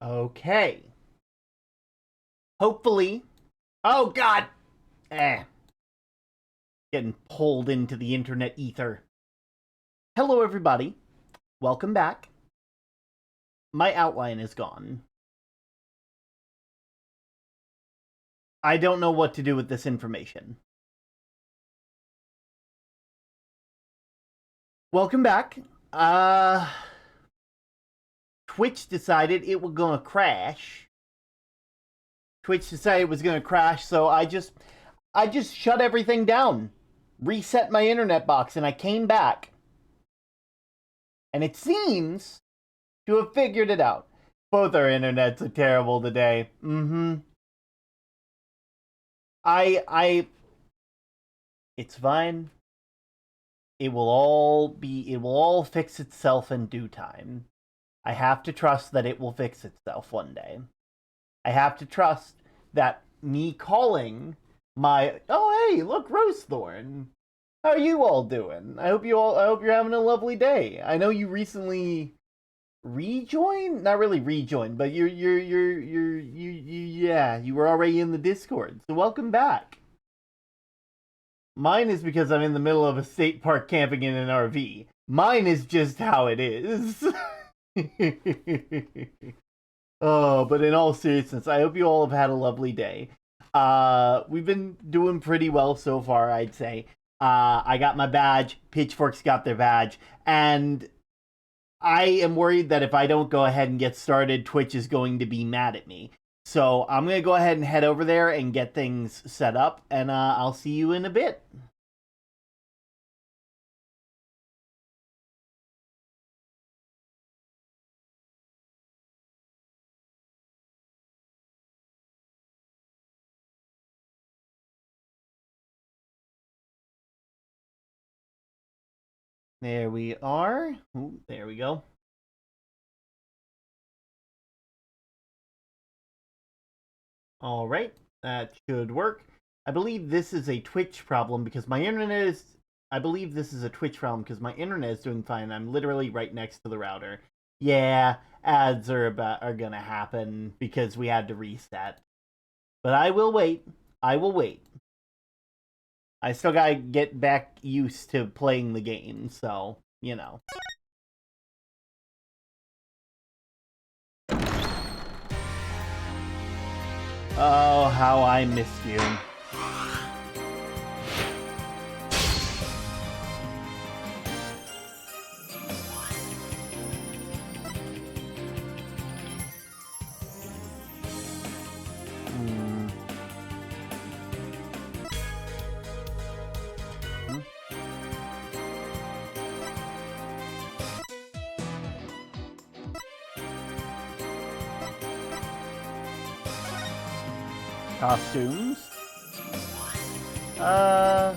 Okay. Hopefully. Oh, God! Getting pulled into the internet ether. Hello, everybody. Welcome back. My outline is gone. I don't know what to do with this information. Welcome back. Twitch decided it was gonna crash. So I just shut everything down, reset my internet box, and I came back. And it seems to have figured it out. Both our internets are terrible today. It's fine. It will all fix itself in due time. I have to trust that it will fix itself one day. I have to trust that me calling my, oh hey, look, Rosethorn. How are you all doing? I hope you're having a lovely day. I know you recently rejoined? Not really rejoined, but you were already in the Discord. So welcome back. Mine is because I'm in the middle of a state park camping in an RV. Mine is just how it is. Oh, but in all seriousness, I hope you all have had a lovely day. We've been doing pretty well so far, I'd say. I got my badge, Pitchforks got their badge, and I am worried that if I don't go ahead and get started, Twitch is going to be mad at me. So I'm going to go ahead and head over there and get things set up, and I'll see you in a bit. There we are. Ooh, there we go. All right, that should work. I believe this is a Twitch problem because my internet is... I believe this is a Twitch problem because my internet is doing fine. I'm literally right next to the router. Yeah, ads are gonna happen because we had to reset. But I will wait. I will wait. I still gotta get back used to playing the game, so, you know. Oh, how I missed you. Costumes. Yeah,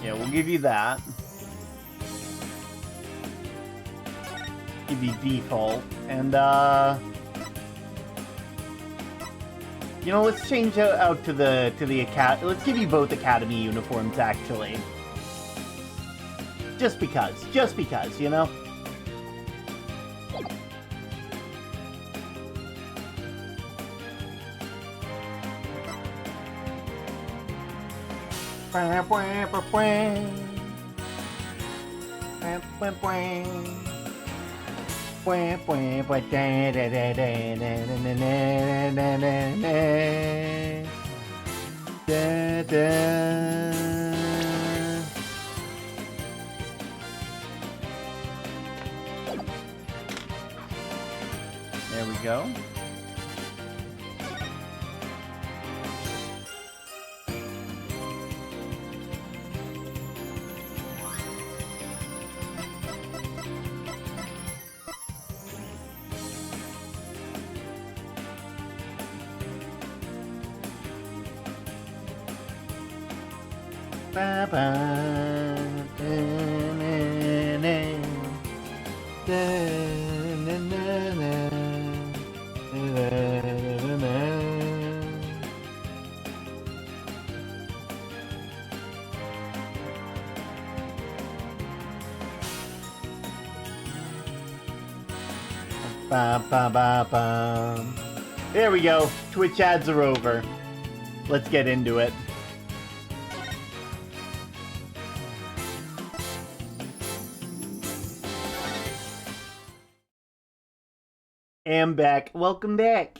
we'll give you that. Give you default. And, you know, let's change out to the academy. Let's give you both academy uniforms, actually. Just because, you know? There we go. Ba, ba, ba, ba. There we go. Twitch ads are over. Let's get into it. Am back. Welcome back.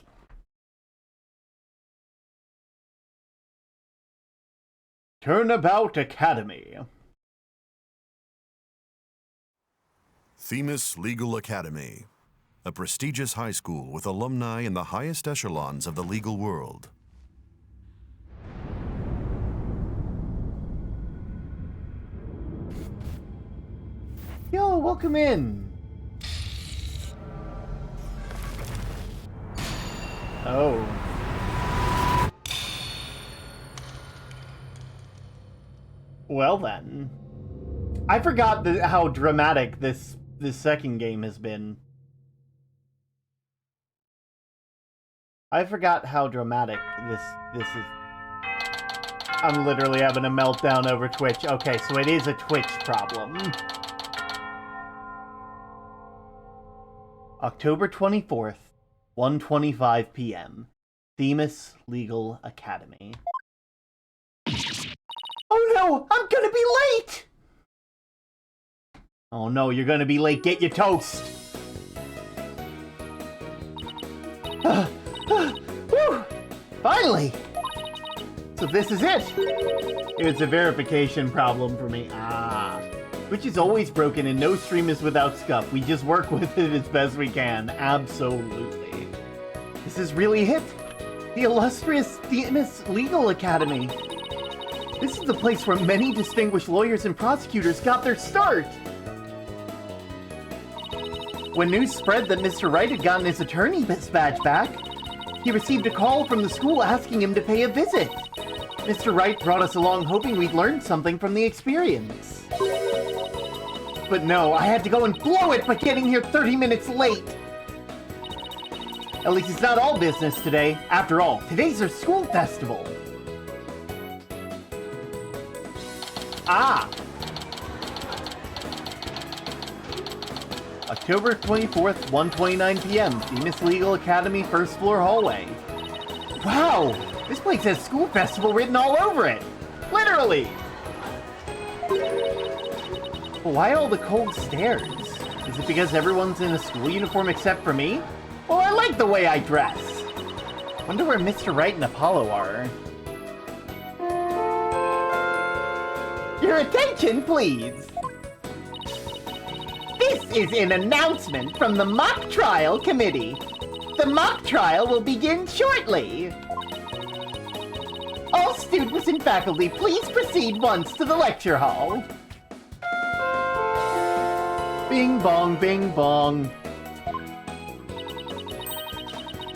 Turnabout Academy. Themis Legal Academy, a prestigious high school with alumni in the highest echelons of the legal world. Yo, welcome in. Oh. Well then. I forgot how dramatic this second game has been. I forgot how dramatic this is. I'm literally having a meltdown over Twitch. Okay, so it is a Twitch problem. October 24th, 1:25 p.m. Themis Legal Academy. Oh no! I'm gonna be late! Oh no, you're gonna be late. Get your toast! Whew! Finally! So this is it! It's a verification problem for me. Which is always broken and no stream is without scuff. We just work with it as best we can. Absolutely. This is really it! The illustrious Themis Legal Academy! This is the place where many distinguished lawyers and prosecutors got their start! When news spread that Mr. Wright had gotten his attorney badge back, he received a call from the school asking him to pay a visit. Mr. Wright brought us along hoping we'd learn something from the experience. But no, I had to go and blow it by getting here 30 minutes late! At least it's not all business today. After all, today's our school festival. October 24th, 1:29 p.m. Themis Legal Academy, first floor hallway. Wow! This place has school festival written all over it! Literally! But why all the cold stares? Is it because everyone's in a school uniform except for me? Well, I like the way I dress! Wonder where Mr. Wright and Apollo are. Your attention, please! This is an announcement from the Mock Trial Committee. The mock trial will begin shortly. All students and faculty, please proceed once to the lecture hall. Bing bong, bing bong.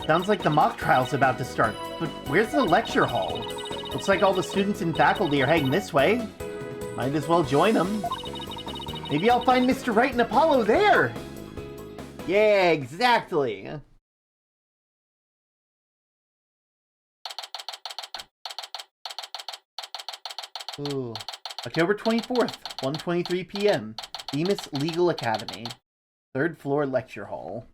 Sounds like the mock trial's about to start, but where's the lecture hall? Looks like all the students and faculty are heading this way. Might as well join them. Maybe I'll find Mr. Wright and Apollo there! Yeah, exactly! Ooh. October 24th, 1:23 p.m. Themis Legal Academy. Third floor lecture hall.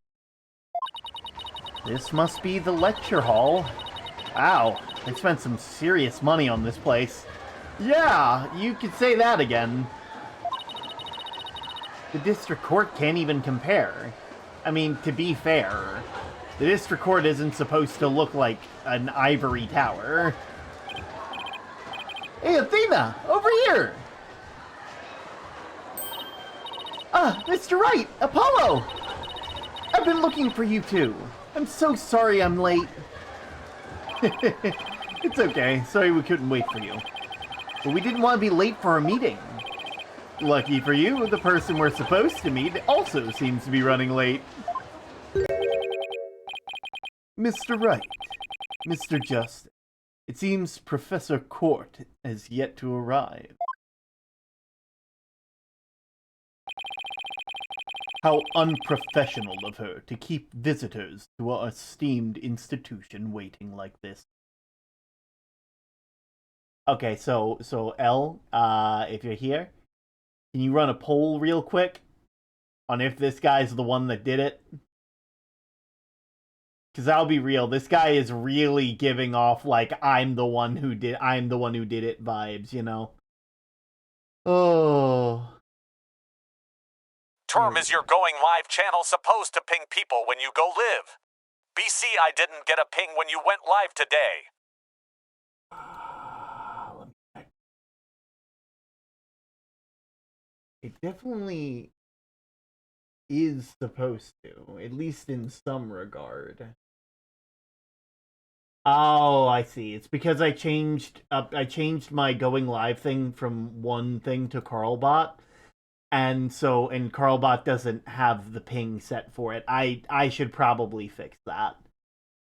This must be the lecture hall. Wow, they spent some serious money on this place. Yeah, you could say that again. The district court can't even compare. I mean, to be fair, the district court isn't supposed to look like an ivory tower. Hey, Athena! Over here! Mr. Wright! Apollo! I've been looking for you two. I'm so sorry I'm late. It's okay. Sorry we couldn't wait for you. But we didn't want to be late for our meeting. Lucky for you, the person we're supposed to meet also seems to be running late. Mr. Wright, Mr. Justice, it seems Professor Court has yet to arrive. How unprofessional of her to keep visitors to our esteemed institution waiting like this. Okay, so L, if you're here, can you run a poll real quick on if this guy's the one that did it? Because I'll be real, this guy is really giving off, like, I'm the one who did it vibes, you know? Oh. Term is your going live channel supposed to ping people when you go live. BC, I didn't get a ping when you went live today. It definitely is supposed to, at least in some regard. Oh, I see. It's because I changed my going live thing from one thing to Carlbot. And Carlbot doesn't have the ping set for it. I should probably fix that.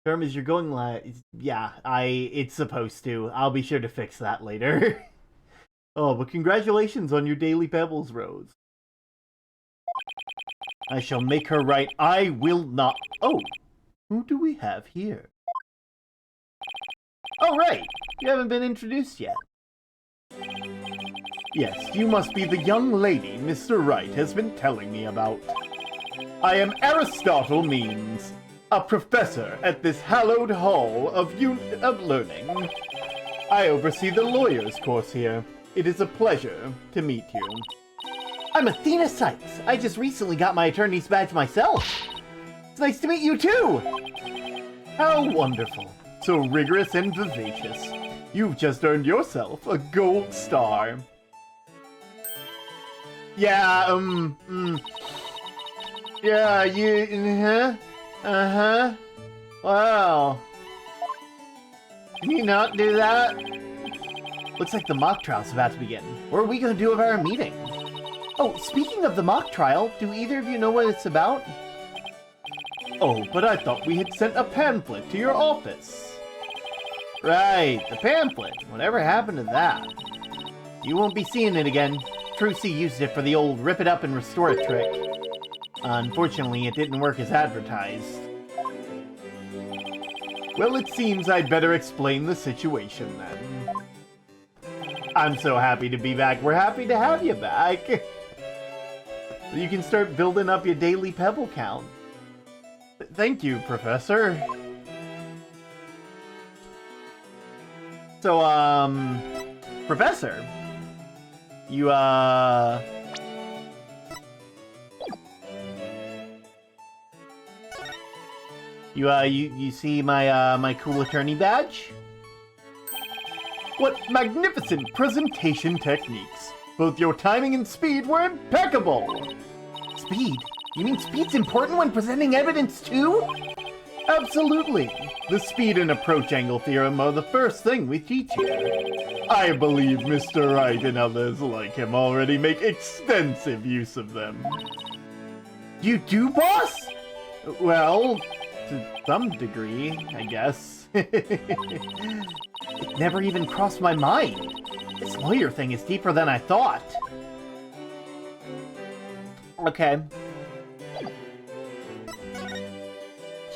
Term is you're going live. Yeah, it's supposed to. I'll be sure to fix that later. Oh, but congratulations on your Daily Pebbles, Rose. I shall make her right. I will not. Oh, who do we have here? Oh, right. You haven't been introduced yet. Yes, you must be the young lady Mr. Wright has been telling me about. I am Aristotle Means, a professor at this hallowed hall of learning. I oversee the lawyer's course here. It is a pleasure to meet you. I'm Athena Sykes. I just recently got my attorney's badge myself. It's nice to meet you too. How wonderful. So rigorous and vivacious. You've just earned yourself a gold star. Yeah, yeah, Wow. Can you not do that? Looks like the mock trial's about to begin. What are we going to do about our meeting? Oh, speaking of the mock trial, do either of you know what it's about? Oh, but I thought we had sent a pamphlet to your office. Right, the pamphlet. Whatever happened to that? You won't be seeing it again. Trucy used it for the old rip it up and restore it trick. Unfortunately, it didn't work as advertised. Well, it seems I'd better explain the situation then. I'm so happy to be back. We're happy to have you back. You can start building up your daily pebble count. Thank you, Professor. So, Professor, you see my cool attorney badge? What magnificent presentation techniques! Both your timing and speed were impeccable! Speed? You mean speed's important when presenting evidence too? Absolutely. The speed and approach angle theorem are the first thing we teach here. I believe Mr. Wright and others like him already make extensive use of them. You do, boss? Well, to some degree, I guess. It never even crossed my mind. This lawyer thing is deeper than I thought. Okay.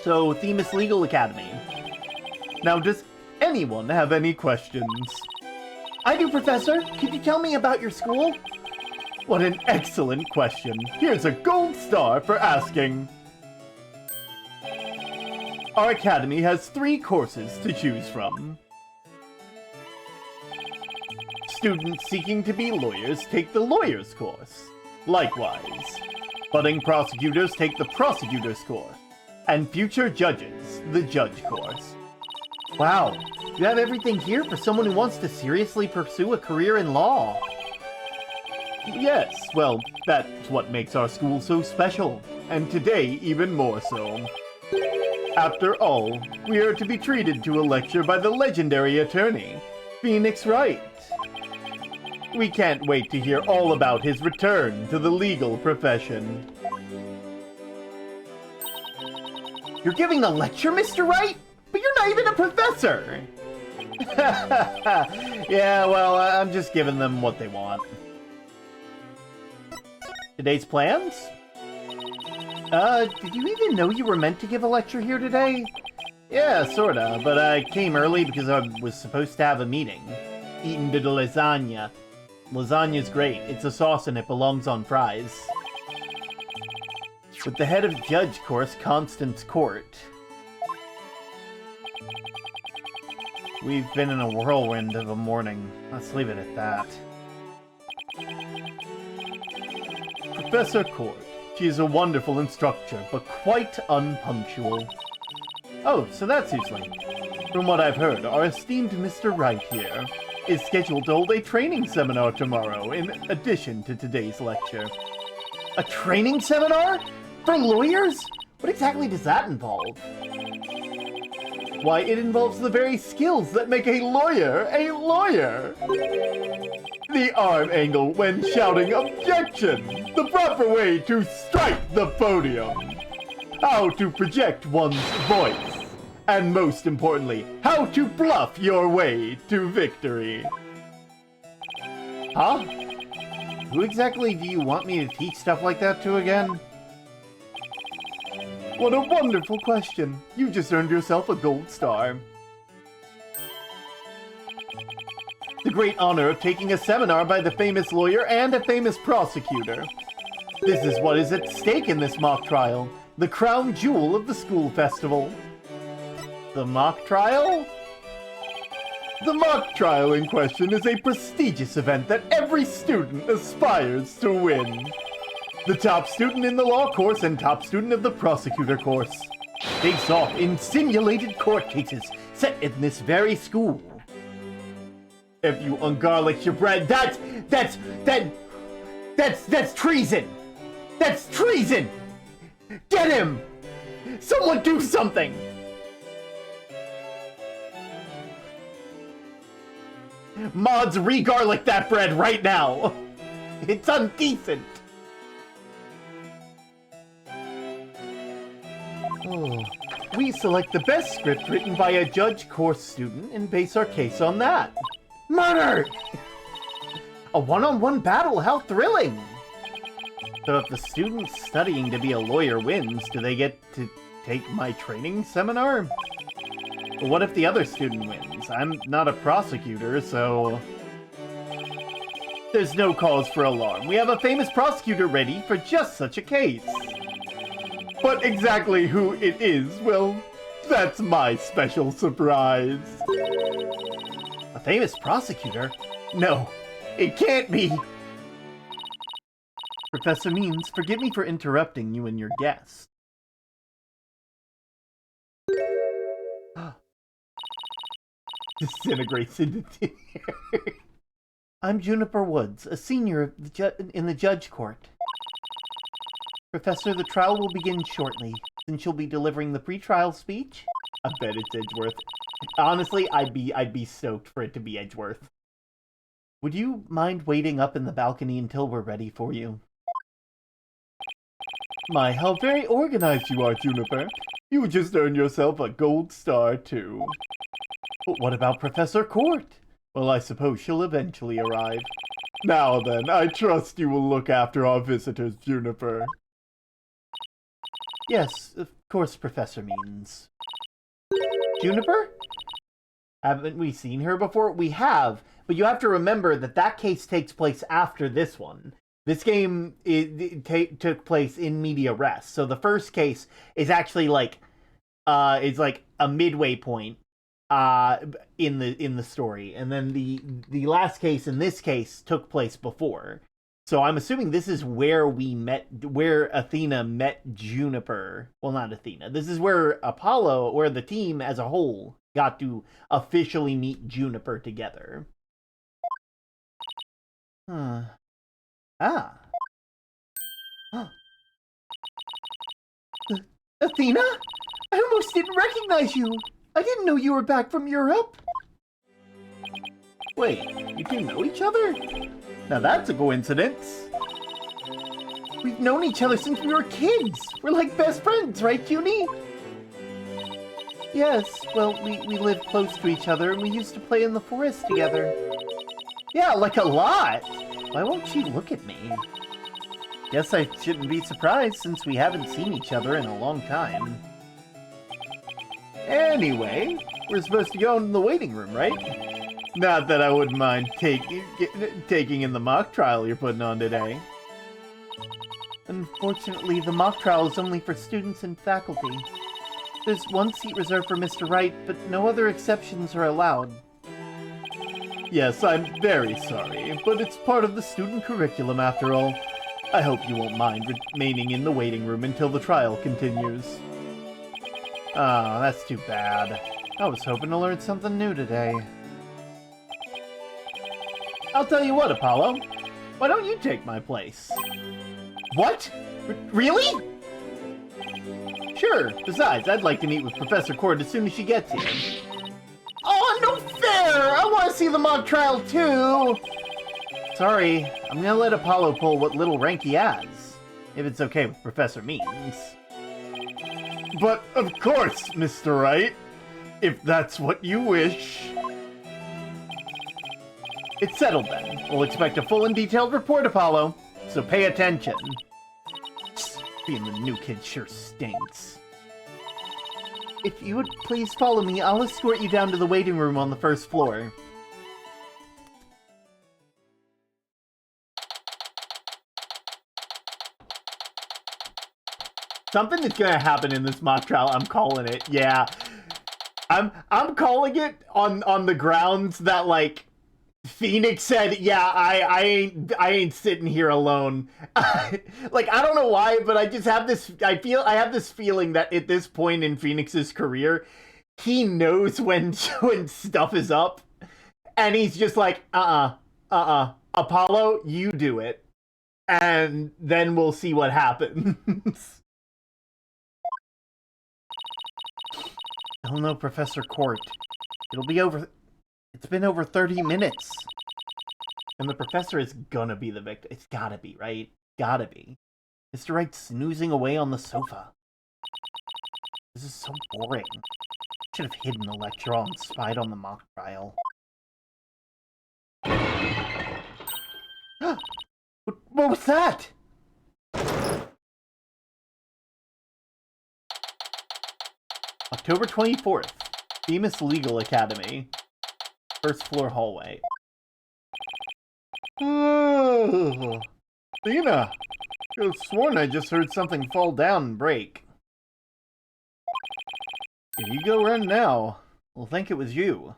So, Themis Legal Academy. Now, does anyone have any questions? I do, Professor. Could you tell me about your school? What an excellent question. Here's a gold star for asking. Our academy has 3 courses to choose from. Students seeking to be lawyers take the lawyer's course. Likewise, budding prosecutors take the prosecutor's course. And future judges, the judge course. Wow, you have everything here for someone who wants to seriously pursue a career in law. Yes, well, that's what makes our school so special, and today even more so. After all, we are to be treated to a lecture by the legendary attorney, Phoenix Wright. We can't wait to hear all about his return to the legal profession. You're giving a lecture, Mr. Wright? But you're not even a professor! Yeah, well, I'm just giving them what they want. Today's plans? Did you even know you were meant to give a lecture here today? Yeah, sorta, but I came early because I was supposed to have a meeting. Eating the lasagna. Lasagna's great. It's a sauce and it belongs on fries. With the head of judge course, Constance Court. We've been in a whirlwind of a morning. Let's leave it at that. Professor Court. She is a wonderful instructor, but quite unpunctual. Oh, so that's who's late. From what I've heard, our esteemed Mr. Wright here is scheduled to hold a training seminar tomorrow in addition to today's lecture. A training seminar? For lawyers? What exactly does that involve? Why, it involves the very skills that make a lawyer a lawyer! The arm angle when shouting objection! The proper way to strike the podium! How to project one's voice! And most importantly, how to bluff your way to victory! Huh? Who exactly do you want me to teach stuff like that to again? What a wonderful question. You just earned yourself a gold star. The great honor of taking a seminar by the famous lawyer and a famous prosecutor. This is what is at stake in this mock trial, the crown jewel of the school festival. The mock trial? The mock trial in question is a prestigious event that every student aspires to win. The top student in the law course and top student of the prosecutor course face off in simulated court cases set in this very school. If you ungarlic your bread, that's treason! That's treason! Get him! Someone do something! Mods, re-garlic that bread right now! It's undecent! Oh, we select the best script written by a judge course student and base our case on that. Murder! A one-on-one battle, how thrilling! So if the student studying to be a lawyer wins, do they get to take my training seminar? But what if the other student wins? I'm not a prosecutor, so... There's no cause for alarm. We have a famous prosecutor ready for just such a case. But exactly who it is, well, that's my special surprise. A famous prosecutor? No, it can't be! Professor Means, forgive me for interrupting you and your guest. Disintegrates into thin air. I'm Juniper Woods, a senior in the judge court. Professor, the trial will begin shortly, since you'll be delivering the pre-trial speech. I bet it's Edgeworth. Honestly, I'd be stoked for it to be Edgeworth. Would you mind waiting up in the balcony until we're ready for you? My, how very organized you are, Juniper. You just earned yourself a gold star, too. But what about Professor Court? Well, I suppose she'll eventually arrive. Now then, I trust you will look after our visitors, Juniper. Yes, of course, Professor Means. Juniper? Haven't we seen her before? We have, but you have to remember that that case takes place after this one. This game took place in media res, so the first case is actually like a midway point in the story, and then the last case in this case took place before. So I'm assuming this is where where Athena met Juniper. Well, not Athena. This is where where the team as a whole got to officially meet Juniper together. Huh. Ah. Athena? I almost didn't recognize you. I didn't know you were back from Europe. Wait, you two know each other? Now that's a coincidence. We've known each other since we were kids. We're like best friends, right, Junie? Yes, well, we lived close to each other and we used to play in the forest together. Yeah, like a lot. Why won't she look at me? Guess I shouldn't be surprised since we haven't seen each other in a long time. Anyway, we're supposed to go in the waiting room, right? Not that I wouldn't mind taking in the mock trial you're putting on today. Unfortunately, the mock trial is only for students and faculty. There's one seat reserved for Mr. Wright, but no other exceptions are allowed. Yes, I'm very sorry, but it's part of the student curriculum after all. I hope you won't mind remaining in the waiting room until the trial continues. Oh, that's too bad. I was hoping to learn something new today. I'll tell you what, Apollo. Why don't you take my place? What? Really? Sure. Besides, I'd like to meet with Professor Cord as soon as she gets here. Oh, no fair! I want to see the mock trial, too! Sorry, I'm gonna let Apollo pull what little rank he has. If it's okay with Professor Means. But, of course, Mr. Wright. If that's what you wish. It's settled then. We'll expect a full and detailed report, Apollo. So pay attention. Being the new kid sure stinks. If you would please follow me, I'll escort you down to the waiting room on the first floor. Something is gonna happen in this mock trial. I'm calling it. Yeah, I'm calling it on the grounds that like Phoenix said, yeah, I ain't sitting here alone. Like, I don't know why, but I just have this, I have this feeling that at this point in Phoenix's career, he knows when stuff is up, and he's just like, Apollo, you do it, and then we'll see what happens. Oh no, Professor Court. It'll be over. It's been over 30 minutes. And the professor is gonna be the victim. It's gotta be, right? Gotta be. Mr. Wright snoozing away on the sofa. This is so boring. Should have hidden the lecture hall and spied on the mock trial. What was that? October 24th. Themis Legal Academy. First floor hallway. Oh, Lena, I could have sworn I just heard something fall down and break. If you go run now, we'll think it was you.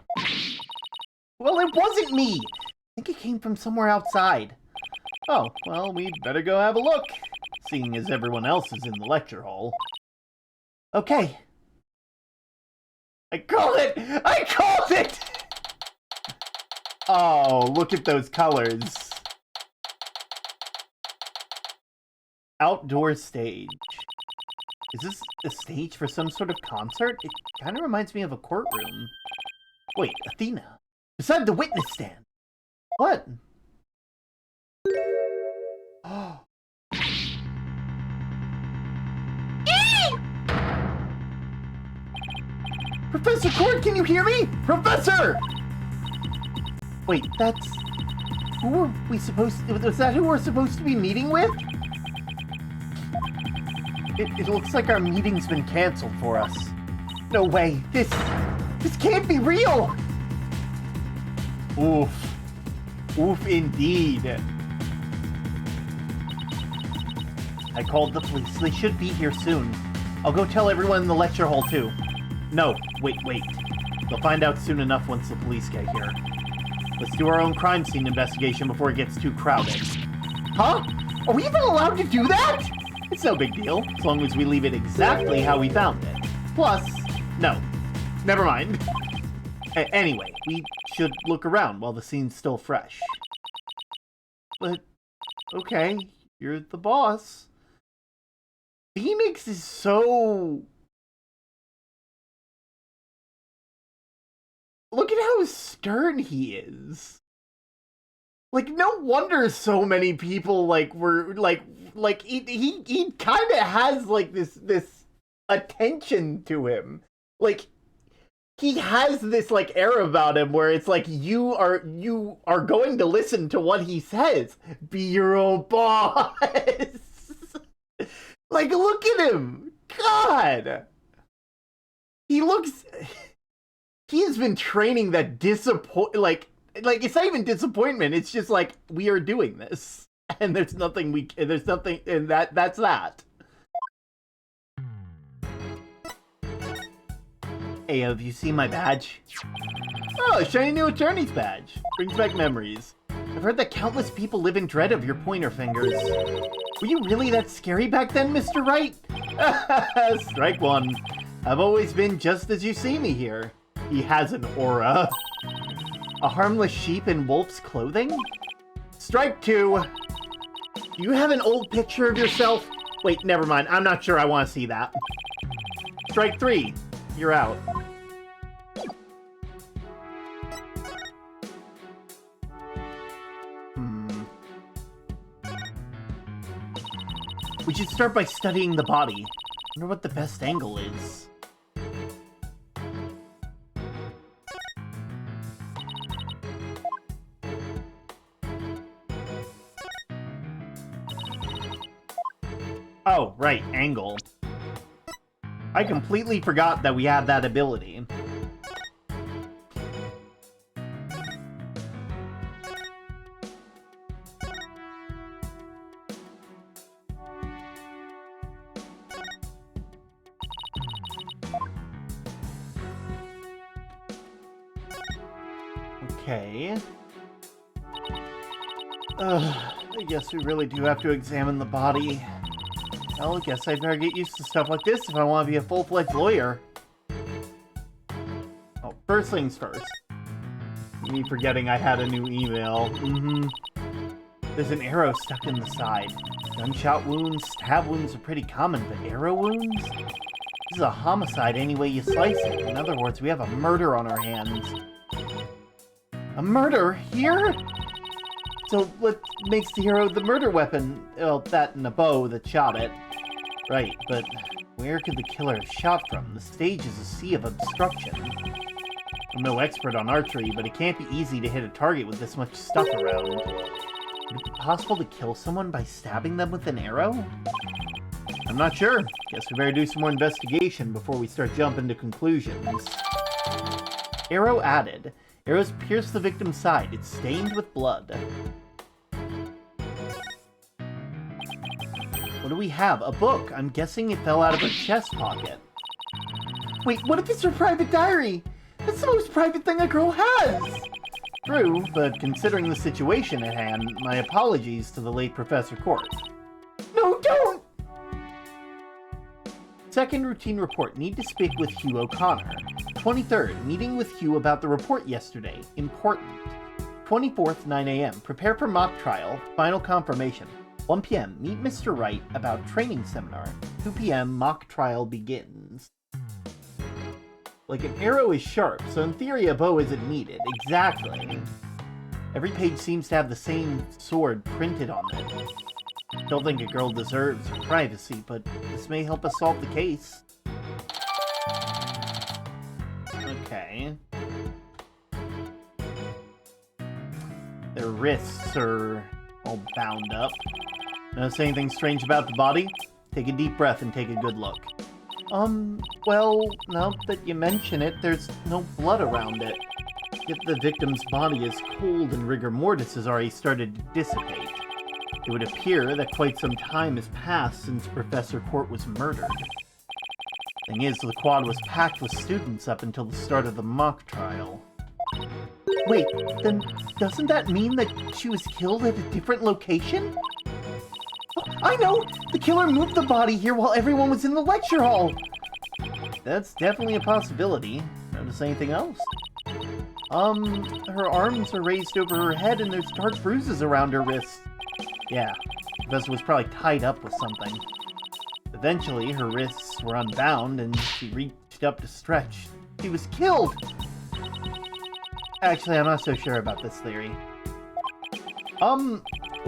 Well, it wasn't me! I think it came from somewhere outside. Oh, well, we better go have a look, seeing as everyone else is in the lecture hall. Okay. I called it! I called it! Oh, look at those colors. Outdoor stage. Is this a stage for some sort of concert? It kind of reminds me of a courtroom. Wait, Athena. Beside the witness stand. What? Oh. Professor Cord, can you hear me? Professor! Wait, that's... Who are we supposed to... Was that who we're supposed to be meeting with? It looks like our meeting's been canceled for us. No way. This can't be real! Oof. Oof indeed. I called the police. They should be here soon. I'll go tell everyone in the lecture hall too. No, wait. They'll find out soon enough once the police get here. Let's do our own crime scene investigation before it gets too crowded. Huh? Are we even allowed to do that? It's no big deal, as long as we leave it exactly how we found it. Plus, no. Never mind. Anyway, we should look around while the scene's still fresh. But, okay, you're the boss. Phoenix is so... Look at how stern he is. Like, no wonder so many people, like, were, like he kind of has, like, this attention to him. Like, he has this, like, air about him where it's like, you are going to listen to what he says. Be your own boss. Like, look at him. God. He has been training that like it's not even disappointment. It's just like, we are doing this, and there's nothing, and that's that. Hey, have you seen my badge? Oh, a shiny new attorney's badge. Brings back memories. I've heard that countless people live in dread of your pointer fingers. Were you really that scary back then, Mr. Wright? Strike one. I've always been just as you see me here. He has an aura. A harmless sheep in wolf's clothing? Strike two. Do you have an old picture of yourself? Wait, never mind. I'm not sure I want to see that. Strike three. You're out. We should start by studying the body. I wonder what the best angle is. Oh, right, angle. I completely forgot that we had that ability. Okay. I guess we really do have to examine the body. Well, I guess I better get used to stuff like this if I want to be a full-fledged lawyer. Oh, first things first. Me forgetting I had a new email. There's an arrow stuck in the side. Gunshot wounds, stab wounds are pretty common, but arrow wounds? This is a homicide any way you slice it. In other words, we have a murder on our hands. A murder? Here? So what makes the hero the murder weapon? Well, that and a bow that shot it. Right, but where could the killer have shot from? The stage is a sea of obstruction. I'm no expert on archery, but it can't be easy to hit a target with this much stuff around. Would it be possible to kill someone by stabbing them with an arrow? I'm not sure. Guess we better do some more investigation before we start jumping to conclusions. Arrow added. Arrows pierce the victim's side. It's stained with blood. What do we have? A book. I'm guessing it fell out of her chest pocket. Wait, what if it's her private diary? That's the most private thing a girl has! True, but considering the situation at hand, my apologies to the late Professor Court. No, don't! Second routine report. Need to speak with Hugh O'Connor. 23rd. Meeting with Hugh about the report yesterday. Important. 24th, 9 a.m. Prepare for mock trial. Final confirmation. 1 p.m. Meet Mr. Wright about training seminar. 2 p.m. Mock trial begins. Like, an arrow is sharp, so in theory a bow isn't needed. Exactly. Every page seems to have the same sword printed on it. Don't think a girl deserves her privacy, but this may help us solve the case. Okay. Their wrists are all bound up. Notice anything strange about the body? Take a deep breath and take a good look. Well, now that you mention it, there's no blood around it. Yet the victim's body is cold and rigor mortis has already started to dissipate. It would appear that quite some time has passed since Professor Court was murdered. Thing is, the quad was packed with students up until the start of the mock trial. Wait, then doesn't that mean that she was killed at a different location? I know! The killer moved the body here while everyone was in the lecture hall! That's definitely a possibility. Notice anything else? Her arms are raised over her head and there's dark bruises around her wrists. Yeah, the professor was probably tied up with something. Eventually, her wrists were unbound and she reached up to stretch. She was killed! Actually, I'm not so sure about this theory.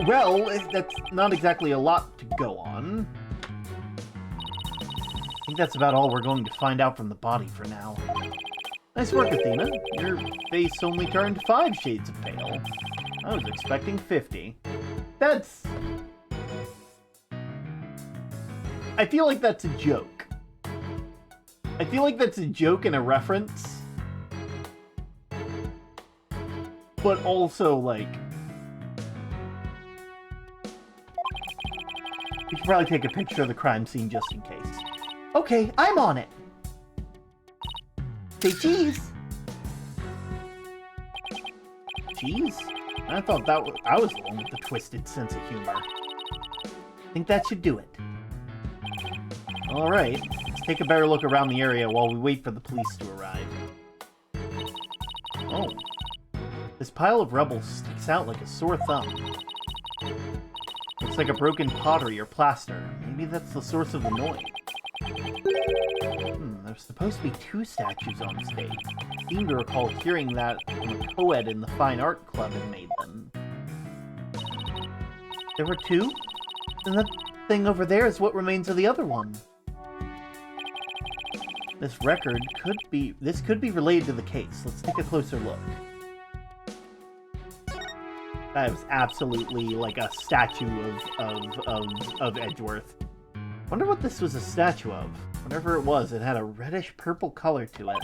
Well, that's not exactly a lot to go on. I think that's about all we're going to find out from the body for now. Nice work, Athena. Your face only turned 5 shades of pale. I was expecting 50. That's... I feel like that's a joke. I feel like that's a joke and a reference. But also, like... We should probably take a picture of the crime scene just in case. Okay, I'm on it! Say cheese! Cheese? I thought that was, I was the one with the twisted sense of humor. I think that should do it. Alright, let's take a better look around the area while we wait for the police to arrive. Oh. This pile of rubble sticks out like a sore thumb. Looks like a broken pottery or plaster. Maybe that's the source of the noise. There's supposed to be 2 statues on stage. I seem to recall hearing that when a co-ed in the Fine Art Club had made them. There were 2? Then that thing over there is what remains of the other one. This record could be related to the case. Let's take a closer look. That was absolutely like a statue of Edgeworth. Wonder what this was a statue of. Whatever it was, it had a reddish purple color to it.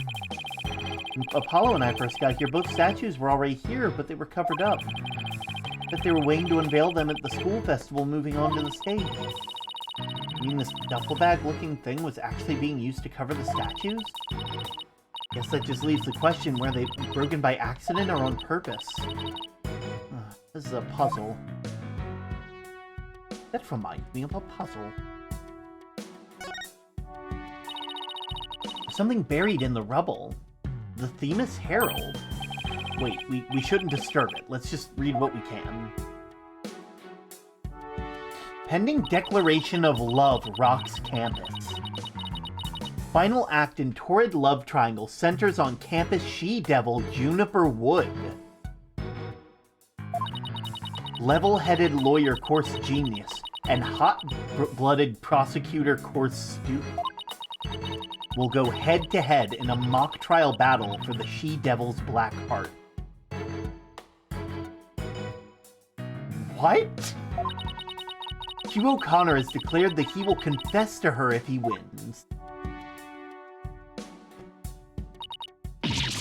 When Apollo and I first got here, both statues were already here, but they were covered up. But they were waiting to unveil them at the school festival, moving on to the stage. You mean this duffel bag looking thing was actually being used to cover the statues? Guess that just leaves the question, were they broken by accident or on purpose? This is a puzzle. That reminds me of a puzzle. Something buried in the rubble. The Themis Herald. Wait, we shouldn't disturb it. Let's just read what we can. Pending declaration of love rocks campus. Final act in torrid love triangle centers on campus she-devil Juniper Wood. Level-headed lawyer course genius and hot-blooded prosecutor course student will go head-to-head in a mock trial battle for the she-devil's black heart. What? Hugh O'Connor has declared that he will confess to her if he wins.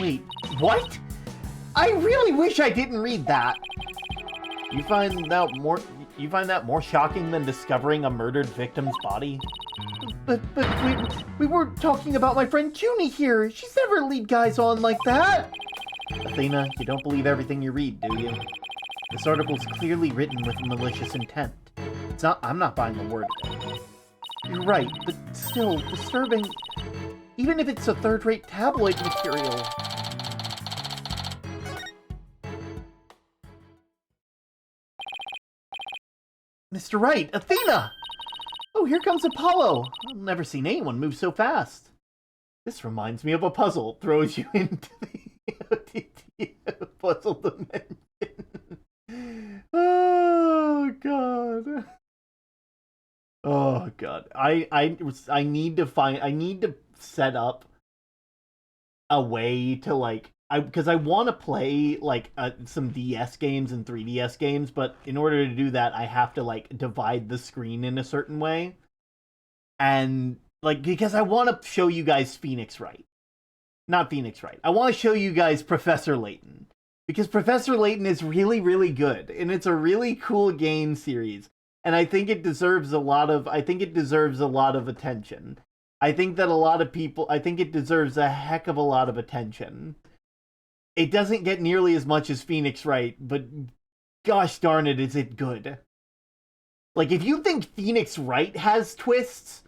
Wait, what? I really wish I didn't read that. You find that more shocking than discovering a murdered victim's body? But we were talking about my friend Junie here. She's never lead guys on like that. Athena, you don't believe everything you read, do you? This article's clearly written with malicious intent. I'm not buying a word of it. You're right, but still disturbing. Even if it's a third-rate tabloid material. Mr. Wright, Athena! Oh, here comes Apollo! I've never seen anyone move so fast. This reminds me of a puzzle. Throws you into the puzzle dimension. Oh, God. Oh, God. I need to set up a way to, like, because I want to play, like, some DS games and 3DS games, but in order to do that, I have to, like, divide the screen in a certain way. And, like, because I want to show you guys Phoenix Wright. Not Phoenix Wright. I want to show you guys Professor Layton. Because Professor Layton is really, really good. And it's a really cool game series. And I think it deserves a lot of attention. I think it deserves a heck of a lot of attention. It doesn't get nearly as much as Phoenix Wright, but gosh darn it, is it good. Like, if you think Phoenix Wright has twists,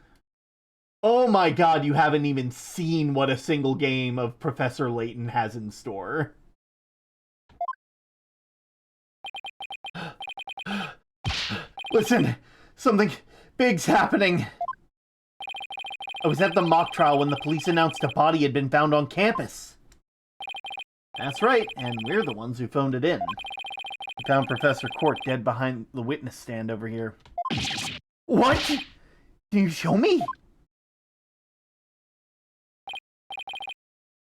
oh my god, you haven't even seen what a single game of Professor Layton has in store. Listen, something big's happening. I was at the mock trial when the police announced a body had been found on campus. That's right, and we're the ones who phoned it in. We found Professor Court dead behind the witness stand over here. What? Can you show me?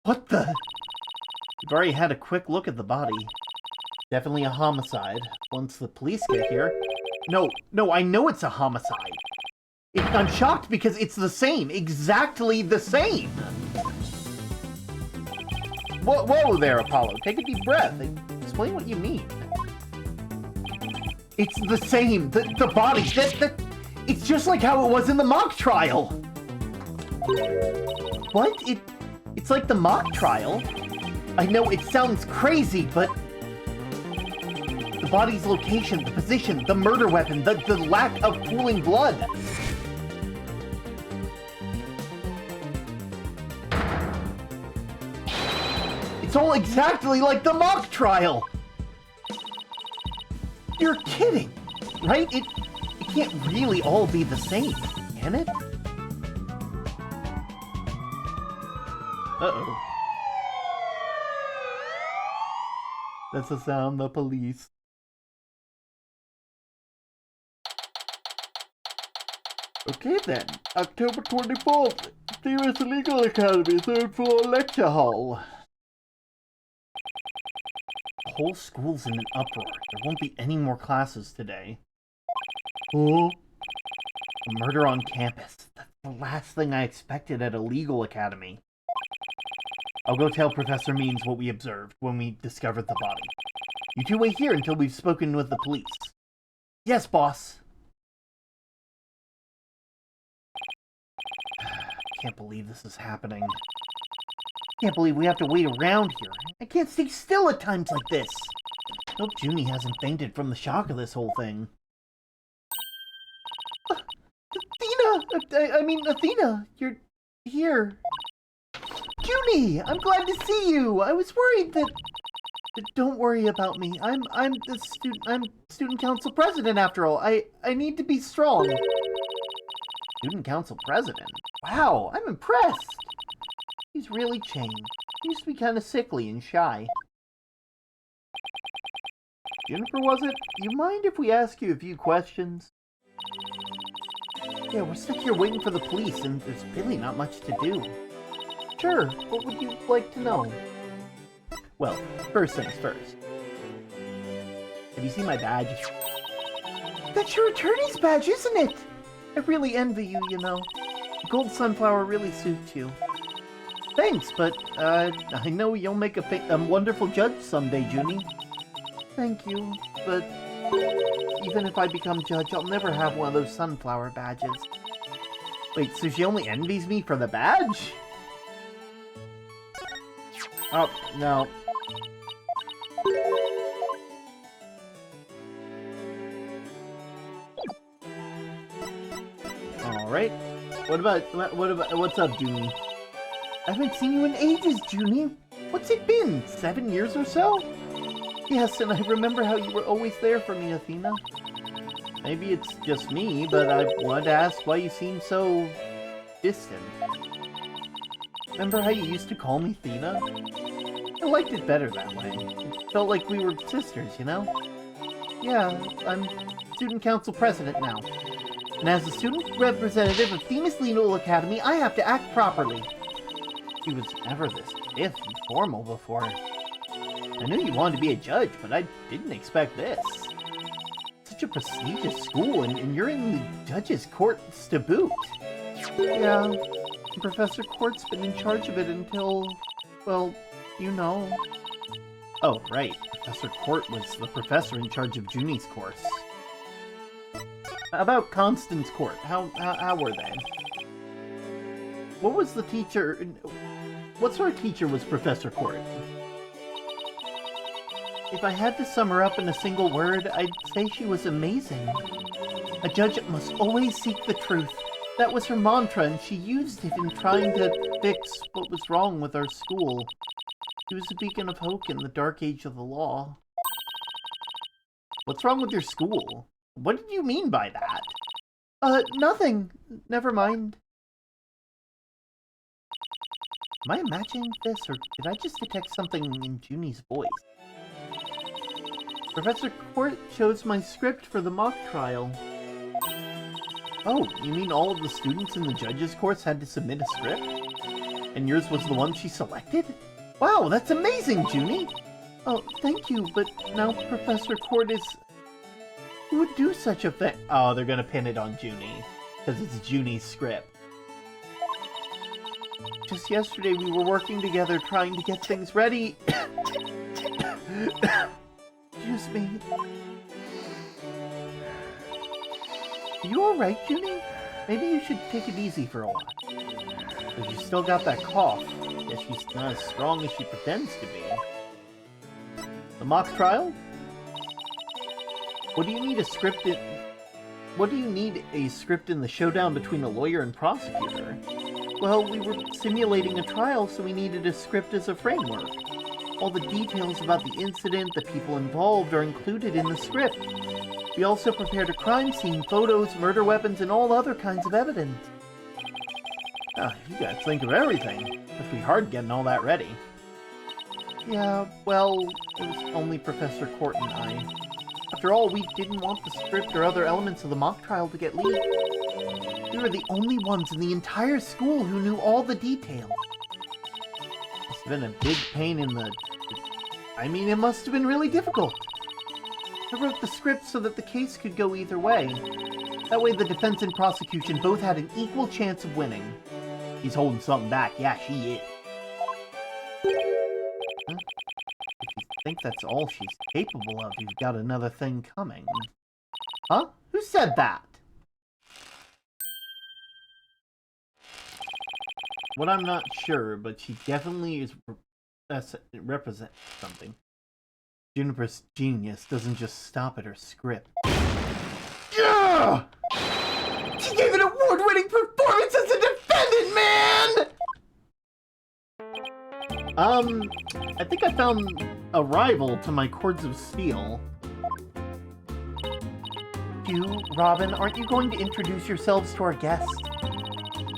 What the? We've already had a quick look at the body. Definitely a homicide. Once the police get here... No, I know it's a homicide. I'm shocked because it's the same. Exactly the same. Whoa there, Apollo. Take a deep breath. Explain what you mean. It's the same. The body. It's just like how it was in the mock trial. What? It's like the mock trial. I know it sounds crazy, but the body's location, the position, the murder weapon, the lack of pooling blood. It's all exactly like the mock trial. You're kidding, right? It can't really all be the same, can it? Uh-oh. That's the sound, the police. Okay then, October 24th, Serious Legal Academy, 3rd floor lecture hall. The whole school's in an uproar. There won't be any more classes today. Oh? A murder on campus. That's the last thing I expected at a legal academy. I'll go tell Professor Means what we observed when we discovered the body. You two wait here until we've spoken with the police. Yes, boss. I can't believe this is happening. I can't believe we have to wait around here. I can't stay still at times like this. I hope Junie hasn't fainted from the shock of this whole thing. Athena, you're here. Junie, I'm glad to see you. I was worried that... Don't worry about me. I'm student council president after all. I need to be strong. Student council president? Wow, I'm impressed. He's really changed. He used to be kind of sickly and shy. Jennifer, was it? You mind if we ask you a few questions? Yeah, we're stuck here waiting for the police, and there's really not much to do. Sure, what would you like to know? Well, first things first. Have you seen my badge? That's your attorney's badge, isn't it? I really envy you, you know. The gold sunflower really suits you. Thanks, but I know you'll make a wonderful judge someday, Junie. Thank you, but even if I become judge, I'll never have one of those sunflower badges. Wait, so she only envies me for the badge? Oh, no. Alright. What's up, Junie? I haven't seen you in ages, Junie. What's it been? 7 years or so? Yes, and I remember how you were always there for me, Athena. Maybe it's just me, but I wanted to ask why you seem so... distant. Remember how you used to call me Athena? I liked it better that way. It felt like we were sisters, you know? Yeah, I'm student council president now. And as a student representative of Themis Legal Academy, I have to act properly. She was never this stiff and formal before. I knew you wanted to be a judge, but I didn't expect this. Such a prestigious school, and you're in the judge's courts to boot. Yeah, Professor Court's been in charge of it until, well, you know. Oh, right. Professor Court was the professor in charge of Junie's course. How about Constance Court? How were they? What was the teacher... What sort of teacher was Professor Court? If I had to sum her up in a single word, I'd say she was amazing. A judge must always seek the truth. That was her mantra, and she used it in trying to fix what was wrong with our school. She was a beacon of hope in the dark age of the law. What's wrong with your school? What did you mean by that? Nothing. Never mind. Am I imagining this, or did I just detect something in Junie's voice? Professor Court chose my script for the mock trial. Oh, you mean all of the students in the judge's course had to submit a script? And yours was the one she selected? Wow, that's amazing, Junie! Oh, thank you, but now Professor Court is... Who would do such a thing? Oh, they're gonna pin it on Junie, because it's Junie's script. Just yesterday we were working together trying to get things ready. Excuse me. Are you alright, Junie? maybe you should take it easy for a while. Because you still got that cough. Guess she's not as strong as she pretends to be. The mock trial? What do you need a script in... What do you need a script in the showdown between a lawyer and prosecutor? Well, we were simulating a trial, so we needed a script as a framework. All the details about the incident, the people involved, are included in the script. We also prepared a crime scene, photos, murder weapons, and all other kinds of evidence. Ah, you guys think of everything. Must be hard getting all that ready. Yeah, well, it was only Professor Court and I. After all, we didn't want the script or other elements of the mock trial to get leaked. We were the only ones in the entire school who knew all the details. It's been a big pain in the... I mean, it must have been really difficult. I wrote the script so that the case could go either way. That way the defense and prosecution both had an equal chance of winning. He's holding something back. Yeah, she is. Huh? If you think that's all she's capable of, you've got another thing coming. Huh? Who said that? What I'm not sure, but she definitely is represents something. Juniper's genius doesn't just stop at her script. Yeah! She gave an award-winning performance as a defendant, man! I think I found a rival to my cords of steel. You, Robin, aren't you going to introduce yourselves to our guests?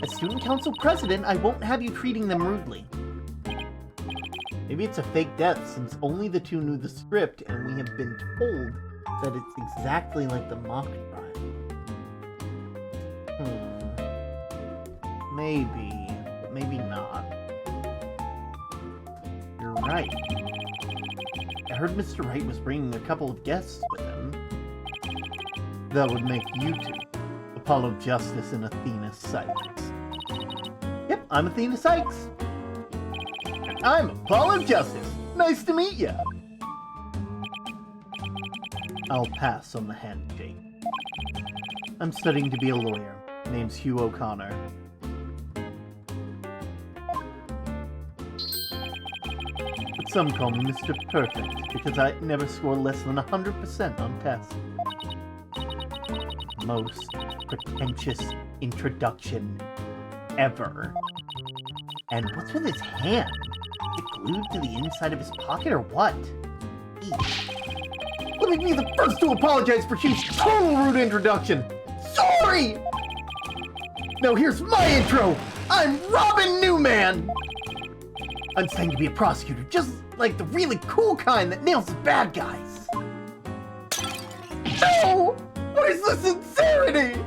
As student council president, I won't have you treating them rudely. Maybe it's a fake death, since only the two knew the script, and we have been told that it's exactly like the mock trial. Maybe, but maybe not. You're right. I heard Mr. Wright was bringing a couple of guests with him. That would make you two, Apollo Justice and Athena Sykes. Yep, I'm Athena Sykes. I'm Apollo Justice. Nice to meet ya. I'll pass on the handshake. I'm studying to be a lawyer. Name's Hugh O'Connor. But some call me Mr. Perfect because I never score less than 100% on tests. Most pretentious introduction ever. And what's with his hand? Is it glued to the inside of his pocket or what? Eek. Let me be the first to apologize for Chief's total rude introduction. Sorry! Now here's my intro. I'm Robin Newman. I'm studying to be a prosecutor, just like the really cool kind that nails the bad guys. No! What is the sincerity?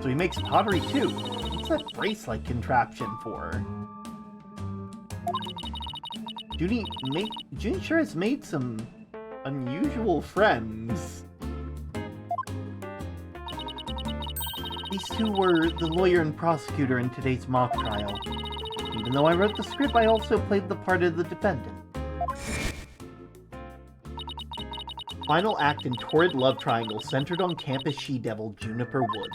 So he makes pottery too. What's that brace-like contraption for? Junie sure has made some unusual friends. These two were the lawyer and prosecutor in today's mock trial. Even though I wrote the script, I also played the part of the defendant. Final act in torrid love triangle centered on campus she-devil Juniper Wood.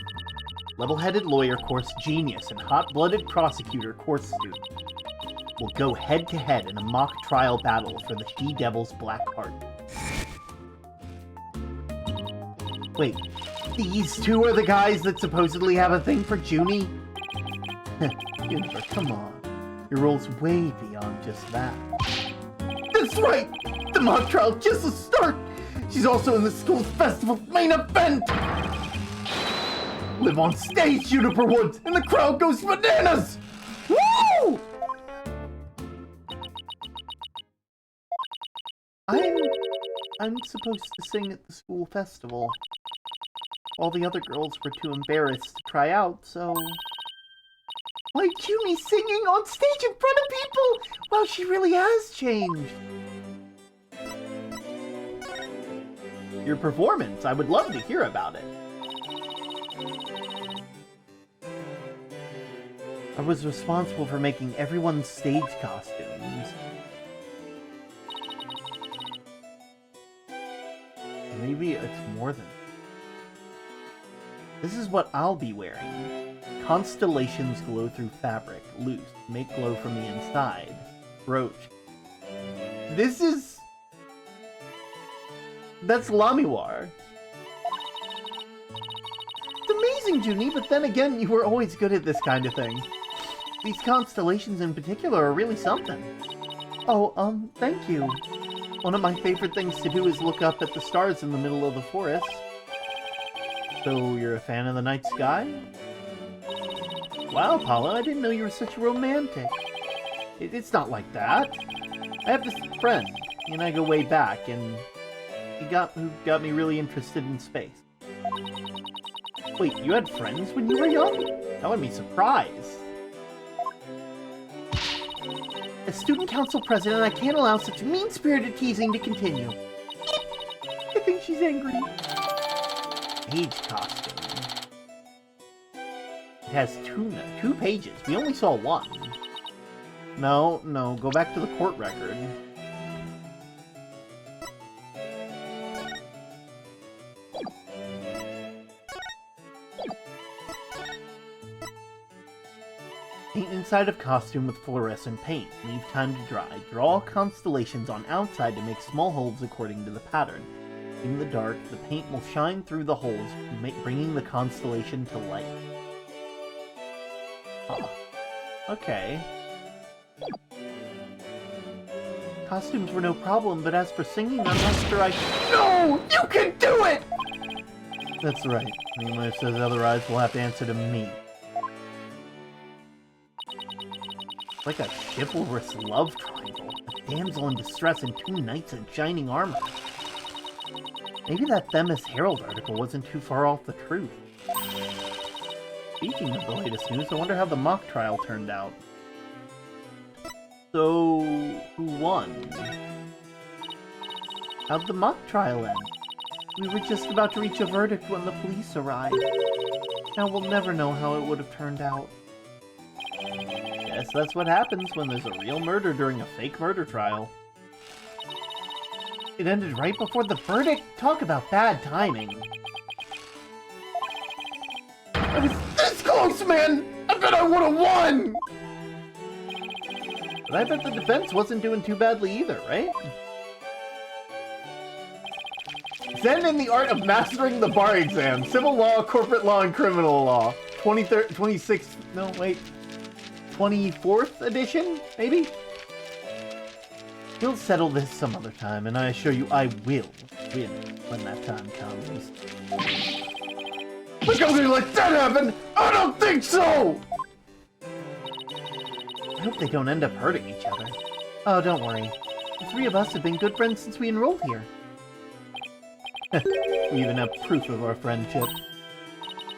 Level-headed lawyer course genius and hot-blooded prosecutor course student will go head-to-head in a mock trial battle for the she-devil's black heart. Wait, these two are the guys that supposedly have a thing for Junie? Juniper, come on. Your role's way beyond just that. That's right! The mock trial just a start! She's also in the school's festival main event! Live on stage, Juniper Woods, and the crowd goes bananas! Woo! I'm supposed to sing at the school festival. All the other girls were too embarrassed to try out, so... Why, Junie singing on stage in front of people? Wow, she really has changed. Your performance, I would love to hear about it. I was responsible for making everyone's stage costumes. Maybe it's more than... This is what I'll be wearing. Constellations glow through fabric. Loose. Make glow from the inside. Brooch. That's Lamiwar. It's amazing, Junie, but then again, you were always good at this kind of thing. These constellations in particular are really something. Oh, thank you. One of my favorite things to do is look up at the stars in the middle of the forest. So, you're a fan of the night sky? Wow, Paula, I didn't know you were such a romantic. It's not like that. I have this friend, he and I go way back, and who got me really interested in space. Wait, you had friends when you were young? That would be surprised. As student council president, I can't allow such mean-spirited teasing to continue. I think she's angry. Age costume. It has two pages. We only saw one. No, go back to the court record. Paint inside of costume with fluorescent paint. Leave time to dry. Draw constellations on outside to make small holes according to the pattern. In the dark, the paint will shine through the holes, bringing the constellation to life. Oh. Okay. Costumes were no problem, but as for singing, I'm not sure I can... No! You can do it! That's right. Anyone who says otherwise will have to answer to me. Like a chivalrous love triangle. A damsel in distress and two knights in shining armor. Maybe that Themis Herald article wasn't too far off the truth. Speaking of the latest news, I wonder how the mock trial turned out. So, who won? How'd the mock trial end? We were just about to reach a verdict when the police arrived. Now we'll never know how it would have turned out. Guess that's what happens when there's a real murder during a fake murder trial. It ended right before the verdict? Talk about bad timing. I was this close, man! I bet I would've won! But I bet the defense wasn't doing too badly either, right? Zen in the Art of Mastering the Bar Exam. Civil Law, Corporate Law, and Criminal Law. 24th edition, maybe? We'll settle this some other time, and I assure you I will win when that time comes. We're going to let that happen! I don't think so! I hope they don't end up hurting each other. Oh, don't worry. The three of us have been good friends since we enrolled here. We even have proof of our friendship.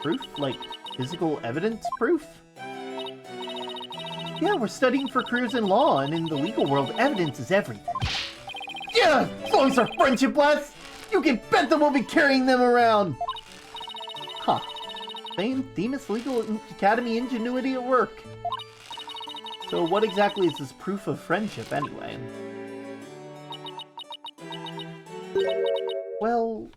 Proof? Like, physical evidence proof? Yeah, we're studying for careers in law, and in the legal world, evidence is everything. Yeah, as long as our friendship lasts, you can bet that we'll be carrying them around! Huh. Themis Legal Academy ingenuity at work. So what exactly is this proof of friendship, anyway? Well,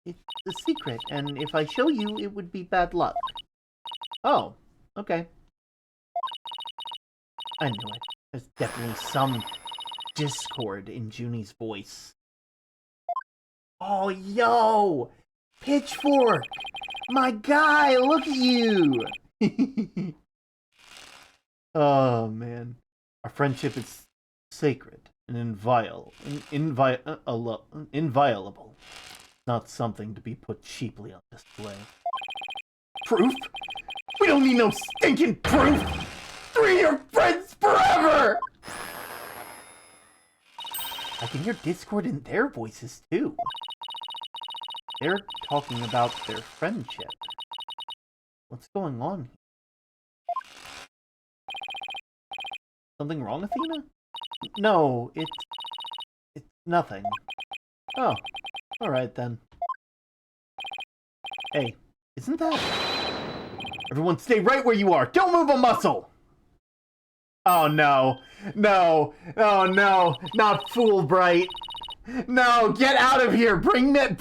it's a secret, and if I show you, it would be bad luck. Oh, okay. I knew it. There's definitely some discord in Junie's voice. Oh, yo! Pitchfork! My guy, look at you! Oh, man. Our friendship is sacred and inviolable. Not something to be put cheaply on display. Proof? We don't need no stinking proof! Three are friends forever! I can hear discord in their voices, too. They're talking about their friendship. What's going on? Something wrong, Athena? No, it's nothing. Oh, alright then. Hey, isn't that... Everyone stay right where you are! Don't move a muscle! Oh no, no, oh no, not Fulbright. No, get out of here! Bring back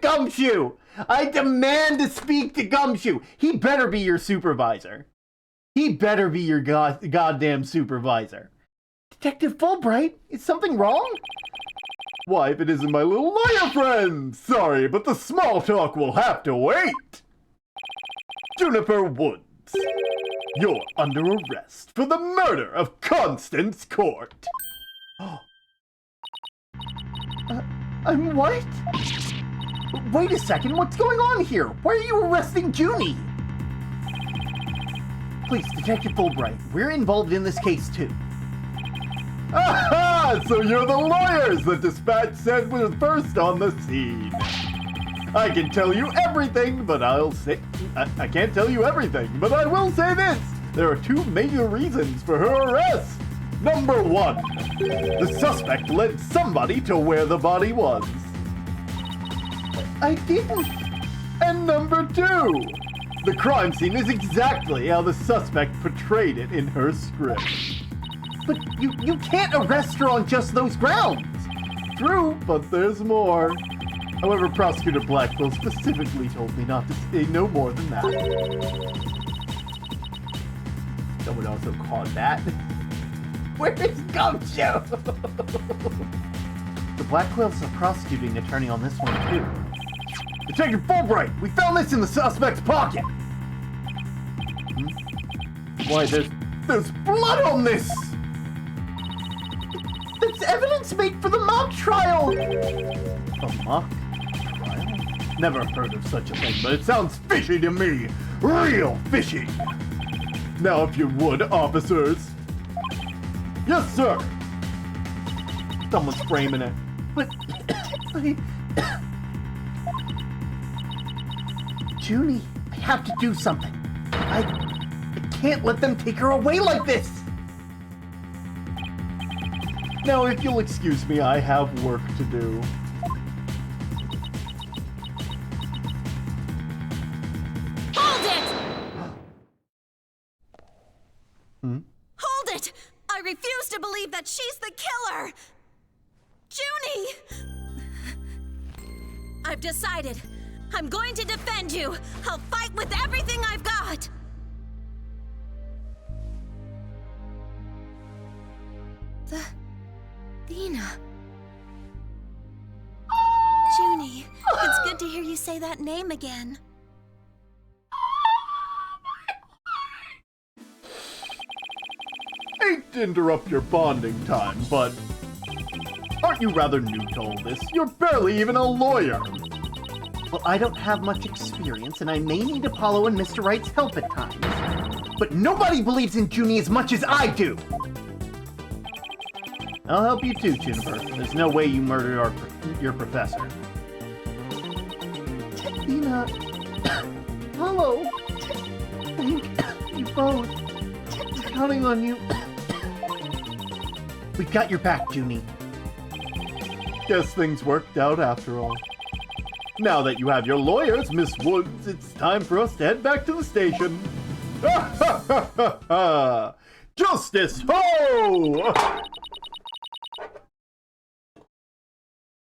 Gumshoe! I demand to speak to Gumshoe. He better be your supervisor. He better be your goddamn supervisor. Detective Fulbright, is something wrong? Why, if it isn't my little lawyer friend! Sorry, but the small talk will have to wait! Juniper Woods, you're under arrest for the murder of Constance Court. I'm what? Wait a second, what's going on here? Why are you arresting Junie? Please, Detective Fulbright, we're involved in this case too. Aha! So you're the lawyers the dispatch said were first on the scene. I can tell you everything, but I can't tell you everything, but I will say this. There are two major reasons for her arrest. Number one, the suspect led somebody to where the body was. I didn't. And number two, the crime scene is exactly how the suspect portrayed it in her script. But you can't arrest her on just those grounds. True, but there's more. However, Prosecutor Blackwell specifically told me not to say no more than that. Someone also called that. Where is Gumshoe? The Blackwell's a prosecuting attorney on this one too. Detective Fulbright, we found this in the suspect's pocket. Why, there's blood on this! That's evidence made for the mock trial! A mock trial? Never heard of such a thing, but it sounds fishy to me. Real fishy! Now, if you would, officers. Yes, sir! Someone's framing it. But... Junie, I have to do something. I can't let them take her away like this! Now, if you'll excuse me, I have work to do. Hold it! Hold it! I refuse to believe that she's the killer! Junie! I've decided. I'm going to defend you. I'll fight with everything I've got. Dina. Junie, it's good to hear you say that name again. Hate to interrupt your bonding time, but aren't you rather new to all this? You're barely even a lawyer. Well, I don't have much experience, and I may need Apollo and Mr. Wright's help at times. But nobody believes in Junie as much as I do! I'll help you too, Juniper. There's no way you murdered your professor. Dina... Apollo... Thank you both. I'm counting on you. We got your back, Junie. Guess things worked out after all. Now that you have your lawyers, Miss Woods, it's time for us to head back to the station. Ha ha ha ha ha! Justice, ho! I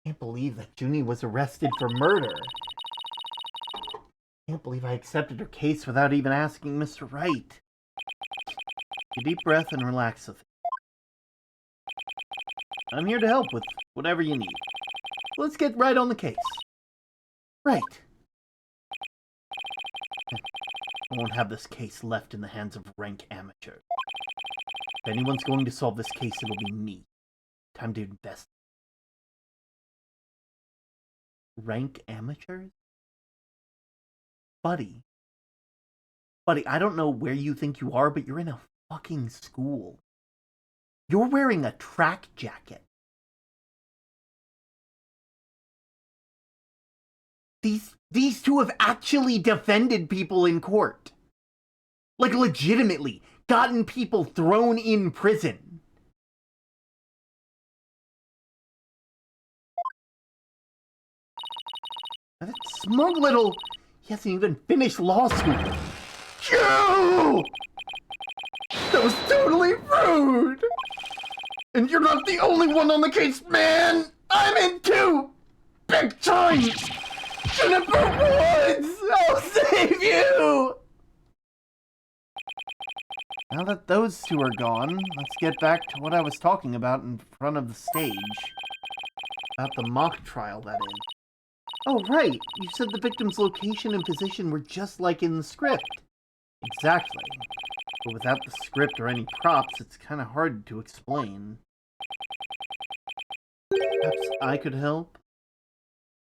can't believe that Junie was arrested for murder. I can't believe I accepted her case without even asking Mr. Wright. Take a deep breath and relax with it. I'm here to help with whatever you need. Let's get right on the case. Right. I won't have this case left in the hands of rank amateurs. If anyone's going to solve this case, it'll be me. Time to invest. Rank amateurs? Buddy, I don't know where you think you are, but you're in a fucking school. You're wearing a track jacket. These two have actually defended people in court. Like, legitimately, gotten people thrown in prison. That smug little... He hasn't even finished law school. You! That was totally rude! And you're not the only one on the case, man! I'm in too! Big time! Juniper Woods! I'll save you! Now that those two are gone, let's get back to what I was talking about in front of the stage. About the mock trial, that is. Oh, right! You said the victim's location and position were just like in the script. Exactly. But without the script or any props, it's kind of hard to explain. Perhaps I could help?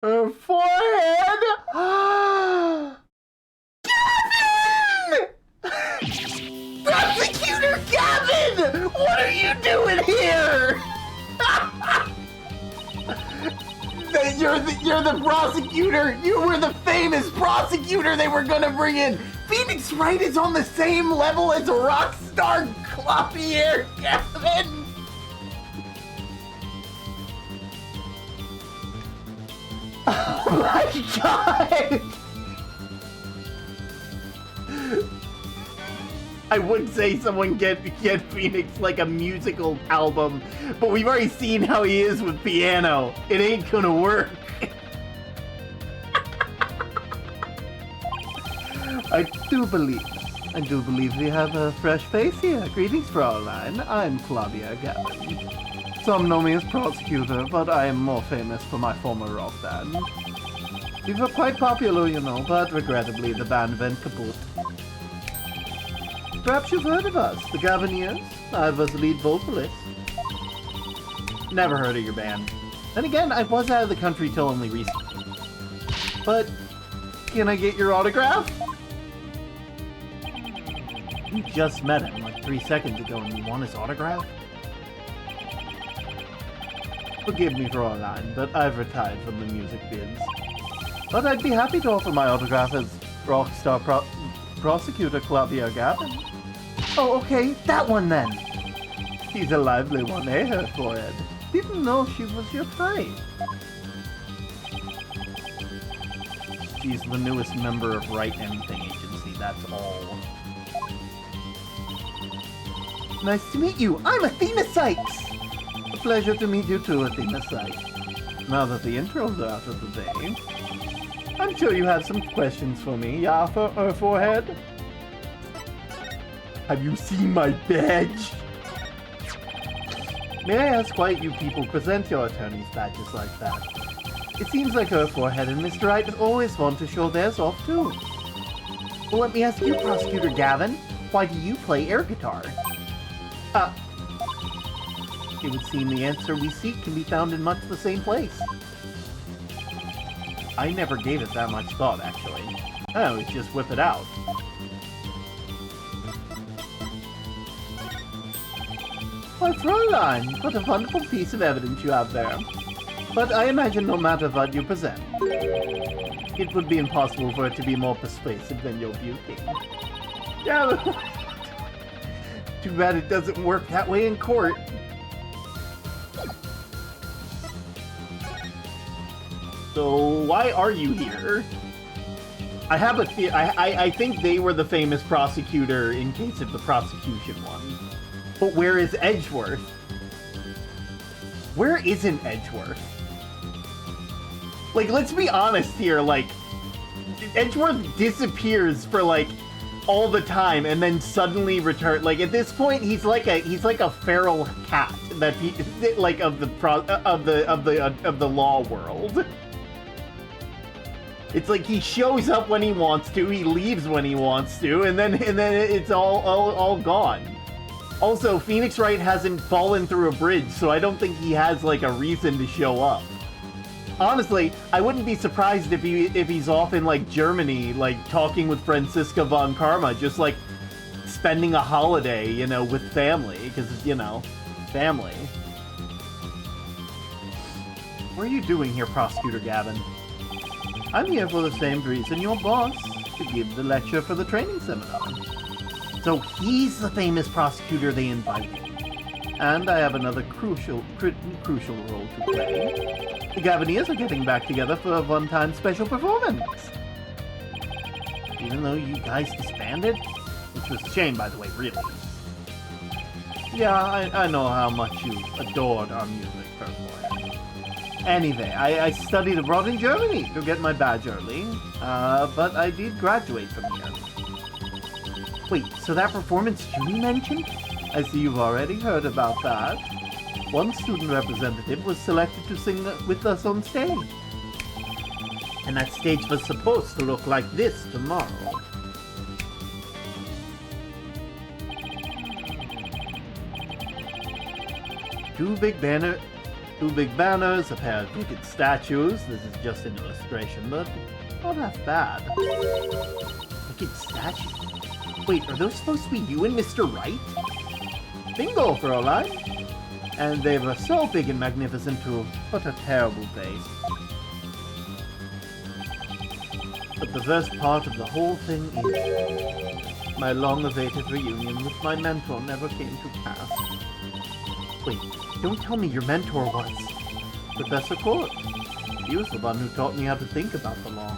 Her forehead! Gavin! Prosecutor Gavin! What are you doing here? You're the prosecutor! You were the famous prosecutor they were gonna bring in! Phoenix Wright is on the same level as a rock star Clavier Gavin! Oh my god! I would say someone get Phoenix like a musical album, but we've already seen how he is with piano. It ain't gonna work. I do believe we have a fresh face here. Greetings, Fraulein. I'm Claudia Gavin. Some know me as prosecutor, but I am more famous for my former rock band. We were quite popular, you know, but regrettably the band went kaput. Perhaps you've heard of us, the Gaviniers. I was the lead vocalist. Never heard of your band. Then again, I was out of the country till only recently. But, can I get your autograph? You just met him like 3 seconds ago and you want his autograph? Forgive me, Fraulein, but I've retired from the music biz. But I'd be happy to offer my autograph as rockstar prosecutor Claudia Gavin. Oh, okay, that one then. She's a lively one, eh, her forehead? Didn't know she was your type. She's the newest member of Write Anything Agency, that's all. Nice to meet you. I'm Athena Sykes. A pleasure to meet you too, Athena Sykes. Now that the intros are out of the way, I'm sure you have some questions for me, yeah, for her forehead? Have you seen my badge? May I ask why you people present your attorney's badges like that? It seems like her forehead and Mr. Wright always want to show theirs off too. Well, let me ask you, Prosecutor Gavin, why do you play air guitar? It would seem the answer we seek can be found in much the same place. I never gave it that much thought, actually. I always just whip it out. Why, Fraulein, what a wonderful piece of evidence you have there. But I imagine no matter what you present, it would be impossible for it to be more persuasive than your beauty. Yeah, too bad it doesn't work that way in court. So, why are you here? I have a I think they were the famous prosecutor in case of the prosecution one. But where is Edgeworth? Where isn't Edgeworth? Like, let's be honest here, like, Edgeworth disappears for, like, all the time and then suddenly return. Like, at this point, he's like a feral cat that like of the law world. It's like he shows up when he wants to, he leaves when he wants to, and then it's all gone. Also, Phoenix Wright hasn't fallen through a bridge, so I don't think he has like a reason to show up. Honestly, I wouldn't be surprised if he's off in like Germany, like talking with Franziska von Karma, just like spending a holiday, you know, with family, because, you know, family. What are you doing here, Prosecutor Gavin? I'm here for the same reason your boss, to give the lecture for the training seminar. So he's the famous prosecutor they invited. And I have another crucial role to play. The Gaviniers are getting back together for a one-time special performance. Even though you guys disbanded? Which was a shame, by the way, really. Yeah, I know how much you adored our music, personally. Anyway, I studied abroad in Germany to get my badge early, but I did graduate from here. Wait, so that performance Junie mentioned? I see you've already heard about that. One student representative was selected to sing with us on stage. And that stage was supposed to look like this tomorrow. Two big banners, a pair of crooked statues. This is just an illustration, but not half bad. Crooked statues? Wait, are those supposed to be you and Mr. Wright? Bingo, Fräulein! And they were so big and magnificent too. What a terrible face. But the worst part of the whole thing is my long-awaited reunion with my mentor never came to pass. Wait, don't tell me your mentor was Professor Court. He was the one who taught me how to think about the law.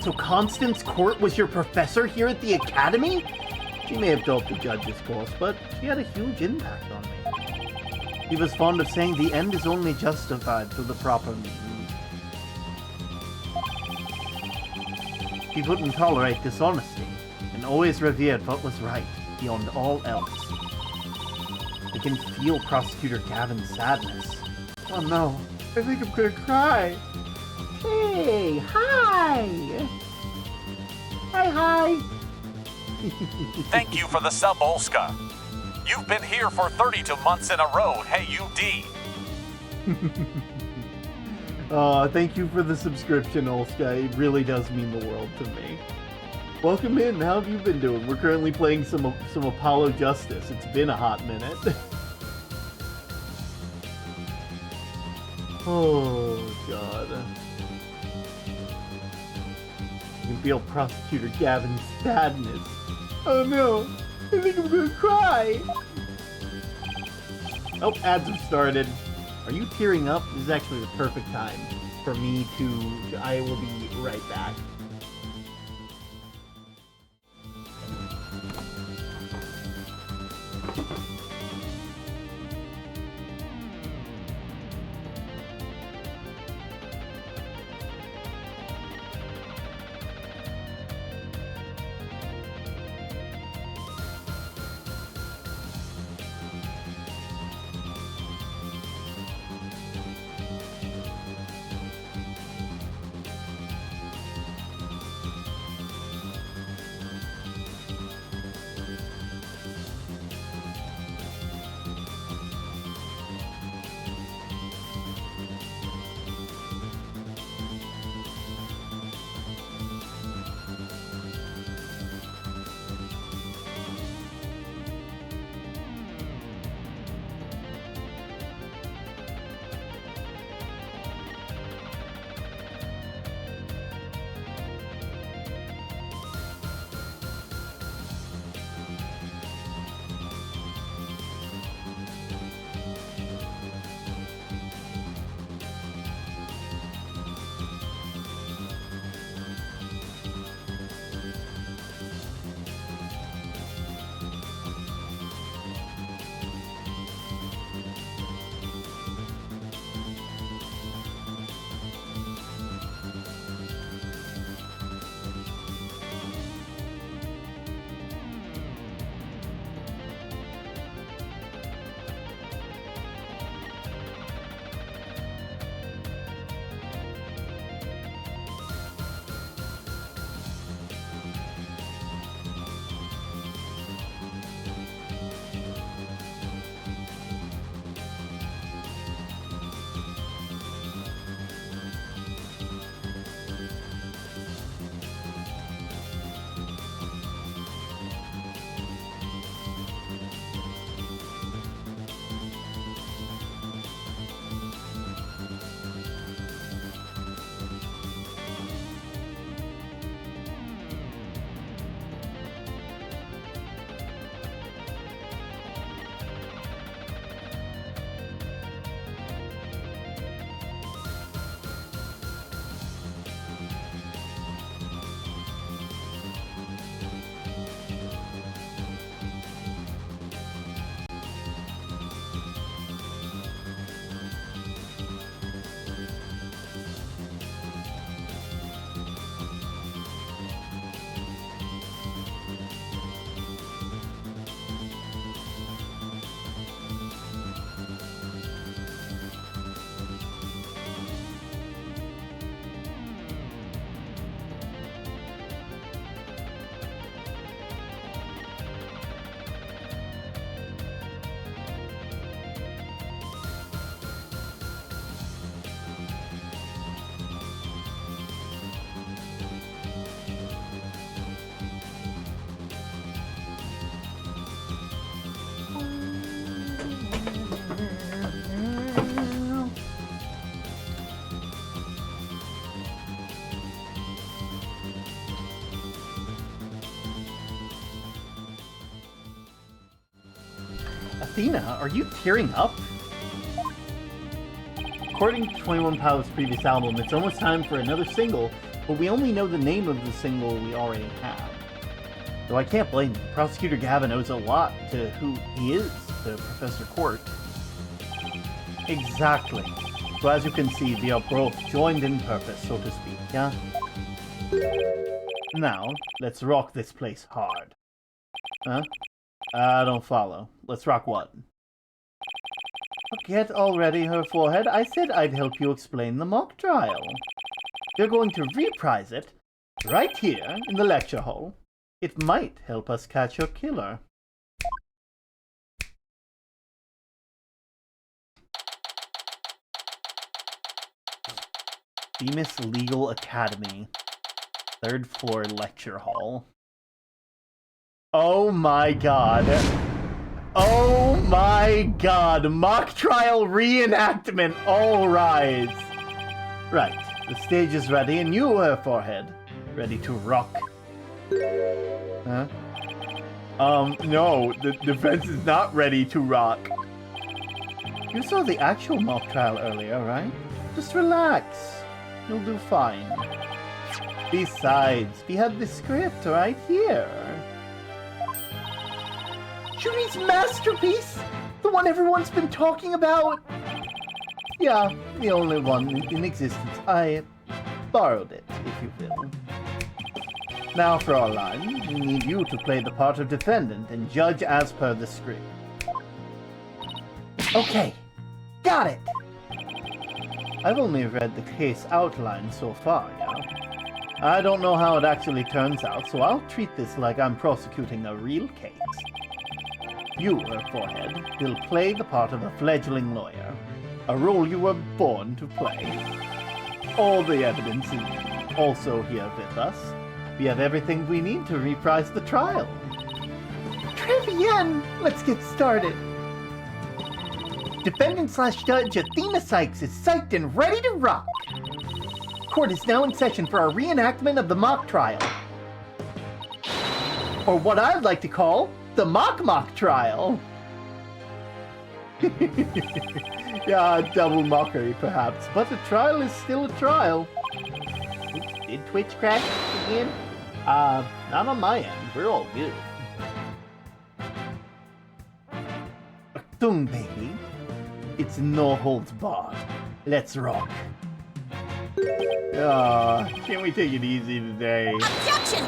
So Constance Court was your professor here at the Academy? She may have taught the judges course, but she had a huge impact on me. He was fond of saying the end is only justified through the proper means. He wouldn't tolerate dishonesty, and always revered what was right, beyond all else. I can feel Prosecutor Gavin's sadness. Oh no, I think I'm gonna cry. Hey, hi! Hi! Thank you for the sub, Olska. You've been here for 32 months in a row, hey UD. Thank you for the subscription, Olska. It really does mean the world to me. Welcome in. How have you been doing? We're currently playing some Apollo Justice. It's been a hot minute. Oh, God. You can feel Prosecutor Gavin's sadness. Oh no, I think I'm gonna cry. Oh, ads have started. Are you tearing up? This is actually the perfect time for me to... I will be right back. Athena, are you tearing up? According to 21 Pilots' previous album, it's almost time for another single, but we only know the name of the single we already have. Though I can't blame you. Prosecutor Gavin owes a lot to who he is, to Professor Court. Exactly. So as you can see, we are both joined in purpose, so to speak, yeah? Now, let's rock this place hard. Huh? I don't follow. Let's rock what? Forget already her forehead. I said I'd help you explain the mock trial. They're going to reprise it right here in the lecture hall. It might help us catch your killer. Themis Legal Academy. 3rd floor lecture hall. Oh my god. Oh my god. Mock trial reenactment. All rise. Right. The stage is ready and you, her forehead. Ready to rock. Huh? No. The defense is not ready to rock. You saw the actual mock trial earlier, right? Just relax. You'll do fine. Besides, we have the script right here. Junie's masterpiece? The one everyone's been talking about? Yeah, the only one in existence. I borrowed it, if you will. Now for our line, we need you to play the part of defendant and judge as per the script. Okay, got it! I've only read the case outline so far, yeah? I don't know how it actually turns out, so I'll treat this like I'm prosecuting a real case. You, her forehead, will play the part of a fledgling lawyer, a role you were born to play. All the evidence is also here with us. We have everything we need to reprise the trial. Trevian! Let's get started. Defendant/judge Athena Sykes is psyched and ready to rock. Court is now in session for our reenactment of the mock trial. Or what I'd like to call the mock trial. Yeah, double mockery perhaps, but a trial is still a trial. Oops, did Twitch crash again? Not on my end. We're all good. Dung, baby. It's no holds barred. Let's rock. Can't we take it easy today? Objection!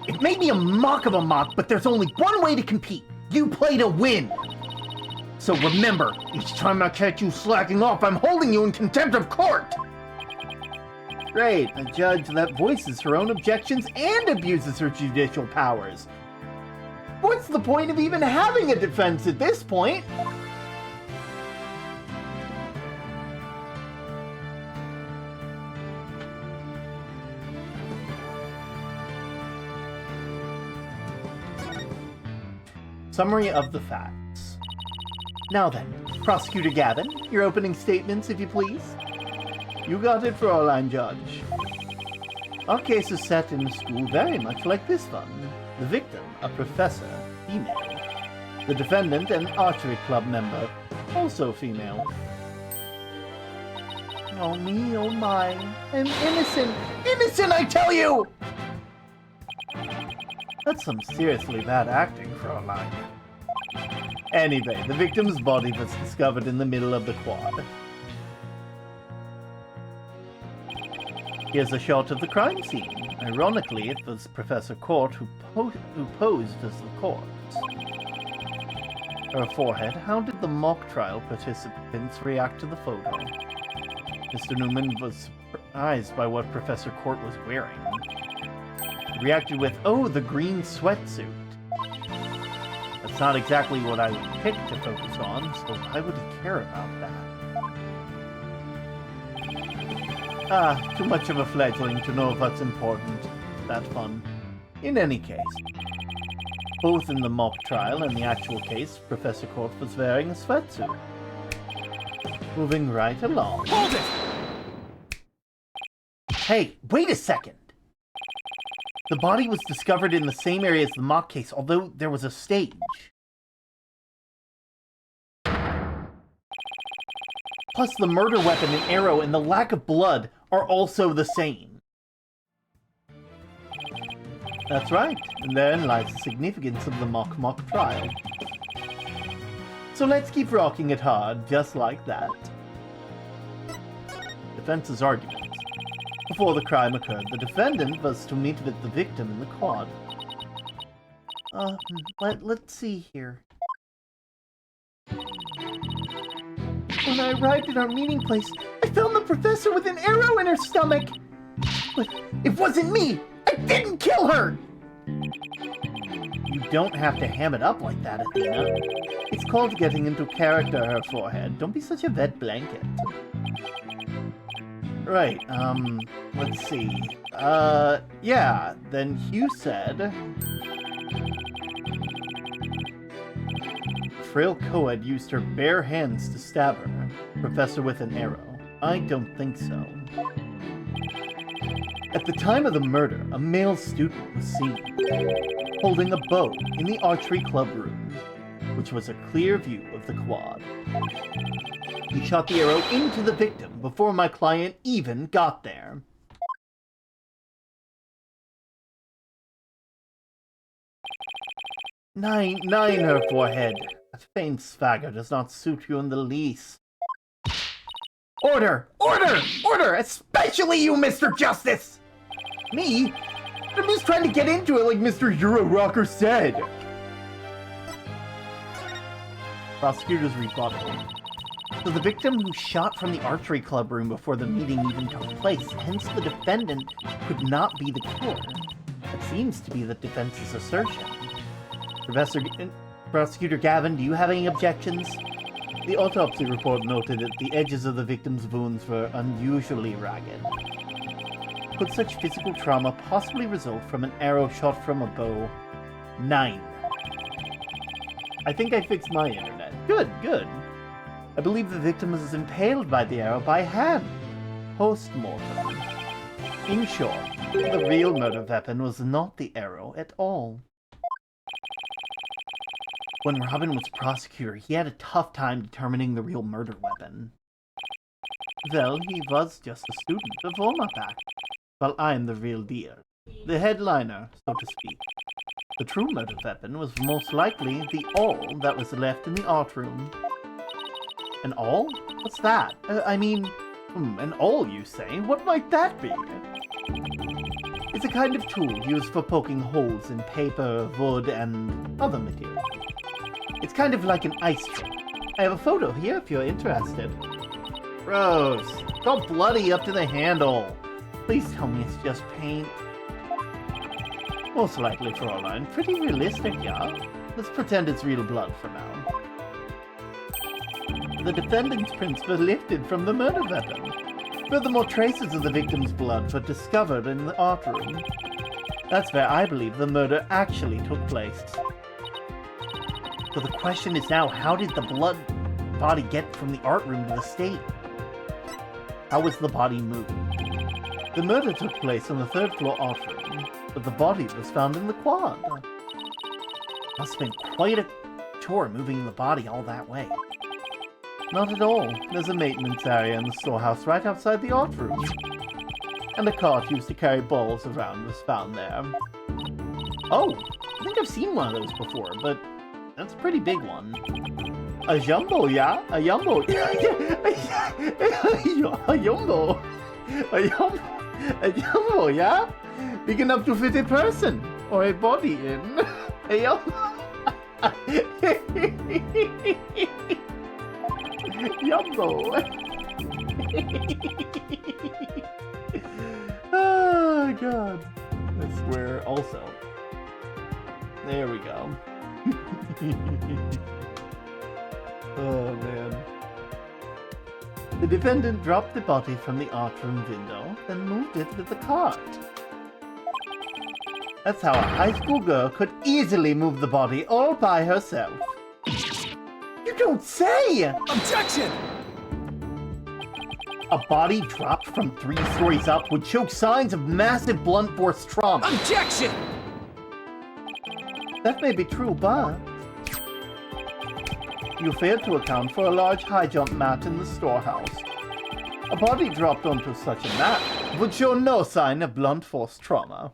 It may be a mock of a mock, but there's only one way to compete. You play to win. So remember, each time I catch you slacking off, I'm holding you in contempt of court. Great, a judge that voices her own objections and abuses her judicial powers. What's the point of even having a defense at this point? Summary of the facts. Now then, Prosecutor Gavin, your opening statements, if you please. You got it, Fraulein Judge. Our case is set in a school very much like this one. The victim, a professor, female. The defendant, an archery club member, also female. Oh me, oh my. I'm innocent. Innocent, I tell you! That's some seriously bad acting, Fraulein. Anyway, the victim's body was discovered in the middle of the quad. Here's a shot of the crime scene. Ironically, it was Professor Court who posed as the corpse. Her forehead. How did the mock trial participants react to the photo? Mr. Newman was surprised by what Professor Court was wearing. He reacted with, "Oh, the green sweatsuit." That's not exactly what I would pick to focus on, so why would he care about that? Too much of a fledgling to know what's important. That fun. In any case, both in the mock trial and the actual case, Professor Court was wearing a sweatsuit. Moving right along. Hold it! Hey, wait a second! The body was discovered in the same area as the mock case, although there was a stage. Plus, the murder weapon and arrow and the lack of blood are also the same. That's right, and therein lies the significance of the mock trial. So let's keep rocking it hard, just like that. Defense's argument. Before the crime occurred, the defendant was to meet with the victim in the quad. Let's see here. When I arrived at our meeting place, I found the professor with an arrow in her stomach! But it wasn't me! I didn't kill her! You don't have to ham it up like that, Athena. It's called getting into character, her forehead. Don't be such a wet blanket. Right, let's see. Yeah, then Hugh said... Frail Coed used her bare hands to stab her, Professor with an arrow. I don't think so. At the time of the murder, a male student was seen, holding a bow in the archery club room, which was a clear view of the quad. He shot the arrow into the victim before my client even got there. Nine her forehead. That faint swagger does not suit you in the least. Order! Order! Order! Especially you, Mr. Justice! Me? I'm just trying to get into it like Mr. Euro Rocker said. Prosecutor's rebuttal. So the victim who shot from the archery club room before the meeting even took place, hence the defendant could not be the killer. That seems to be the defense's assertion. Prosecutor Gavin, do you have any objections? The autopsy report noted that the edges of the victim's wounds were unusually ragged. Could such physical trauma possibly result from an arrow shot from a bow? 9. I think I fixed my internet. Good, good. I believe the victim was impaled by the arrow by hand. Post-mortem. In short, the real murder weapon was not the arrow at all. When Robin was prosecutor, he had a tough time determining the real murder weapon. Well, he was just a student, a warm-up act, while I'm the real deal. The headliner, so to speak. The true murder weapon was most likely the awl that was left in the art room. An awl? What's that? An awl, you say? What might that be? It's a kind of tool used for poking holes in paper, wood, and other materials. It's kind of like an ice trick. I have a photo here if you're interested. Gross. It's all bloody up to the handle. Please tell me it's just paint. Most likely, Fraulein. Pretty realistic, yeah? Let's pretend it's real blood for now. The defendant's prints were lifted from the murder weapon. Furthermore, traces of the victim's blood were discovered in the art room. That's where I believe the murder actually took place. So the question is now, how did the body get from the art room to the stage? How was the body moved? The murder took place on the 3rd floor art room, but the body was found in the quad. Must have been quite a chore moving the body all that way. Not at all. There's a maintenance area in the storehouse right outside the art room. And a cart used to carry balls around was found there. Oh, I think I've seen one of those before, but that's a pretty big one. A jumbo, yeah? A jumbo. A jumbo. A jumbo, yeah? Big enough to fit a person or a body in. A jumbo. Jumbo. Oh, God. I swear also. There we go. Oh, man. The defendant dropped the body from the art room window, then moved it with the cart. That's how a high school girl could easily move the body all by herself. You don't say! Objection! A body dropped from 3 stories up would show signs of massive blunt force trauma. Objection! That may be true, but You failed to account for a large high jump mat in the storehouse. A body dropped onto such a mat would show no sign of blunt force trauma.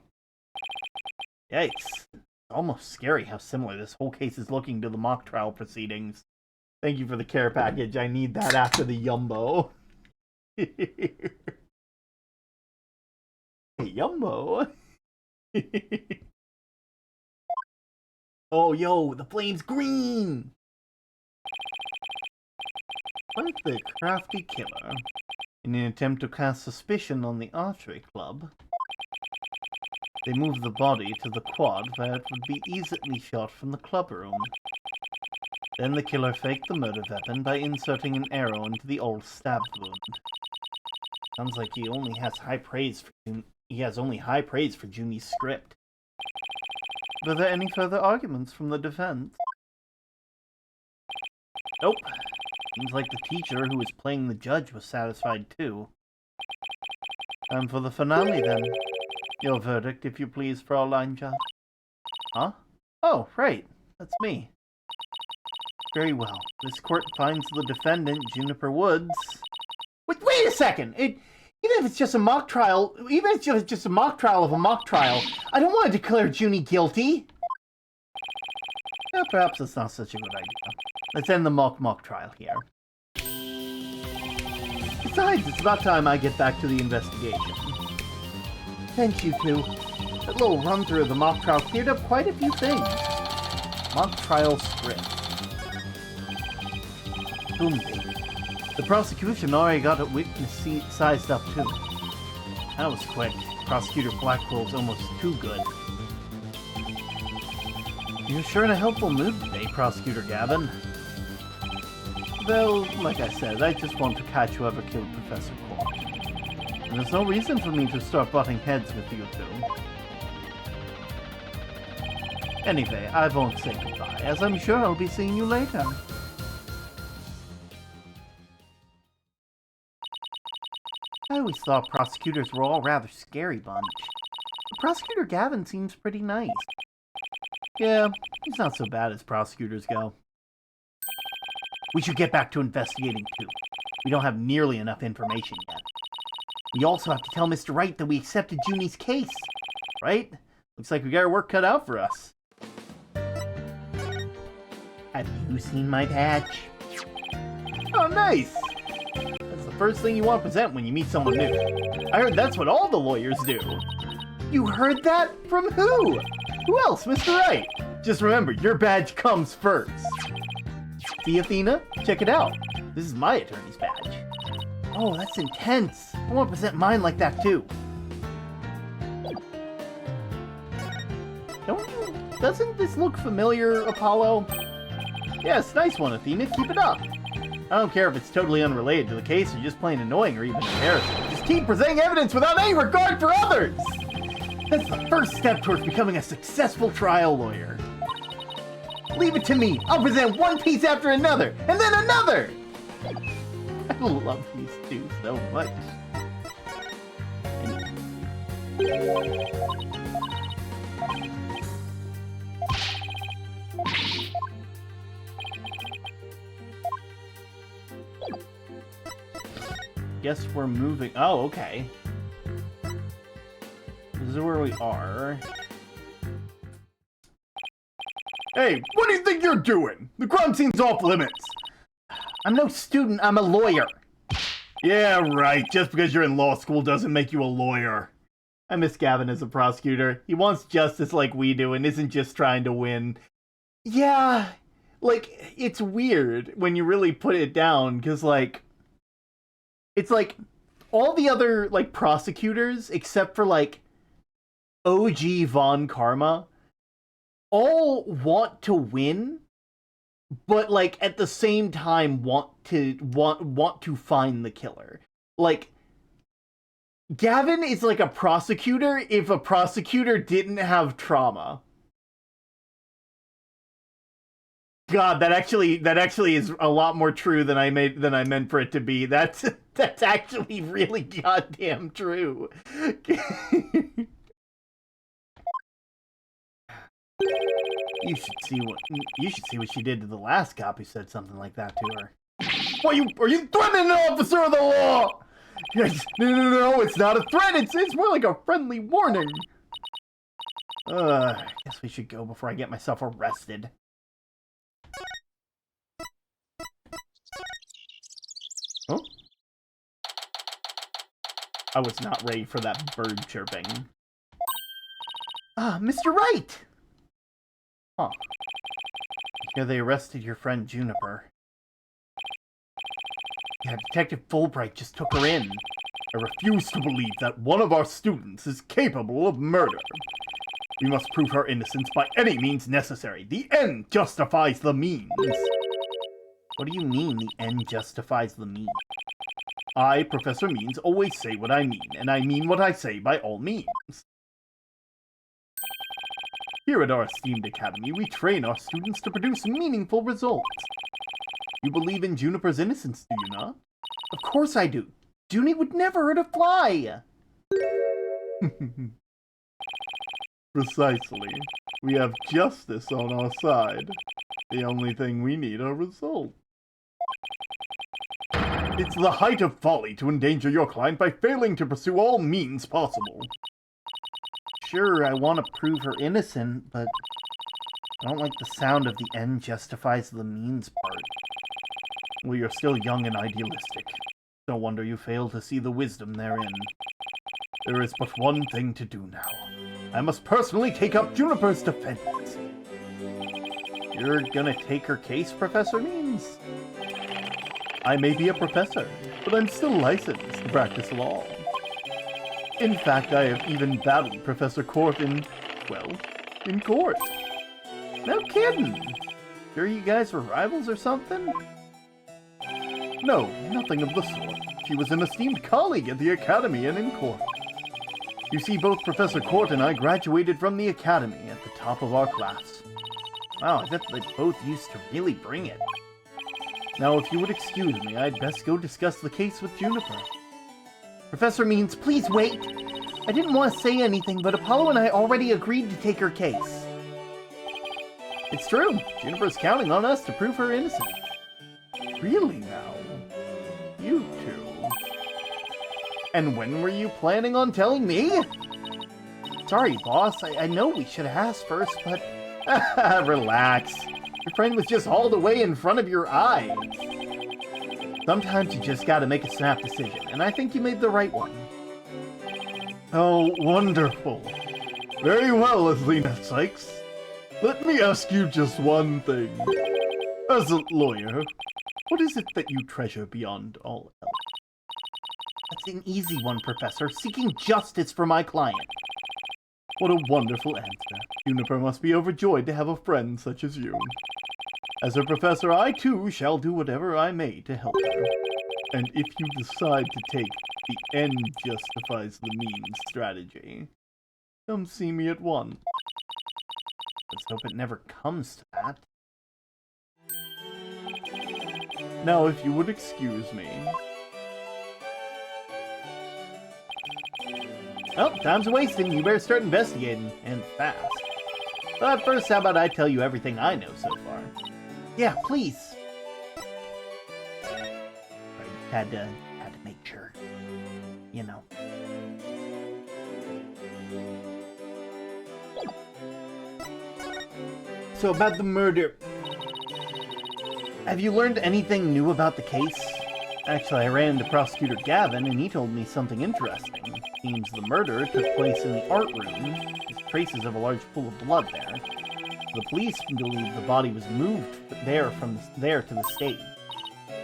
Yikes. It's almost scary how similar this whole case is looking to the mock trial proceedings. Thank you for the care package. I need that after the Yumbo. Hey, Yumbo. Oh, yo, the flame's green! Like the crafty killer, in an attempt to cast suspicion on the archery club, they moved the body to the quad where it would be easily shot from the club room. Then the killer faked the murder weapon by inserting an arrow into the old stab wound. Sounds like he only has high praise for Junie's script. Were there any further arguments from the defense? Nope. Seems like the teacher who was playing the judge was satisfied too. Time for the finale then. Your verdict, if you please, Fraulein Judge. Huh? Oh, right. That's me. Very well. This court finds the defendant, Juniper Woods. Wait a second! Even if it's just a mock trial, even if it's just a mock trial of a mock trial, I don't want to declare Junie guilty! Yeah, perhaps that's not such a good idea. Let's end the mock trial here. Besides, it's about time I get back to the investigation. Thanks, you two. That little run-through of the mock trial cleared up quite a few things. Mock trial script. Boom, baby. The prosecution already got a witness sized up too. That was quick. Prosecutor Blackwell's almost too good. You're sure in a helpful mood today, Prosecutor Gavin. Well, like I said, I just want to catch whoever killed Professor Clark. And there's no reason for me to start butting heads with you two. Anyway, I won't say goodbye, as I'm sure I'll be seeing you later. I always thought prosecutors were all a rather scary bunch. But Prosecutor Gavin seems pretty nice. Yeah, he's not so bad as prosecutors go. We should get back to investigating too. We don't have nearly enough information yet. We also have to tell Mr. Wright that we accepted Junie's case. Right? Looks like we got our work cut out for us. Have you seen my badge? Oh, nice! That's the first thing you want to present when you meet someone new. I heard that's what all the lawyers do. You heard that? From who? Who else, Mr. Wright? Just remember, your badge comes first. See, Athena? Check it out. This is my attorney's badge. Oh, that's intense. I want to present mine like that, too. Doesn't this look familiar, Apollo? Yes, nice one, Athena. Keep it up. I don't care if it's totally unrelated to the case or just plain annoying or even embarrassing. Just keep presenting evidence without any regard for others! That's the first step towards becoming a successful trial lawyer. Leave it to me. I'll present one piece after another, and then another! I love these two so much. Guess we're moving. Oh, okay. This is where we are. Hey, what do you think you're doing? The crime scene's off limits. I'm no student, I'm a lawyer. Yeah, right. Just because you're in law school doesn't make you a lawyer. I miss Gavin as a prosecutor. He wants justice like we do and isn't just trying to win. Yeah, like, it's weird when you really put it down, because, like, it's like all the other, like, prosecutors, except for, like, OG Von Karma, all want to win, but, like, at the same time want to find the killer. Like, Gavin is like a prosecutor if a prosecutor didn't have trauma. God, that actually is a lot more true than I meant for it to be. That's actually really goddamn true. You should see what she did to the last cop who said something like that to her. Are you threatening an officer of the law? No, it's not a threat. It's more like a friendly warning. I guess we should go before I get myself arrested. Huh? I was not ready for that bird chirping. Mr. Wright! Huh. Here they arrested your friend Juniper. Yeah, Detective Fulbright just took her in. I refuse to believe that one of our students is capable of murder. We must prove her innocence by any means necessary. The end justifies the means. What do you mean, the end justifies the means? I, Professor Means, always say what I mean, and I mean what I say by all means. Here at our esteemed academy, we train our students to produce meaningful results. You believe in Juniper's innocence, do you not? Of course I do. Junie would never hurt a fly! Precisely. We have justice on our side. The only thing we need are results. It's the height of folly to endanger your client by failing to pursue all means possible. Sure, I want to prove her innocent, but I don't like the sound of the end justifies the means part. Well, you're still young and idealistic. No wonder you fail to see the wisdom therein. There is but one thing to do now. I must personally take up Juniper's defense. You're gonna take her case, Professor Means? I may be a professor, but I'm still licensed to practice law. In fact, I have even battled Professor Court in court. No kidding! Sure you guys were rivals or something? No, nothing of the sort. She was an esteemed colleague at the academy and in court. You see, both Professor Court and I graduated from the academy at the top of our class. Wow, I bet they both used to really bring it. Now, if you would excuse me, I'd best go discuss the case with Juniper. Professor Means, please wait! I didn't want to say anything, but Apollo and I already agreed to take her case. It's true. Juniper's counting on us to prove her innocent. Really now? You two? And when were you planning on telling me? Sorry, boss. I know we should have asked first, but... Relax. Your friend was just all the way in front of your eyes. Sometimes you just gotta make a snap decision, and I think you made the right one. Oh, wonderful. Very well, Athena Sykes. Let me ask you just one thing. As a lawyer, what is it that you treasure beyond all else? That's an easy one, Professor. Seeking justice for my client. What a wonderful answer. Juniper must be overjoyed to have a friend such as you. As a professor, I too shall do whatever I may to help her. And if you decide to take the end justifies the means strategy, come see me at once. Let's hope it never comes to that. Now, if you would excuse me. Well, time's wasting. You better start investigating, and fast. But first, how about I tell you everything I know so far? Yeah, please. I had to make sure. You know. So about the murder. Have you learned anything new about the case? Actually, I ran into Prosecutor Gavin, and he told me something interesting. Seems the murder took place in the art room. There's traces of a large pool of blood there. The police believe the body was moved from there to the stage.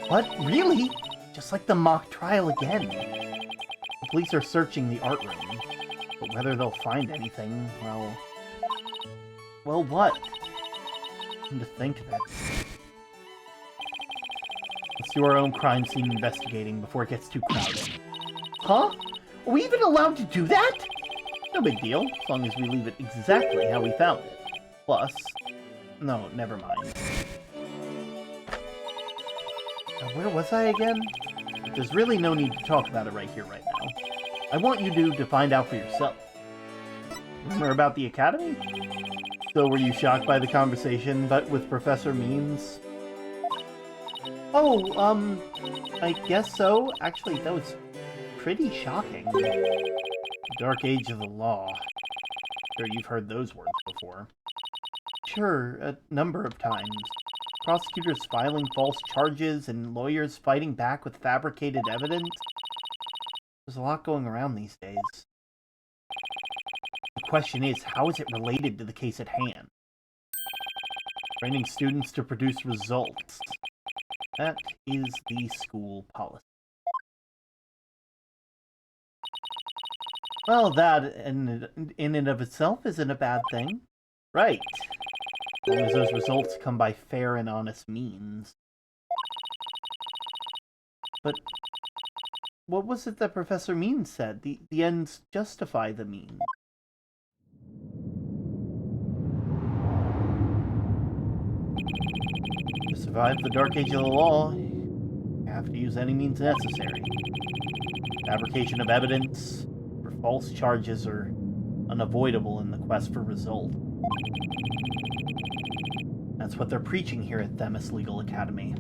What? Really? Just like the mock trial again. The police are searching the art room, but whether they'll find anything, well, what? Come to think of it. Let's do our own crime scene investigating before it gets too crowded. Huh? Are we even allowed to do that? No big deal, as long as we leave it exactly how we found it. Plus... No, never mind. Now, where was I again? But there's really no need to talk about it right here, right now. I want you to find out for yourself. Remember about the academy? So were you shocked by the conversation, but with Professor Means? Oh, I guess so. Actually, that was pretty shocking. The Dark Age of the Law. Sure, you've heard those words before. Sure, a number of times. Prosecutors filing false charges and lawyers fighting back with fabricated evidence. There's a lot going around these days. The question is, how is it related to the case at hand? Training students to produce results. That is the school policy. Well, that in and of itself isn't a bad thing. Right. As long as those results come by fair and honest means. But what was it that Professor Means said? The ends justify the means. To survive the Dark Age of the Law, you have to use any means necessary. Fabrication of evidence or false charges are unavoidable in the quest for result. That's what they're preaching here at Themis Legal Academy.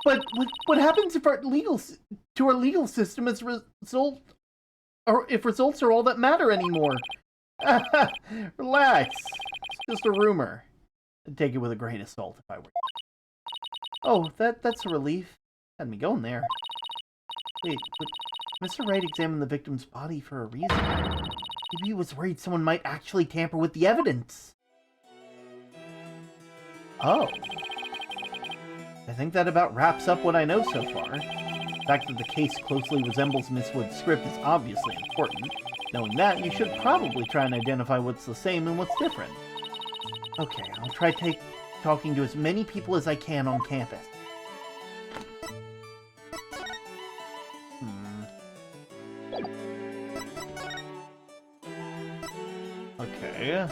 But what happens if our legal system is if results are all that matter anymore? Relax. It's just a rumor. I'd take it with a grain of salt if I were. Oh, that's a relief. Had me going there. Wait, but Mr. Wright examined the victim's body for a reason. Maybe he was worried someone might actually tamper with the evidence. Oh. I think that about wraps up what I know so far. The fact that the case closely resembles Miss Wood's script is obviously important. Knowing that, you should probably try and identify what's the same and what's different. Okay, I'll try talking to as many people as I can on campus. Okay.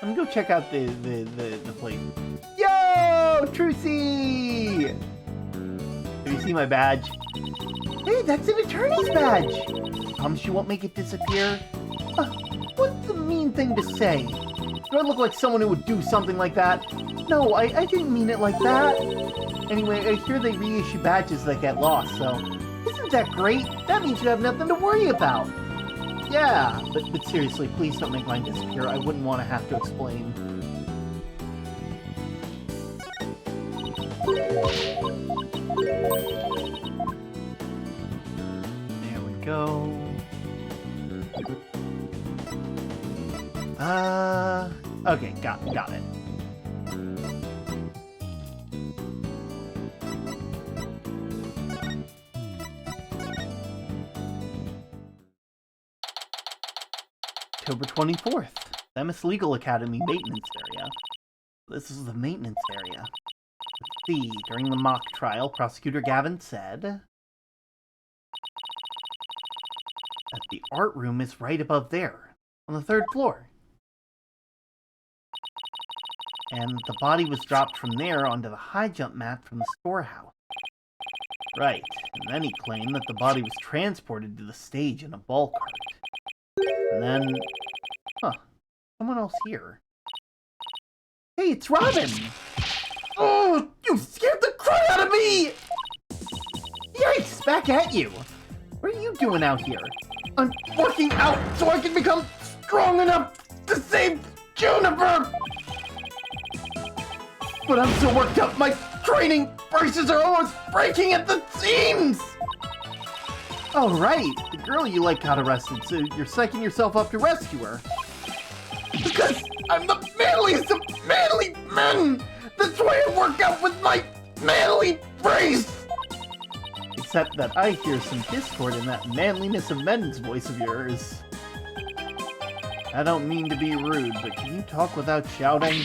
Let me go check out the place. Yo, Trucy! Have you seen my badge? Hey, that's an attorney's badge! Promise you won't make it disappear? What's the mean thing to say? Do I look like someone who would do something like that? No, I didn't mean it like that. Anyway, I hear they reissue badges that get lost, so... Isn't that great? That means you have nothing to worry about. Yeah, but seriously, please don't make mine disappear. I wouldn't want to have to explain. There we go. Okay, got it. October 24th, Themis Legal Academy Maintenance Area. This is the maintenance area. Let's see, during the mock trial, Prosecutor Gavin said that the art room is right above there, on the 3rd floor. And the body was dropped from there onto the high jump mat from the storehouse. Right, and then he claimed that the body was transported to the stage in a ball cart. And then... someone else here. Hey, it's Robin! Oh, you scared the crap out of me! Yikes, back at you! What are you doing out here? I'm working out so I can become strong enough to save Juniper! But I'm so worked up, my training braces are almost breaking at the seams! Oh, right. The girl you like got arrested, so you're psyching yourself up to rescue her. Because I'm the manliest of manly men! That's why I work out with my manly brace! Except that I hear some discord in that manliness of men's voice of yours. I don't mean to be rude, but can you talk without shouting?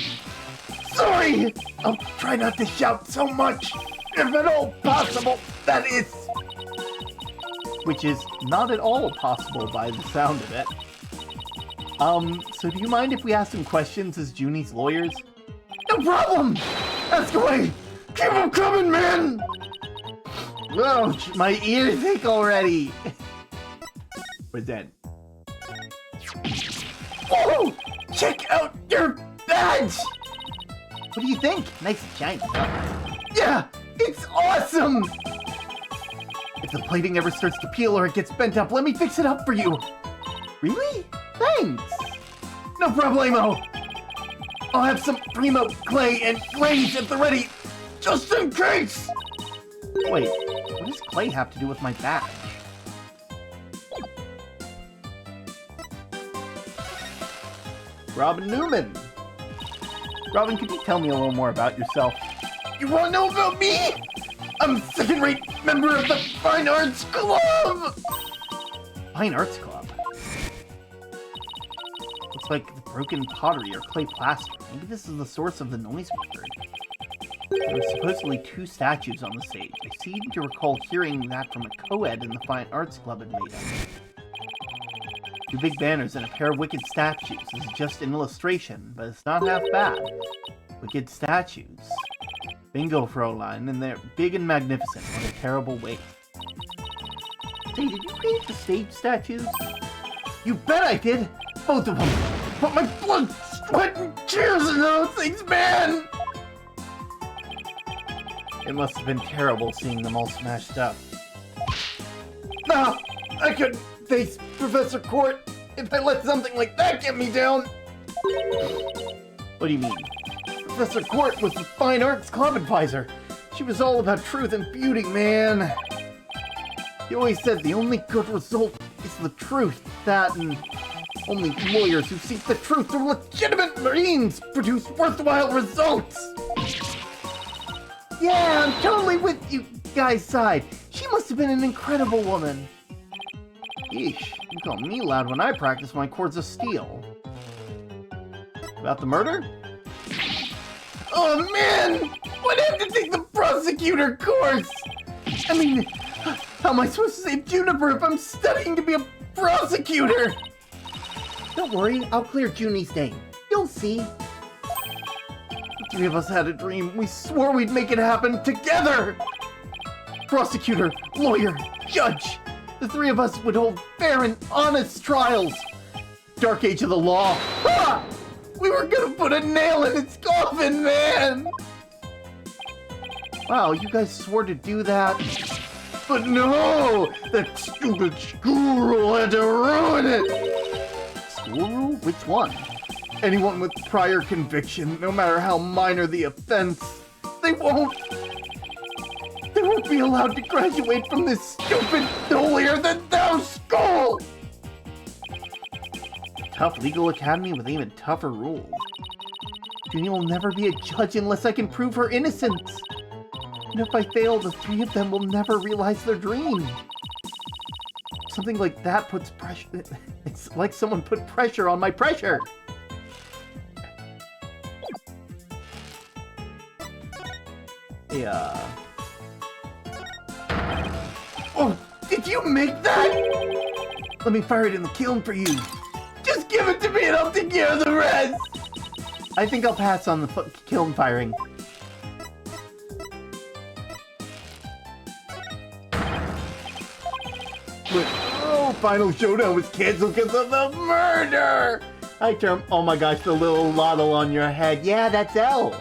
Sorry! I'll try not to shout so much, if at all possible, that is. Which is not at all possible by the sound of it. So do you mind if we ask some questions as Junie's lawyers? No problem! Ask away! Keep them coming, man! Oh, my ears ache already! We're dead. Whoa! Check out your badge! What do you think? Nice giant. Yeah! It's awesome! If the plating ever starts to peel or it gets bent up, let me fix it up for you! Really? Thanks! No problemo! I'll have some primo clay and glaze at the ready, just in case! Wait, what does clay have to do with my badge? Robin Newman! Robin, could you tell me a little more about yourself? You wanna know about me? I'm a second-rate member of the Fine Arts Club! Fine Arts Club? Looks like the broken pottery or clay plaster. Maybe this is the source of the noise we heard. There were supposedly 2 statues on the stage. I seem to recall hearing that from a co-ed in the Fine Arts Club had made up. 2 big banners and a pair of wicked statues. This is just an illustration, but it's not half bad. Wicked statues. Bingo, Fräulein, and they're big and magnificent. What a terrible waste. Hey, did you create the stage statues? You bet I did! Both of them! Put my blood, sweat, and tears in those things, man! It must have been terrible seeing them all smashed up. No! I couldn't face Professor Court if I let something like that get me down! What do you mean? Professor Court was the Fine Arts Club advisor. She was all about truth and beauty, man. He always said the only good result is the truth. That and only lawyers who seek the truth through legitimate means produce worthwhile results. Yeah, I'm totally with you guys' side. She must have been an incredible woman. Yeesh, you call me loud when I practice my chords of steel. About the murder? Oh man! Why'd I have to take the prosecutor course? I mean, how am I supposed to save Juniper if I'm studying to be a prosecutor? Don't worry, I'll clear Junie's name. You'll see. The 3 of us had a dream. We swore we'd make it happen together! Prosecutor, lawyer, judge. The 3 of us would hold fair and honest trials. Dark age of the law. Ah! We were gonna put a nail in its coffin, man! Wow, you guys swore to do that. But no! That stupid school rule had to ruin it! School rule? Which one? Anyone with prior conviction, no matter how minor the offense, they won't be allowed to graduate from this stupid, holier-than-thou school! Tough legal academy with even tougher rules. Junie will never be a judge unless I can prove her innocence. And if I fail, the 3 of them will never realize their dream. Something like that puts pressure. It's like someone put pressure on my pressure. Yeah. Oh, did you make that? Let me fire it in the kiln for you. Just give it to me and I'll take care of the rest! I think I'll pass on the kiln firing. But, oh, Final Showdown was canceled because of the murder! Hi, Term. Oh my gosh, the little lottle on your head. Yeah, that's Elle.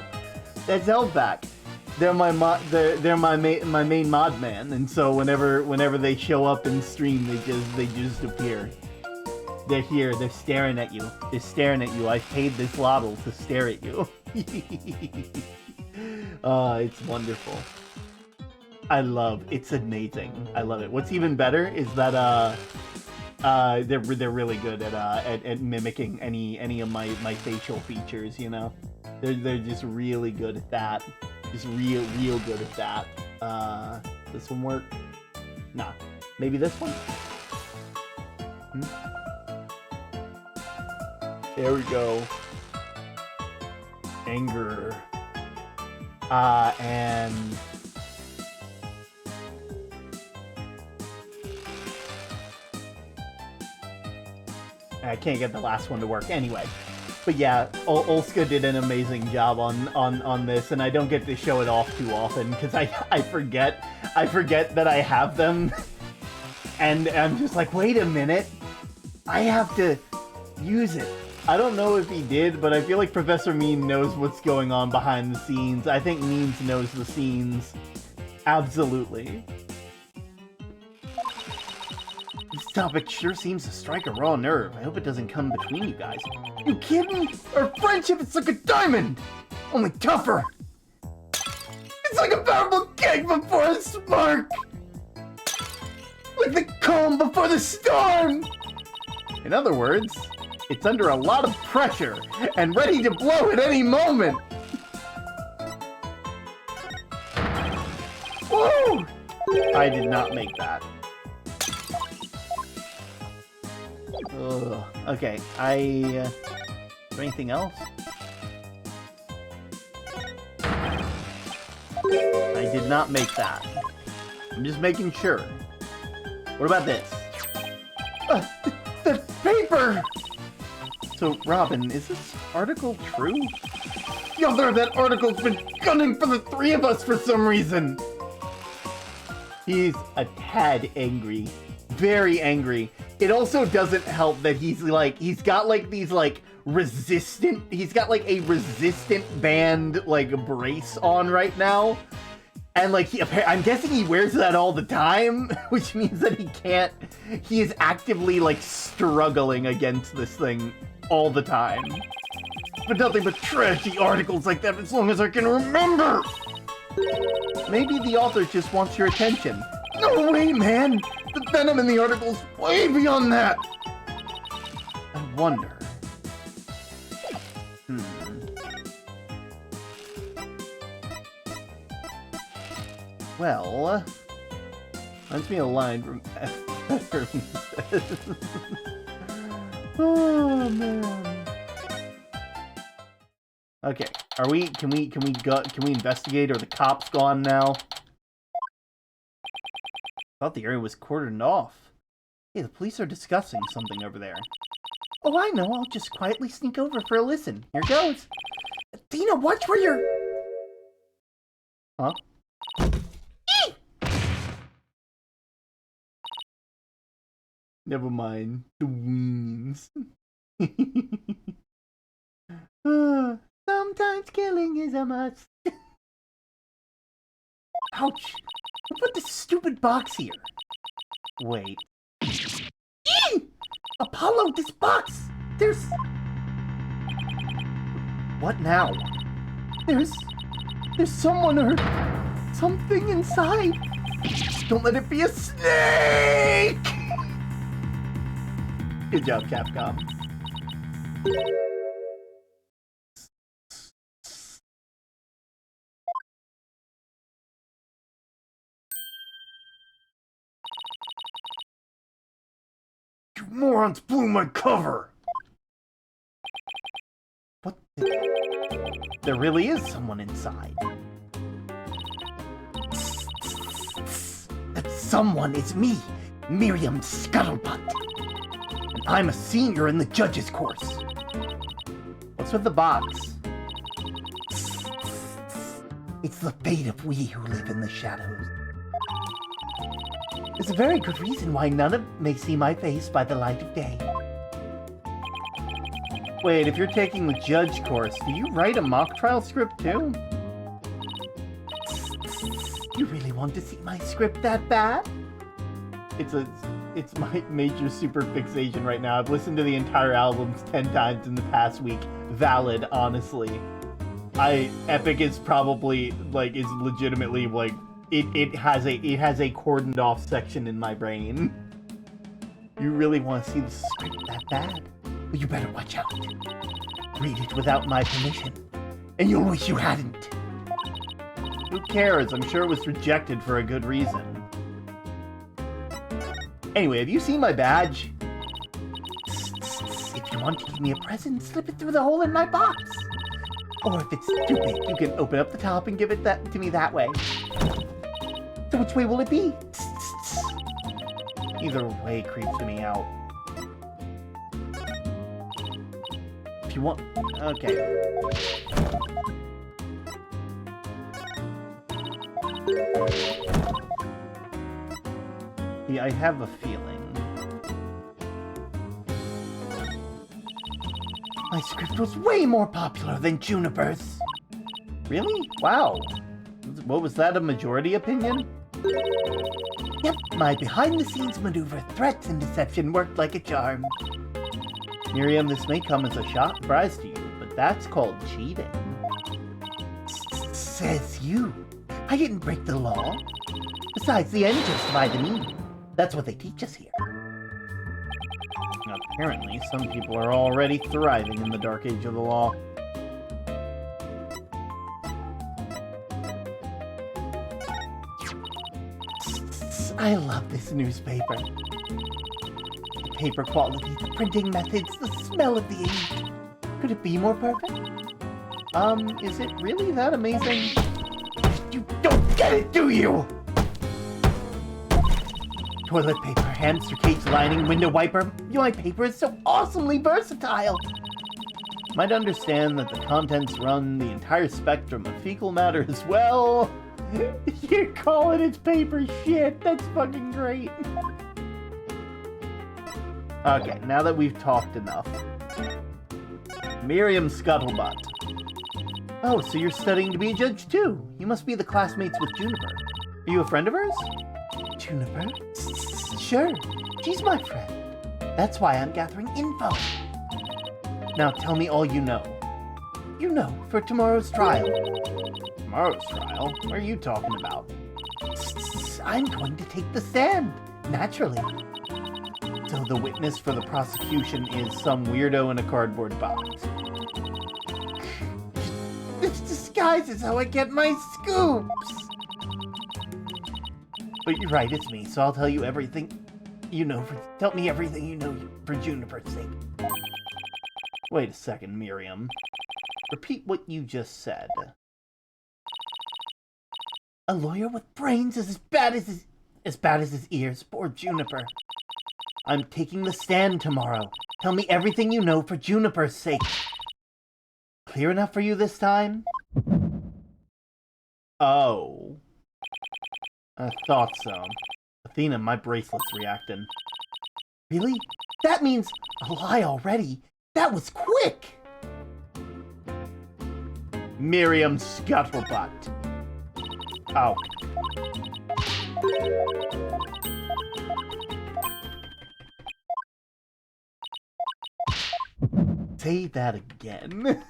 That's Elle back. They're my my main mod man, and so whenever they show up in stream, they just appear. They're here. They're staring at you. They're staring at you. I paid this lottle to stare at you. It's wonderful. It's amazing. I love it. What's even better is that they're really good at mimicking any of my facial features. You know, they're just really good at that. Just real good at that. This one work? Nah. Maybe this one? There we go. Anger. And... I can't get the last one to work anyway. But yeah, Olska did an amazing job on this, and I don't get to show it off too often, because I forget that I have them. And I'm just like, wait a minute. I have to use it. I don't know if he did, but I feel like Professor Mean knows what's going on behind the scenes. I think Means knows the scenes. Absolutely. This topic sure seems to strike a raw nerve. I hope it doesn't come between you guys. You kidding? Our friendship is like a diamond! Only tougher! It's like a powerful keg before a spark! Like the calm before the storm! In other words, it's under a lot of pressure and ready to blow at any moment. Woo! I did not make that. Ugh. Okay, is there anything else? I did not make that. I'm just making sure. What about this? The paper! So, Robin, is this article true? The author of that article's been gunning for the three of us for some reason! He's a tad angry. Very angry. It also doesn't help that he's got like these like resistant, he's got like a resistant band like brace on right now. And like, I'm guessing he wears that all the time, which means that he is actively like struggling against this thing all the time. But nothing but trashy articles like that as long as I can remember! Maybe the author just wants your attention. No way, man! The venom in the article's way beyond that! I wonder. Well, reminds me of a line from oh man. Okay, can we investigate? Are the cops gone now? I thought the area was cordoned off. Hey, the police are discussing something over there. Oh, I know. I'll just quietly sneak over for a listen. Here goes. Dina, watch where you're... Huh? Never mind. The wounds. Sometimes killing is a must. Ouch! Who put this stupid box here? Wait. Apollo, this box! There's... What now? There's someone or something inside. Don't let it be a snake! Good job, Capcom. You morons blew my cover! What the... There really is someone inside. That someone is me, Miriam Scuttlebutt. And I'm a senior in the judges course. What's with the box? It's the fate of we who live in the shadows. There's a very good reason why none of may see my face by the light of day. Wait, if you're taking the judge course, do you write a mock trial script too? You really want to see my script that bad? It's my major super fixation right now. I've listened to the entire album 10 times in the past week. Valid, honestly. Epic is probably like is legitimately like it has a cordoned off section in my brain. You really want to see the script that bad? Well, you better watch out. Read it without my permission, and you'll wish you hadn't. Who cares? I'm sure it was rejected for a good reason. Anyway, have you seen my badge? If you want to give me a present, slip it through the hole in my box. Or if it's too big, you can open up the top and give it to me that way. So which way will it be? Either way creeps me out. If you want... Okay. Yeah, I have a feeling. My script was way more popular than Juniper's. Really? Wow. What was that, a majority opinion? Yep, my behind-the-scenes maneuver, threats, and deception worked like a charm. Miriam, this may come as a surprise to you, but that's called cheating. Says you. I didn't break the law. Besides, the end justifies the means. That's what they teach us here. Apparently, some people are already thriving in the dark age of the law. I love this newspaper. The paper quality, the printing methods, the smell of the ink. Could it be more perfect? Is it really that amazing? You don't get it, do you? Toilet paper, hamster cage lining, window wiper. My paper is so awesomely versatile. Might understand that the contents run the entire spectrum of fecal matter as well. You're calling its paper shit. That's fucking great. Okay, now that we've talked enough. Miriam Scuttlebutt. Oh, so you're studying to be a judge too. You must be the classmates with Juniper. Are you a friend of hers? Juniper? Sure, she's my friend. That's why I'm gathering info. Now tell me all you know. You know, for tomorrow's trial. Tomorrow's trial? What are you talking about? I'm going to take the stand, naturally. So the witness for the prosecution is some weirdo in a cardboard box. This disguise is how I get my scoops! But you're right, it's me, so I'll tell you everything you know tell me everything you know for Juniper's sake. Wait a second, Miriam. Repeat what you just said. A lawyer with brains is as bad as his ears, poor Juniper. I'm taking the stand tomorrow. Tell me everything you know for Juniper's sake. Clear enough for you this time? Oh. I thought so. Athena, my bracelet's reacting. Really? That means a lie already? That was quick! Miriam Scuttlebutt. Oh. Say that again.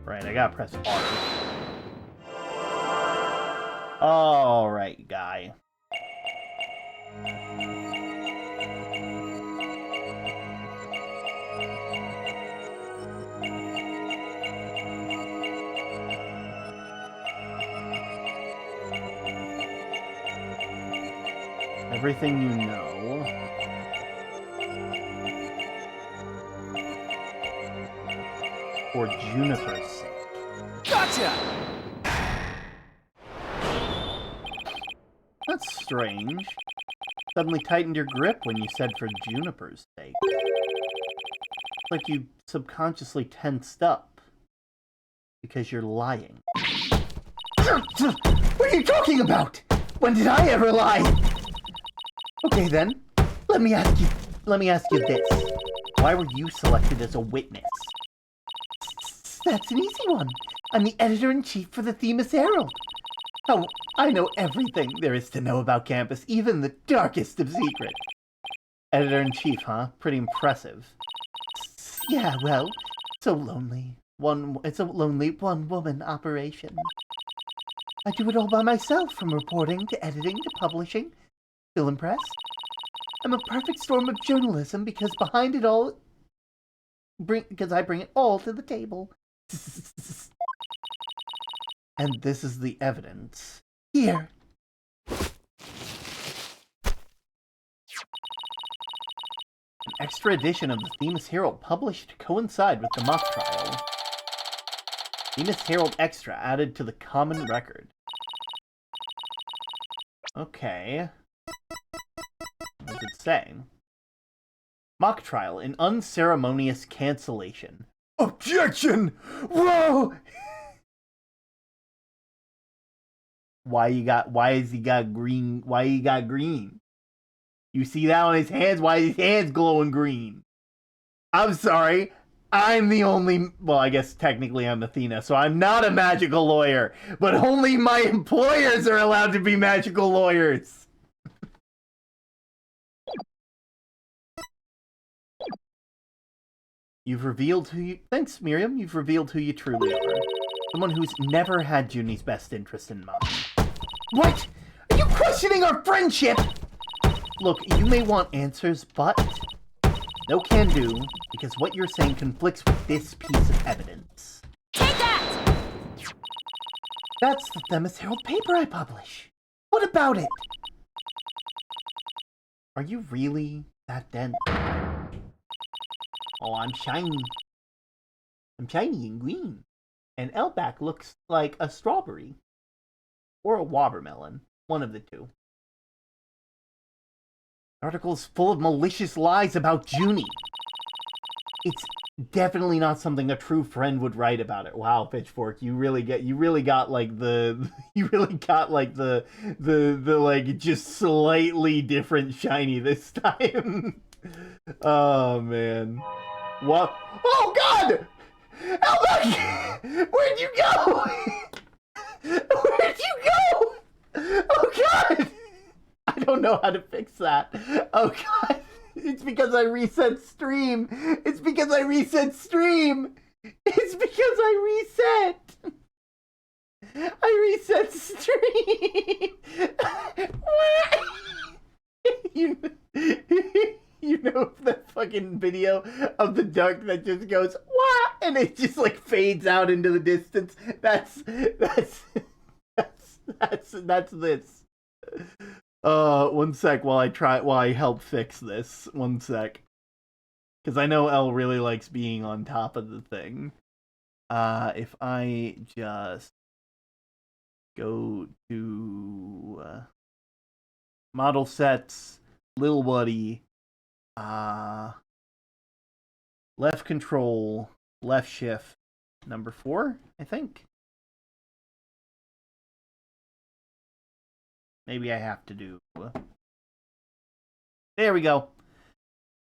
Right, I gotta press R. Alright, guy. Everything you know. For Juniper's sake. Gotcha! That's strange. Suddenly tightened your grip when you said for Juniper's sake. Like you subconsciously tensed up. Because you're lying. What are you talking about? When did I ever lie? Okay then, let me ask you this. Why were you selected as a witness? That's an easy one. I'm the editor-in-chief for the Themis Herald. Oh, I know everything there is to know about campus, even the darkest of secrets. Editor-in-chief, huh? Pretty impressive. Yeah, well, so lonely. It's a lonely one-woman operation. I do it all by myself, from reporting to editing to publishing. Still impressed? I'm a perfect storm of journalism because behind it all, because I bring it all to the table. And this is the evidence. Here. An extra edition of the Themis Herald published to coincide with the mock trial. Themis Herald Extra added to the common record. Okay. What does it say? Mock trial in unceremonious cancellation. Objection! Whoa! Why he got green? You see that on his hands? Why is his hands glowing green? I'm sorry. I'm the only... Well, I guess technically I'm Athena, so I'm not a magical lawyer. But only my employers are allowed to be magical lawyers. You've revealed who you... Thanks, Miriam. You've revealed who you truly are. Someone who's never had Junie's best interest in mind. What? Are you questioning our friendship? Look, you may want answers, but... No can do, because what you're saying conflicts with this piece of evidence. Take that! That's the Themis Herald paper I publish. What about it? Are you really that dense? Oh, I'm shiny. I'm shiny and green. And Elback looks like a strawberry. Or a watermelon. One of the two. The article is full of malicious lies about Junie. It's definitely not something a true friend would write about it. Wow, Pitchfork, you really got like the like just slightly different shiny this time. Oh man. What? Oh God! Elback! Where'd you go? Where'd you go? Oh God! I don't know how to fix that. Oh God. It's because I reset stream. It's because I reset stream. It's because I reset. I reset stream. You know that fucking video of the duck that just goes wah, and it just like fades out into the distance. That's this. One sec while I help fix this. One sec. Because I know Elle really likes being on top of the thing. If I just go to model sets, Lil Buddy, left control, left shift, number 4, I think. Maybe I have to do... There we go.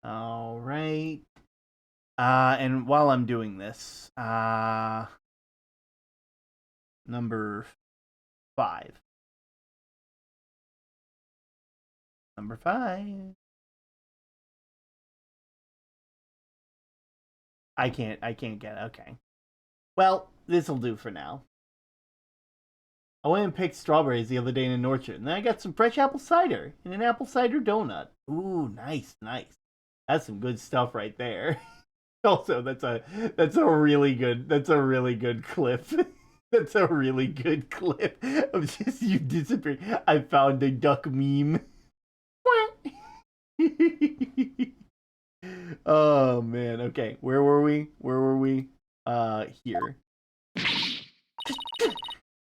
All right. And while I'm doing this, number 5. Number 5. I can't get it. Okay. Well, this'll do for now. I went and picked strawberries the other day in an orchard, and then I got some fresh apple cider and an apple cider donut. Ooh, nice. That's some good stuff right there. Also, that's a really good clip. That's a really good clip of just you disappearing. I found a duck meme. Oh man. Okay, where were we? Here.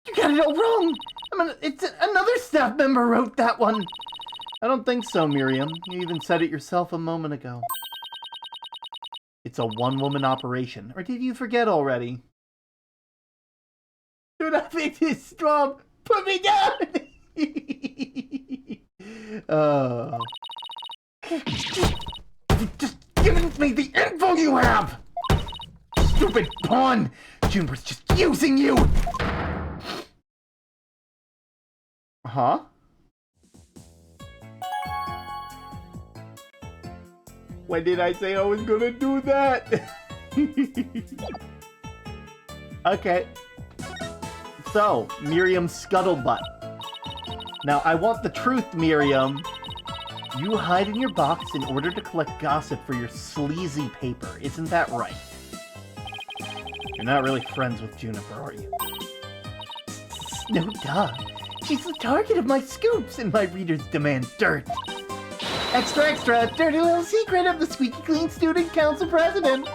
You got it all wrong! It's another staff member wrote that one! I don't think so, Miriam. You even said it yourself a moment ago. It's a one-woman operation. Or did you forget already? Do not fix this, Strom! Put me down! Just give me the info you have! Stupid pawn! Juniper's just using you! Huh? When did I say I was gonna do that? Okay. So, Miriam's scuttlebutt. Now, I want the truth, Miriam. You hide in your box in order to collect gossip for your sleazy paper. Isn't that right? You're not really friends with Juniper, are you? No duh. She's the target of my scoops, and my readers demand dirt. Extra! Dirty little secret of the squeaky clean student council president.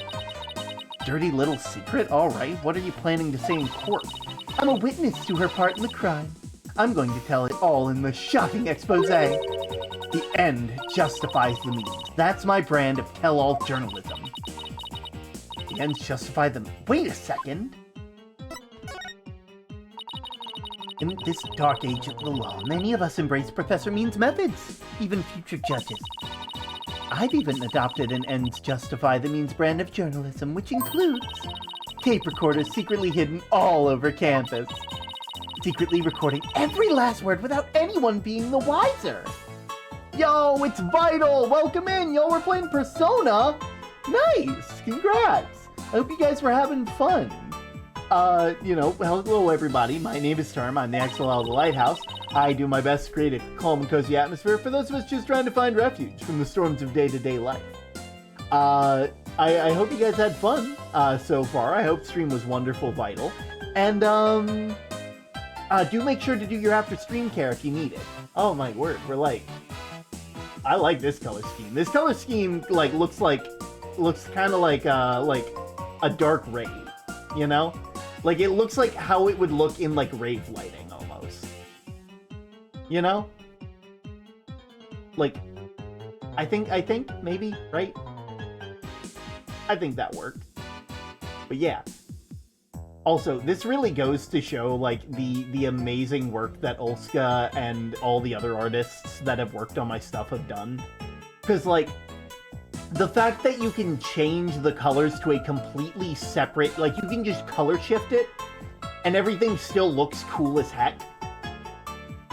Dirty little secret? Alright, what are you planning to say in court? I'm a witness to her part in the crime. I'm going to tell it all in the shocking expose. The end justifies the means. That's my brand of tell-all journalism. The ends justify them. Wait a second. In this dark age of the law, many of us embrace Professor Mean's methods, even future judges. I've even adopted an ends justify the means brand of journalism, which includes tape recorders secretly hidden all over campus. Secretly recording every last word without anyone being the wiser. Yo, it's Vital! Welcome in! Yo, we're playing Persona! Nice! Congrats! I hope you guys were having fun. Hello everybody. My name is Term. I'm the XLL of the Lighthouse. I do my best to create a calm and cozy atmosphere for those of us just trying to find refuge from the storms of day-to-day life. I hope you guys had fun so far. I hope the stream was wonderful, Vital. And, do make sure to do your after-stream care if you need it. Oh my word, I like this color scheme. This color scheme, looks kind of like a dark rave, you know? Like, it looks like how it would look in, rave lighting, almost. You know? Like, I think, maybe, right? I think that worked. But yeah. Also, this really goes to show, the amazing work that Ulska and all the other artists that have worked on my stuff have done. Because, the fact that you can change the colors to a completely separate, you can just color shift it, and everything still looks cool as heck.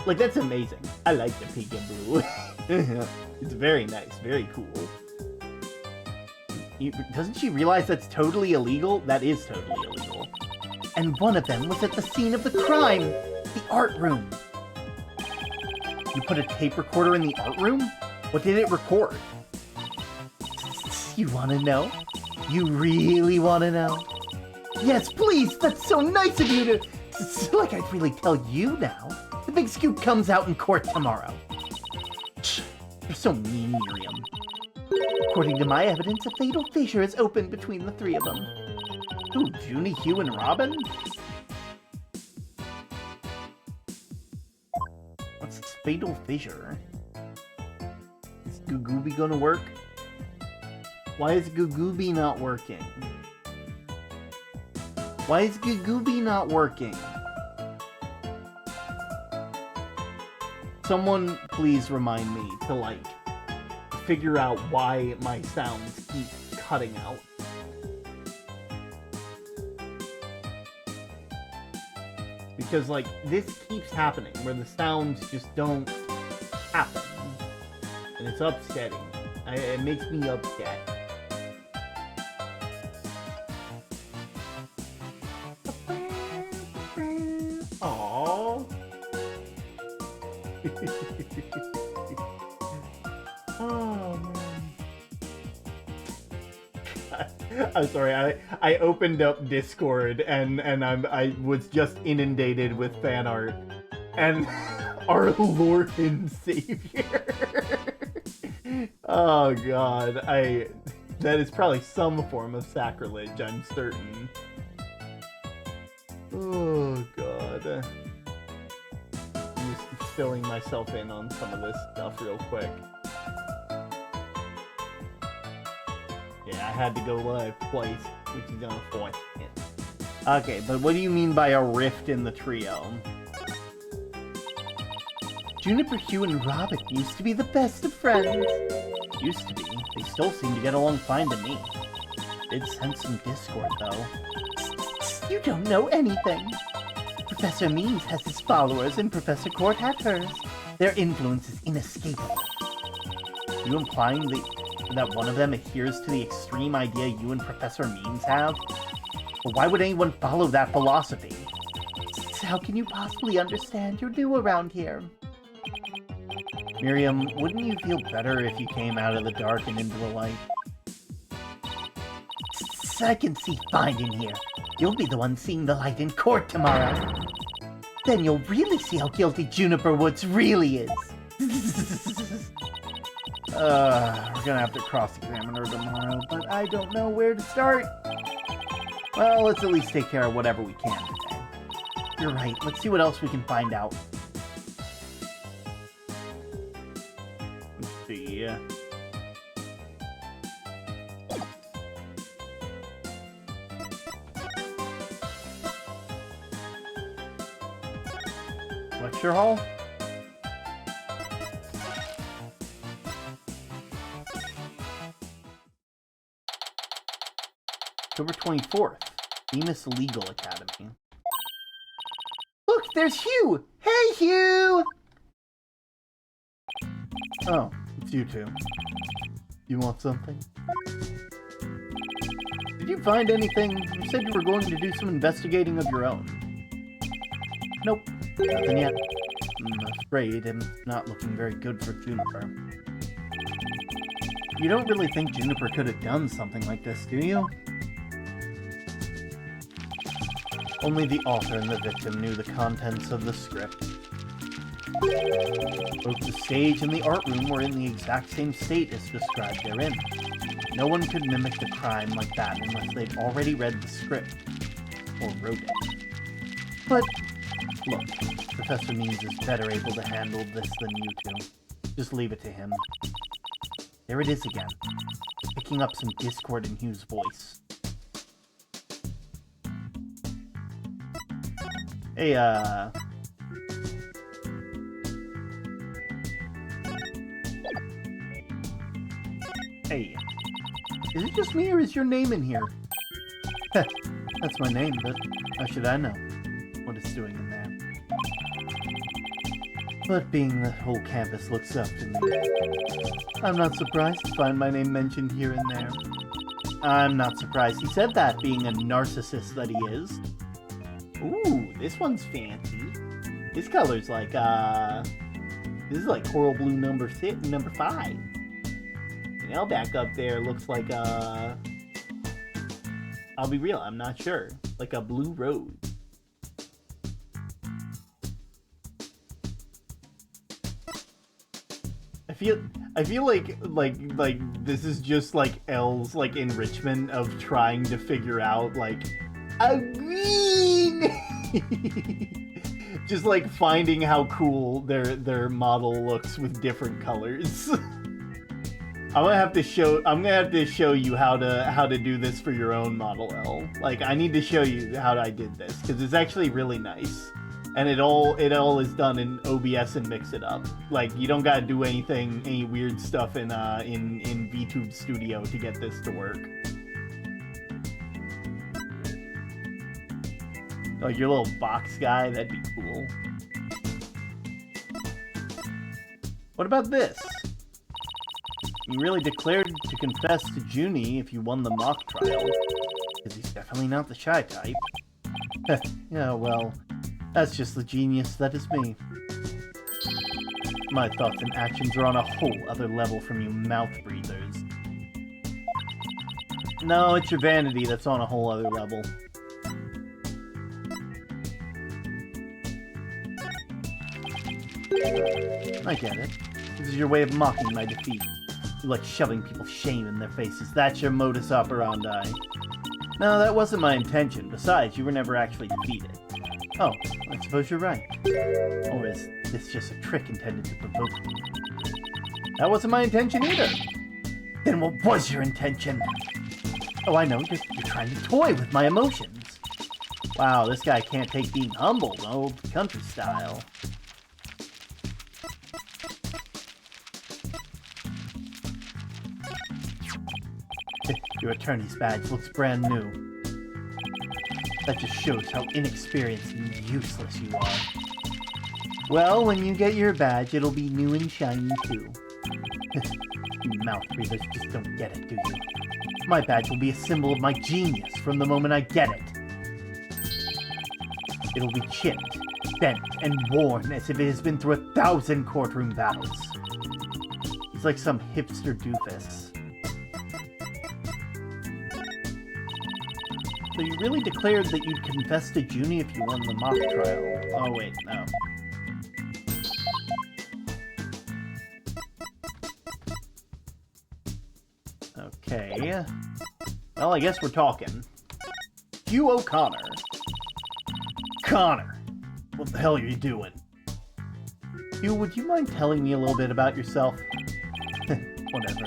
That's amazing. I like the pink and blue. It's very nice, very cool. Doesn't she realize that's totally illegal? That is totally illegal. And one of them was at the scene of the crime, the art room. You put a tape recorder in the art room? What did it record? You want to know? You really want to know? Yes, please! That's so nice of you to... It's like I'd really tell you now. The big scoop comes out in court tomorrow. You're so mean, Miriam. According to my evidence, a fatal fissure has opened between the three of them. Who, Junie, Hugh, and Robin? What's this fatal fissure? Is Gugubi gonna work? Why is Gugubi not working? Why is Gugubi not working? Someone please remind me to, figure out why my sounds keep cutting out. Because, this keeps happening, where the sounds just don't happen. And it's upsetting. It makes me upset. Aww. Oh, man. I'm sorry, I opened up Discord and I was just inundated with fan art. And our Lord and Savior. Oh god, that is probably some form of sacrilege, I'm certain. Oh god. I'm just filling myself in on some of this stuff real quick. Yeah, I had to go live twice, which is unfortunate. Okay, but what do you mean by a rift in the trio? Juniper, Hugh, and Robin used to be the best of friends. Used to be. They still seem to get along fine to me. Did sense some discord, though. You don't know anything. Professor Means has his followers, and Professor Court had hers. Their influence is inescapable. You implying that one of them adheres to the extreme idea you and Professor Means have? But why would anyone follow that philosophy? How can you possibly understand? You're new around here. Miriam, wouldn't you feel better if you came out of the dark and into the light? I can see fine in here. You'll be the one seeing the light in court tomorrow. Then you'll really see how guilty Juniper Woods really is. We're gonna have to cross-examine her tomorrow, but I don't know where to start. Well, let's at least take care of whatever we can today. You're right, let's see what else we can find out. Let's see. Lecture hall? October 24th. Venus Legal Academy. Look, there's Hugh! Hey, Hugh! Oh, it's you two. You want something? Did you find anything? You said you were going to do some investigating of your own. Nope, nothing yet. I'm afraid I'm not looking very good for Juniper. You don't really think Juniper could have done something like this, do you? Only the author and the victim knew the contents of the script. Both the stage and the art room were in the exact same state as described therein. No one could mimic the crime like that unless they'd already read the script, or wrote it. But, look, Professor Means is better able to handle this than you two. Just leave it to him. There it is again, picking up some discord in Hugh's voice. Hey, Hey. Is it just me, or is your name in here? That's my name, but how should I know what it's doing in there? But being the whole campus looks up to me, I'm not surprised to find my name mentioned here and there. I'm not surprised he said that, being a narcissist that he is. Ooh, this one's fancy. This color's like, this is like coral blue number 5. And L back up there looks like, I'll be real, I'm not sure. Like a blue rose. I feel like this is just like L's like enrichment of trying to figure out like a green. Just like finding how cool their model looks with different colors. I'm gonna have to show you how to do this for your own model, L. Like, I need to show you how I did this because it's actually really nice, and it all is done in OBS and Mix It Up. Like, you don't gotta do any weird stuff in VTube Studio to get this to work. Like your little box guy, that'd be cool. What about this? You really declared to confess to Junie if you won the mock trial, because he's definitely not the shy type. Yeah, well, that's just the genius that is me. My thoughts and actions are on a whole other level from you mouth breathers. No, it's your vanity that's on a whole other level. I get it. This is your way of mocking my defeat. You like shoving people's shame in their faces. That's your modus operandi. No, that wasn't my intention. Besides, you were never actually defeated. Oh, I suppose you're right. Or is this just a trick intended to provoke me? That wasn't my intention either. Then what was your intention? Oh, I know. You're trying to toy with my emotions. Wow, this guy can't take being humbled. Old country style. Your attorney's badge looks brand new. That just shows how inexperienced and useless you are. Well, when you get your badge, it'll be new and shiny too. You mouth breathers just don't get it, do you? My badge will be a symbol of my genius from the moment I get it. It'll be chipped, bent, and worn as if it has been through 1,000 courtroom battles. He's like some hipster doofus. So you really declared that you'd confess to Junie if you won the mock trial. Oh wait, no. Okay. Well, I guess we're talking. Hugh O'Connor. Connor! What the hell are you doing? Hugh, would you mind telling me a little bit about yourself? Whatever.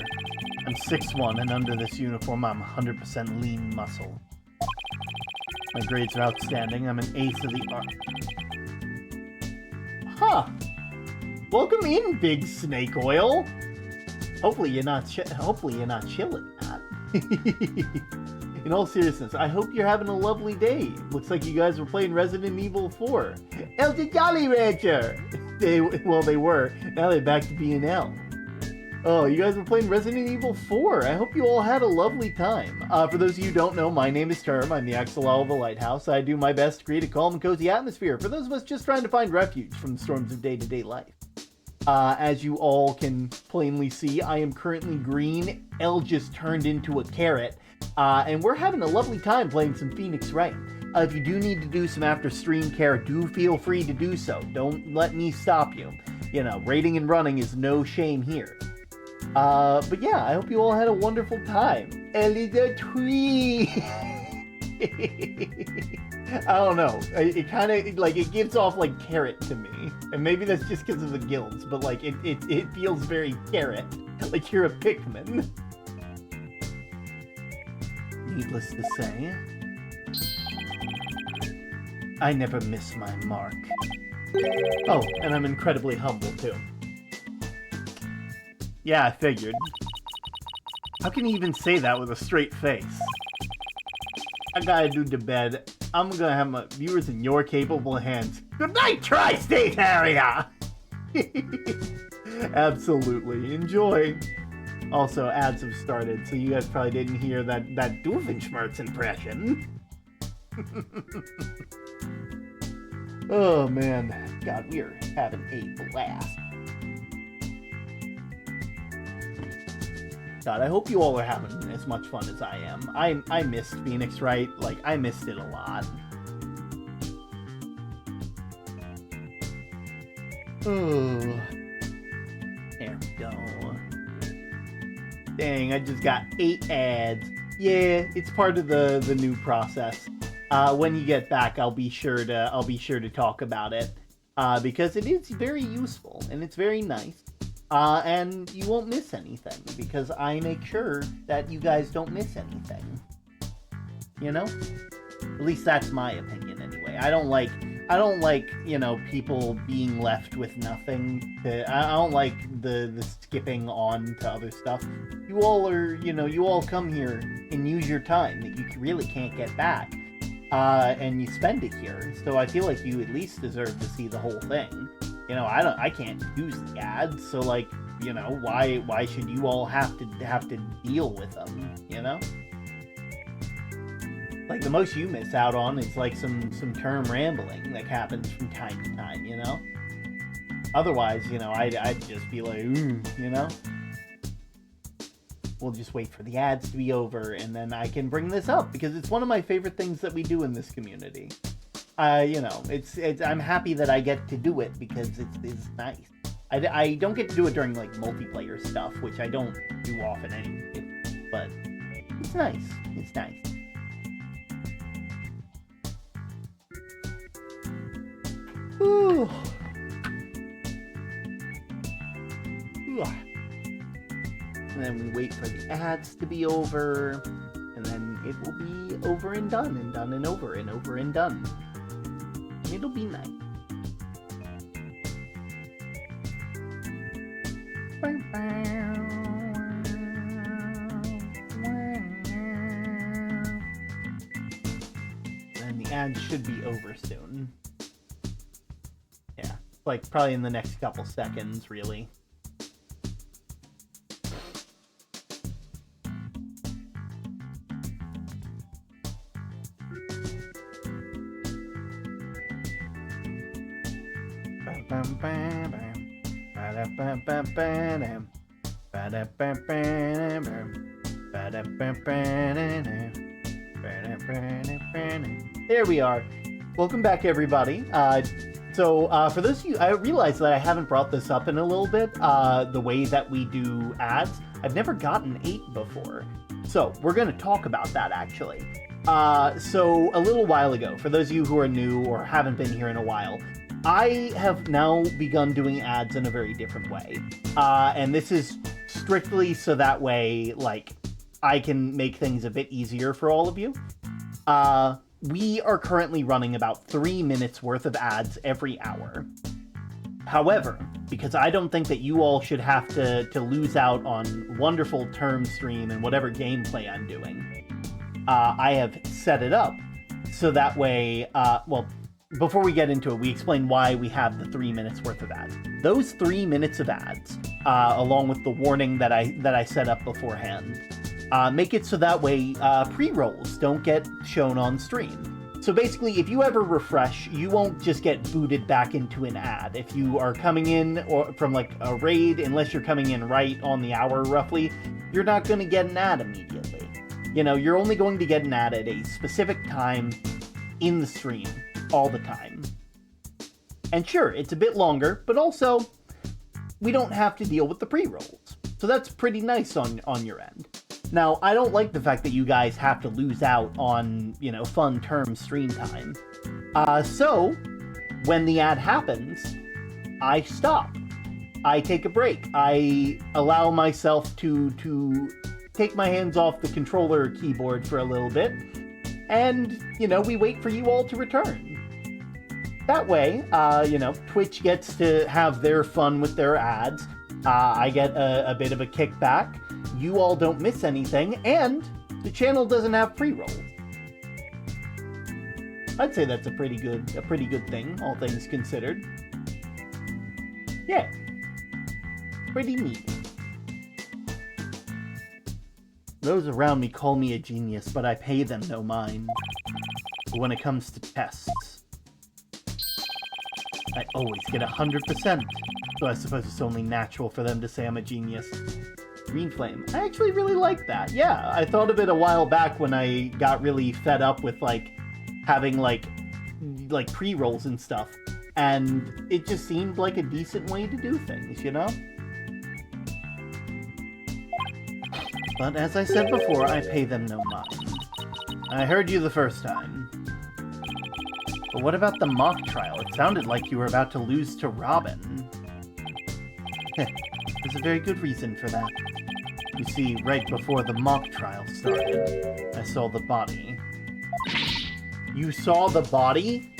I'm 6'1", and under this uniform I'm 100% lean muscle. My grades are outstanding. I'm an ace of the art. Huh. Welcome in, Big Snake Oil. Hopefully you're not chilling that. In all seriousness, I hope you're having a lovely day. Looks like you guys were playing Resident Evil 4. El's a Jolly Rancher! They were. Now they're back to being L. Oh, you guys were playing Resident Evil 4. I hope you all had a lovely time. For those of you who don't know, my name is Term. I'm the Axolotl of the Lighthouse. I do my best to create a calm and cozy atmosphere for those of us just trying to find refuge from the storms of day-to-day life. As you all can plainly see, I am currently green. L just turned into a carrot. And we're having a lovely time playing some Phoenix Wright. If you do need to do some after-stream care, do feel free to do so. Don't let me stop you. You know, raiding and running is no shame here. But yeah, I hope you all had a wonderful time. L is a tree! I don't know. It kind of, like, it gives off, like, carrot to me. And maybe that's just because of the guilds, but, like, it feels very carrot. Like you're a Pikmin. Needless to say, I never miss my mark. Oh, and I'm incredibly humble, too. Yeah, I figured. How can you even say that with a straight face? I gotta do the bed. I'm gonna have my viewers in your capable hands. Good night, Tri-State area! Absolutely. Enjoy. Also, ads have started, so you guys probably didn't hear that Doofenshmirtz impression. Oh, man. God, we are having a blast. God, I hope you all are having as much fun as I am. I missed Phoenix Wright. Like, I missed it a lot. Oh. There we go. Dang, I just got 8 ads. Yeah, it's part of the new process. When you get back, I'll be sure to talk about it. Because it is very useful and it's very nice. And you won't miss anything because I make sure that you guys don't miss anything. You know? At least that's my opinion anyway. I don't like, you know, people being left with nothing. I don't like the skipping on to other stuff. You all are, you know, you all come here and use your time that you really can't get back. And you spend it here. So I feel like you at least deserve to see the whole thing. You know, I can't use the ads, so like, you know, why should you all have to deal with them, you know? Like, the most you miss out on is like some term rambling that happens from time to time, you know? Otherwise, you know, I'd just be like, you know? We'll just wait for the ads to be over, and then I can bring this up, because it's one of my favorite things that we do in this community. You know, it's I'm happy that I get to do it, because it's nice. I don't get to do it during, like, multiplayer stuff, which I don't do often anyway, but it's nice. It's nice. Ooh. And then we wait for the ads to be over, and then it will be over and done and over and over and done. And it'll be nice. And the ads should be over soon. Yeah, like probably in the next couple seconds, really. There we are. Welcome back, everybody. So for those of you, I realize that I haven't brought this up in a little bit, the way that we do ads. I've never gotten 8 before. So we're going to talk about that, actually. So a little while ago, for those of you who are new or haven't been here in a while, I have now begun doing ads in a very different way. And this is strictly so that way, like, I can make things a bit easier for all of you. We are currently running about 3 minutes worth of ads every hour. However, because I don't think that you all should have to lose out on wonderful term stream and whatever gameplay I'm doing, I have set it up so that way, well, before we get into it, we explain why we have the 3 minutes worth of ads. Those 3 minutes of ads, along with the warning that I set up beforehand, make it so that way pre-rolls don't get shown on stream. So basically, if you ever refresh, you won't just get booted back into an ad. If you are coming in or from like a raid, unless you're coming in right on the hour roughly, you're not going to get an ad immediately. You know, you're only going to get an ad at a specific time in the stream all the time. And sure, it's a bit longer, but also we don't have to deal with the pre-rolls. So that's pretty nice on your end. Now, I don't like the fact that you guys have to lose out on, you know, fun term stream time. So, when the ad happens, I stop. I take a break. I allow myself to take my hands off the controller keyboard for a little bit. And, you know, we wait for you all to return. That way, you know, Twitch gets to have their fun with their ads. I get a bit of a kickback. You all don't miss anything, and the channel doesn't have pre-rolls. I'd say that's a pretty good thing, all things considered. Yeah, pretty neat. Those around me call me a genius, but I pay them no mind. But when it comes to tests, I always get 100%. So I suppose it's only natural for them to say I'm a genius. Green Flame. I actually really like that. Yeah, I thought of it a while back when I got really fed up with, like, having, like pre-rolls and stuff. And it just seemed like a decent way to do things, you know? But as I said before, I pay them no mind. I heard you the first time. But what about the mock trial? It sounded like you were about to lose to Robin. There's a very good reason for that. You see, right before the mock trial started, I saw the body. You saw the body?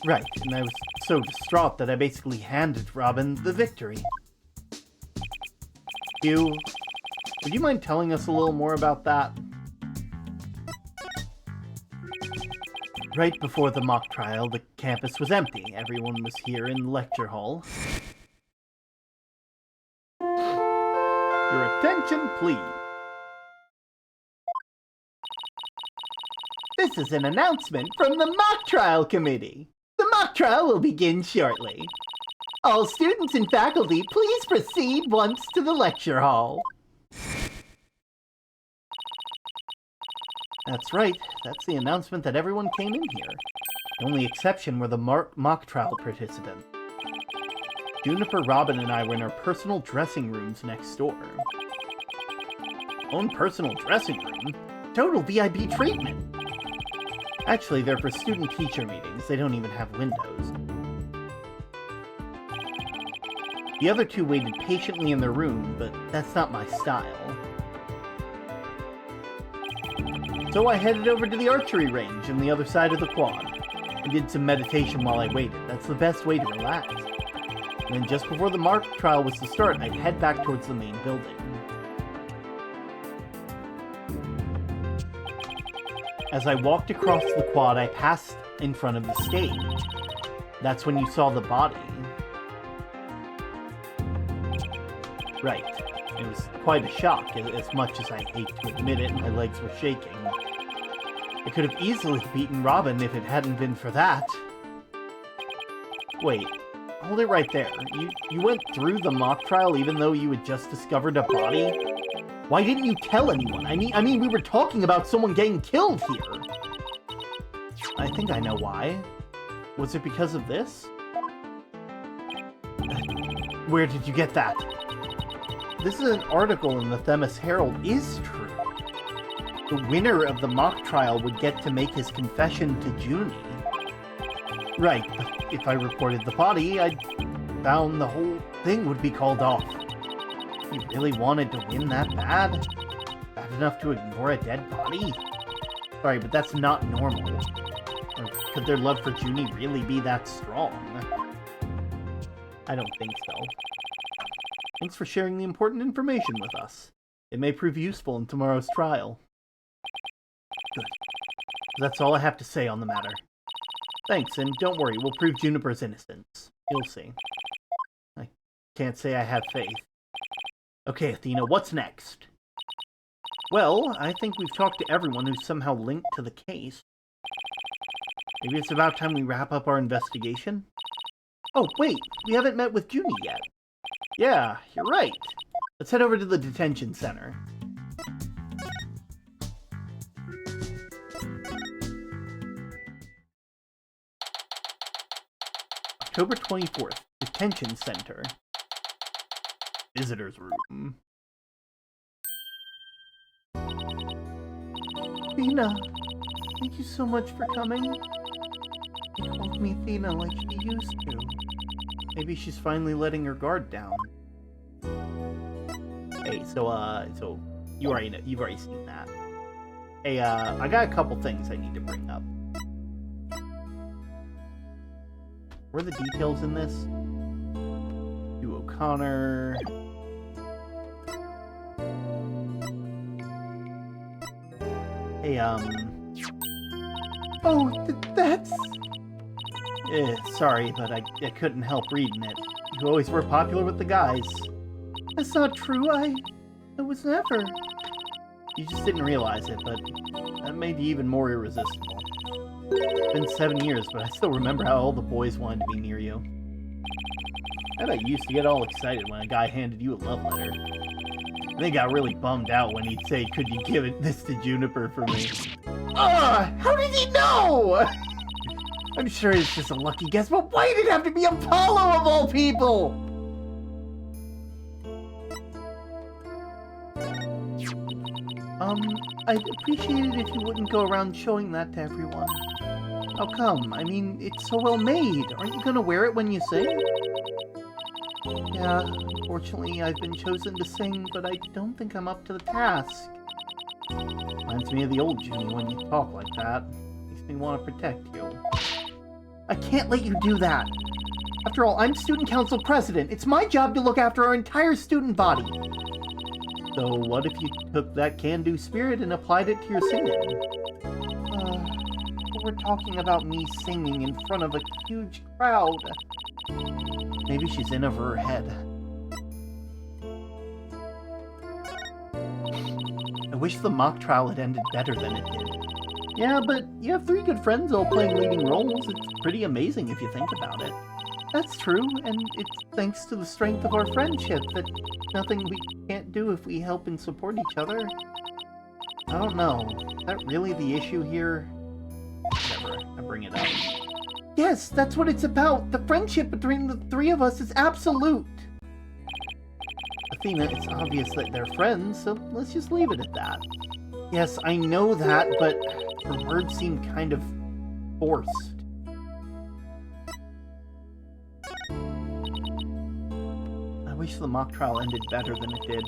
Right, and I was so distraught that I basically handed Robin the victory. Would you mind telling us a little more about that? Right before the mock trial, the campus was empty. Everyone was here in the lecture hall. Your attention, please. This is an announcement from the mock trial committee. The mock trial will begin shortly. All students and faculty, please proceed once to the lecture hall. That's right. That's the announcement that everyone came in here. The only exception were the mock trial participants. Juniper, Robin, and I were in our personal dressing rooms next door. Own personal dressing room? Total VIP treatment! Actually, they're for student-teacher meetings. They don't even have windows. The other two waited patiently in their room, but that's not my style. So I headed over to the archery range on the other side of the quad. I did some meditation while I waited. That's the best way to relax. And then just before the mock trial was to start, I'd head back towards the main building. As I walked across the quad, I passed in front of the stage. That's when you saw the body. Right. It was quite a shock, as much as I hate to admit it, my legs were shaking. I could have easily beaten Robin if it hadn't been for that. Wait, hold it right there. You went through the mock trial even though you had just discovered a body? Why didn't you tell anyone? I mean, we were talking about someone getting killed here. I think I know why. Was it because of this? Where did you get that? This is an article in the Themis Herald is true. The winner of the mock trial would get to make his confession to Junie. Right, but if I reported the body, I'd found the whole thing would be called off. You really wanted to win that bad? Bad enough to ignore a dead body? Sorry, but that's not normal. Or could their love for Junie really be that strong? I don't think so. Thanks for sharing the important information with us. It may prove useful in tomorrow's trial. Good. That's all I have to say on the matter. Thanks, and don't worry, we'll prove Juniper's innocence. You'll see. I can't say I have faith. Okay, Athena, what's next? Well, I think we've talked to everyone who's somehow linked to the case. Maybe it's about time we wrap up our investigation? Oh, wait, we haven't met with Junie yet. Yeah, you're right. Let's head over to the detention center. October 24th, detention center. Visitor's room. Athena, thank you so much for coming. She called me Athena like she used to. Maybe she's finally letting her guard down. Hey, so you've already seen that. Hey, I got a couple things I need to bring up. What are the details in this? Hugh O'Connor. Hey, oh, that's... sorry, but I couldn't help reading it. You always were popular with the guys. That's not true, I was never... You just didn't realize it, but that made you even more irresistible. It's been 7 years, but I still remember how all the boys wanted to be near you. I bet you used to get all excited when a guy handed you a love letter. And they got really bummed out when he'd say, "Could you give this to Juniper for me?" How did he know? I'm sure it's just a lucky guess, but why did it have to be Apollo of all people? I'd appreciate it if you wouldn't go around showing that to everyone. How come? I mean, it's so well made. Aren't you gonna wear it when you sing? Yeah, unfortunately, I've been chosen to sing, but I don't think I'm up to the task. Reminds me of the old Junie when you talk like that. Makes me want to protect you. I can't let you do that. After all, I'm student council president. It's my job to look after our entire student body. So what if you took that can-do spirit and applied it to your singing? We're talking about me singing in front of a huge crowd. Maybe she's in over her head. I wish the mock trial had ended better than it did. Yeah, but you have 3 good friends all playing leading roles. It's pretty amazing if you think about it. That's true, and it's thanks to the strength of our friendship that nothing we can't do if we help and support each other. I don't know. Is that really the issue here? Whatever, I bring it up. Yes, that's what it's about. The friendship between the 3 of us is absolute. Athena, it's obvious that they're friends, so let's just leave it at that. Yes, I know that, but her words seem kind of forced. I wish the mock trial ended better than it did.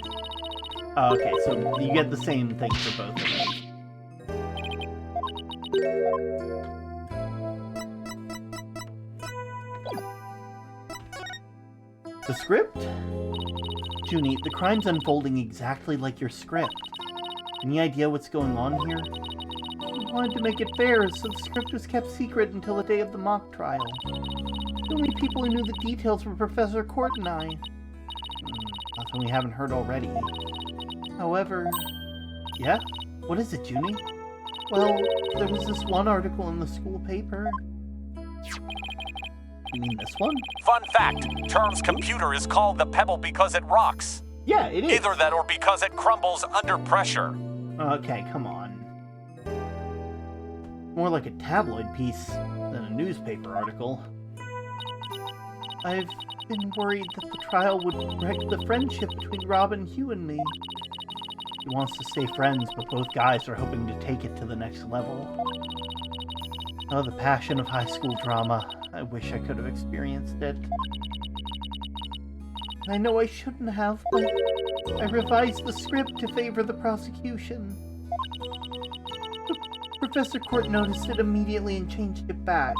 Oh, okay, so you get the same thing for both of those. The script? Junie, the crime's unfolding exactly like your script. Any idea what's going on here? I wanted to make it fair, so the script was kept secret until the day of the mock trial. The only people who knew the details were Professor Court and I. Nothing we haven't heard already. However... Yeah? What is it, Junie? Well, there was this one article in the school paper. You mean this one? Fun fact, Term's computer is called the Pebble because it rocks. Yeah, it is. Either that or because it crumbles under pressure. Okay, come on. More like a tabloid piece than a newspaper article. I've been worried that the trial would wreck the friendship between Robin, Hugh, and me. He wants to stay friends, but both guys are hoping to take it to the next level. Oh, the passion of high school drama. I wish I could have experienced it. I know I shouldn't have, but I revised the script to favor the prosecution. Professor Court noticed it immediately and changed it back.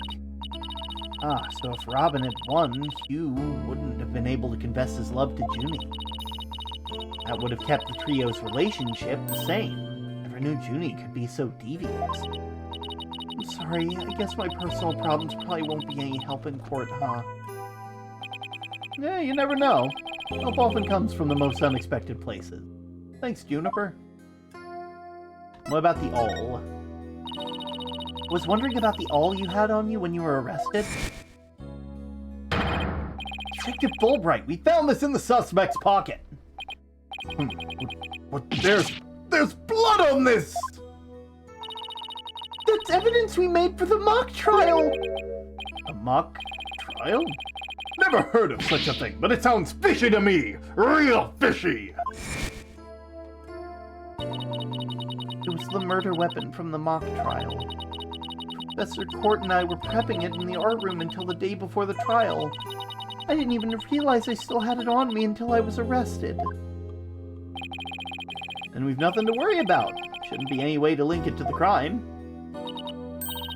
Ah, so if Robin had won, Hugh wouldn't have been able to confess his love to Junie. That would have kept the trio's relationship the same. Never knew Junie could be so devious. I'm sorry, I guess my personal problems probably won't be any help in court, huh? Yeah, you never know. Help often comes from the most unexpected places. Thanks, Juniper. What about the awl? Was wondering about the awl you had on you when you were arrested? Detective Fulbright, we found this in the suspect's pocket. What? There's blood on this! That's evidence we made for the mock trial! A mock trial? Never heard of such a thing, but it sounds fishy to me! Real fishy! It was the murder weapon from the mock trial. Professor Court and I were prepping it in the art room until the day before the trial. I didn't even realize I still had it on me until I was arrested. And we've nothing to worry about. Shouldn't be any way to link it to the crime.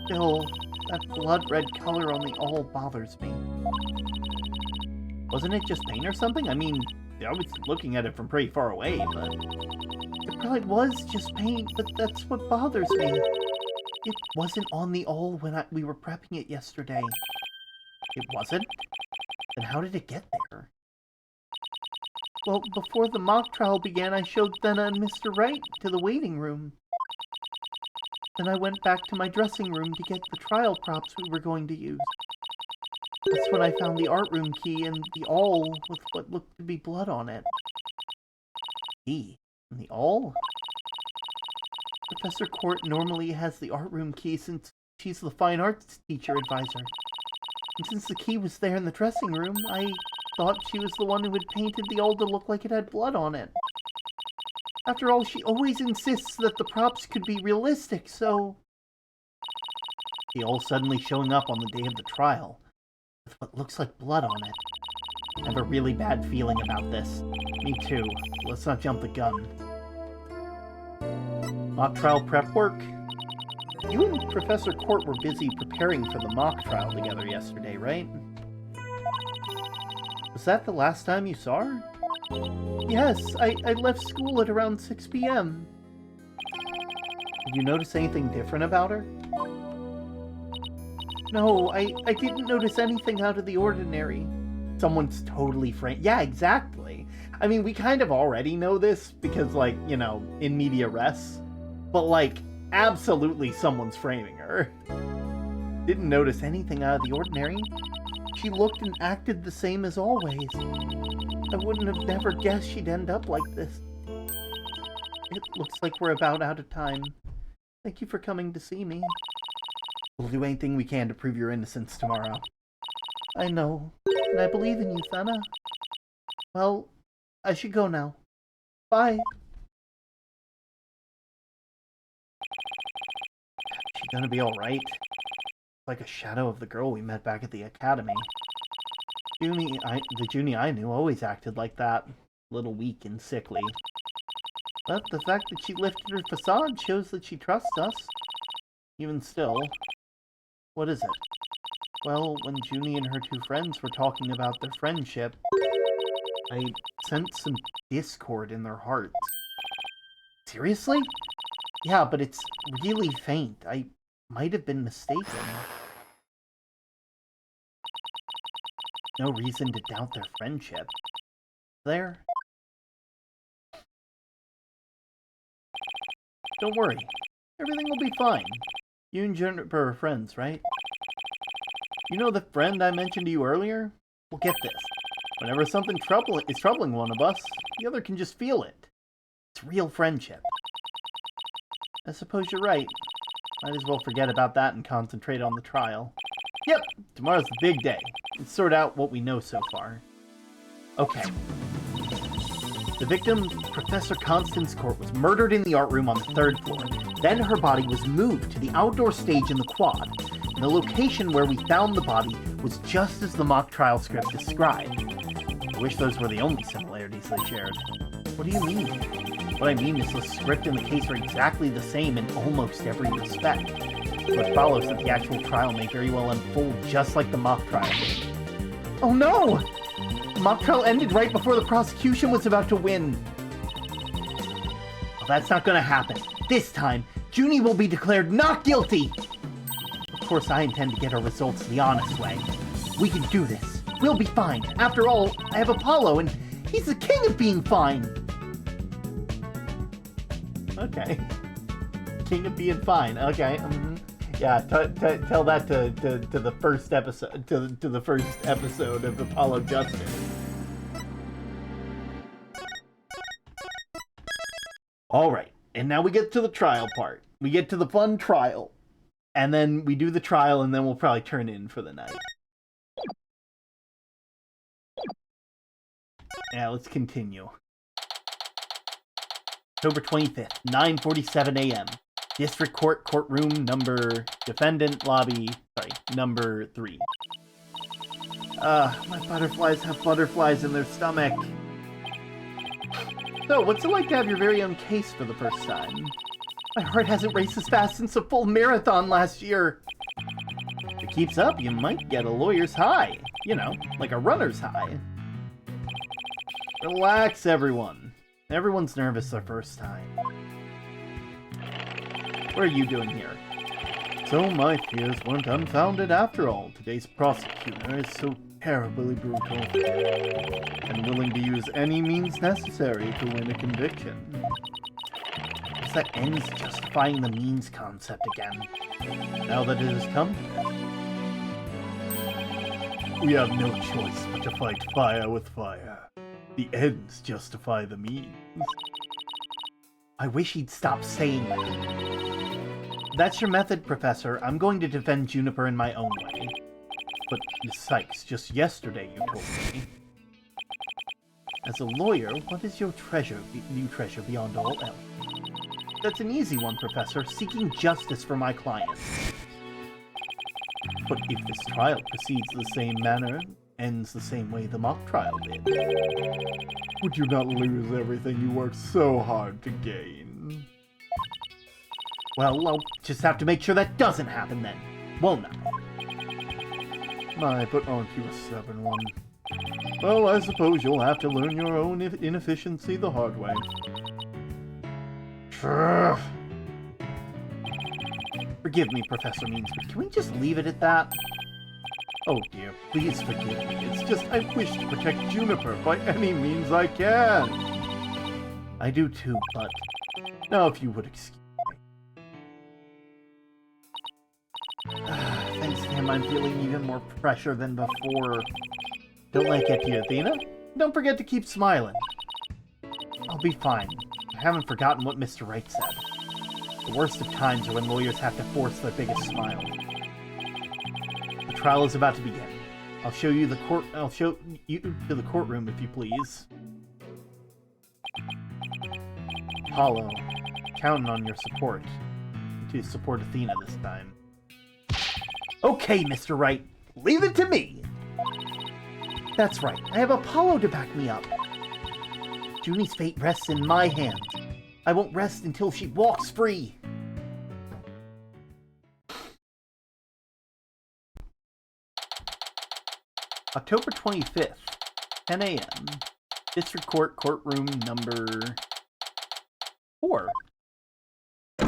Still, that blood-red color on the awl bothers me. Wasn't it just paint or something? I mean, I was looking at it from pretty far away, but... It probably was just paint, but that's what bothers me. It wasn't on the awl when we were prepping it yesterday. It wasn't? Then how did it get there? Well, before the mock trial began, I showed Thenna and Mr. Wright to the waiting room. Then I went back to my dressing room to get the trial props we were going to use. That's when I found the art room key and the awl with what looked to be blood on it. Key? And the awl? Professor Court normally has the art room key since she's the fine arts teacher advisor. And since the key was there in the dressing room, I thought she was the one who had painted the awl to look like it had blood on it. After all, she always insists that the props could be realistic, so... The awl suddenly showing up on the day of the trial, with what looks like blood on it. I have a really bad feeling about this. Me too. Let's not jump the gun. Mock trial prep work. You and Professor Court were busy preparing for the mock trial together yesterday, right? Was that the last time you saw her? Yes, I left school at around 6 p.m. Did you notice anything different about her? No, I didn't notice anything out of the ordinary. Someone's totally framed. Yeah, exactly. I mean, we kind of already know this because, like, you know, in media res. But, like, absolutely someone's framing her. Didn't notice anything out of the ordinary. She looked and acted the same as always. I wouldn't have never guessed she'd end up like this. It looks like we're about out of time. Thank you for coming to see me. We'll do anything we can to prove your innocence tomorrow. I know, and I believe in you, Thenna. Well, I should go now. Bye. She gonna be alright? Like a shadow of the girl we met back at the academy. The Junie I knew always acted like that. A little weak and sickly. But the fact that she lifted her facade shows that she trusts us. Even still. What is it? Well, when Junie and her two friends were talking about their friendship, I sensed some discord in their hearts. Seriously? Yeah, but it's really faint. I might have been mistaken. No reason to doubt their friendship. There? Don't worry. Everything will be fine. You and Juniper are friends, right? You know the friend I mentioned to you earlier? Well, get this. Whenever something is troubling one of us, the other can just feel it. It's real friendship. I suppose you're right. Might as well forget about that and concentrate on the trial. Yep, tomorrow's the big day. Let's sort out what we know so far. Okay. The victim, Professor Constance Court, was murdered in the art room on the 3rd floor. Then her body was moved to the outdoor stage in the quad. And the location where we found the body was just as the mock trial script described. I wish those were the only similarities they shared. What do you mean? What I mean is the script and the case are exactly the same in almost every respect. So it follows that the actual trial may very well unfold just like the mock trial did. Oh no! The mock trial ended right before the prosecution was about to win. that's not gonna happen. This time, Junie will be declared not guilty! Of course, I intend to get our results the honest way. We can do this. We'll be fine. After all, I have Apollo, and he's the king of being fine! Okay. King of being fine. Okay. Yeah, tell that to the first episode, to the first episode of Apollo Justice. Alright, and now we get to the trial part. We get to the fun trial. And then we do the trial, and then we'll probably turn in for the night. Yeah, let's continue. October 25th, 9:47 a.m. District Court, courtroom number, defendant lobby, number 3. My butterflies have butterflies in their stomach. So, what's it like to have your very own case for the first time? My heart hasn't raced as fast since a full marathon last year. If it keeps up, you might get a lawyer's high. You know, like a runner's high. Relax, everyone. Everyone's nervous their first time. What are you doing here? So my fears weren't unfounded after all. Today's prosecutor is so terribly brutal and willing to use any means necessary to win a conviction. It's that ends justifying the means concept again. Now that it has come to it, we have no choice but to fight fire with fire. The ends justify the means. I wish he'd stop saying that. That's your method, Professor. I'm going to defend Juniper in my own way. But, Miss Sykes, just yesterday you told me. As a lawyer, what is your new treasure beyond all else? That's an easy one, Professor. Seeking justice for my clients. But if this trial proceeds the same manner, ends the same way the mock trial did, would you not lose everything you worked so hard to gain? Well, I'll just have to make sure that doesn't happen then, won't I? My, but aren't you a stubborn one? Well, I suppose you'll have to learn your own inefficiency the hard way. Forgive me, Professor Means, but can we just leave it at that? Oh dear, please forgive me. It's just I wish to protect Juniper by any means I can. I do too, but now if you would excuse me. Thanks to him, I'm feeling even more pressure than before. Don't let it get to you, Athena. Don't forget to keep smiling. I'll be fine. I haven't forgotten what Mr. Wright said. The worst of times are when lawyers have to force their biggest smile. The trial is about to begin. I'll show you to the courtroom if you please. Apollo, counting on your support. To support Athena this time. Okay, Mr. Wright. Leave it to me! That's right. I have Apollo to back me up. Junie's fate rests in my hands. I won't rest until she walks free. October 25th, 10 a.m. District Court, courtroom number 4. The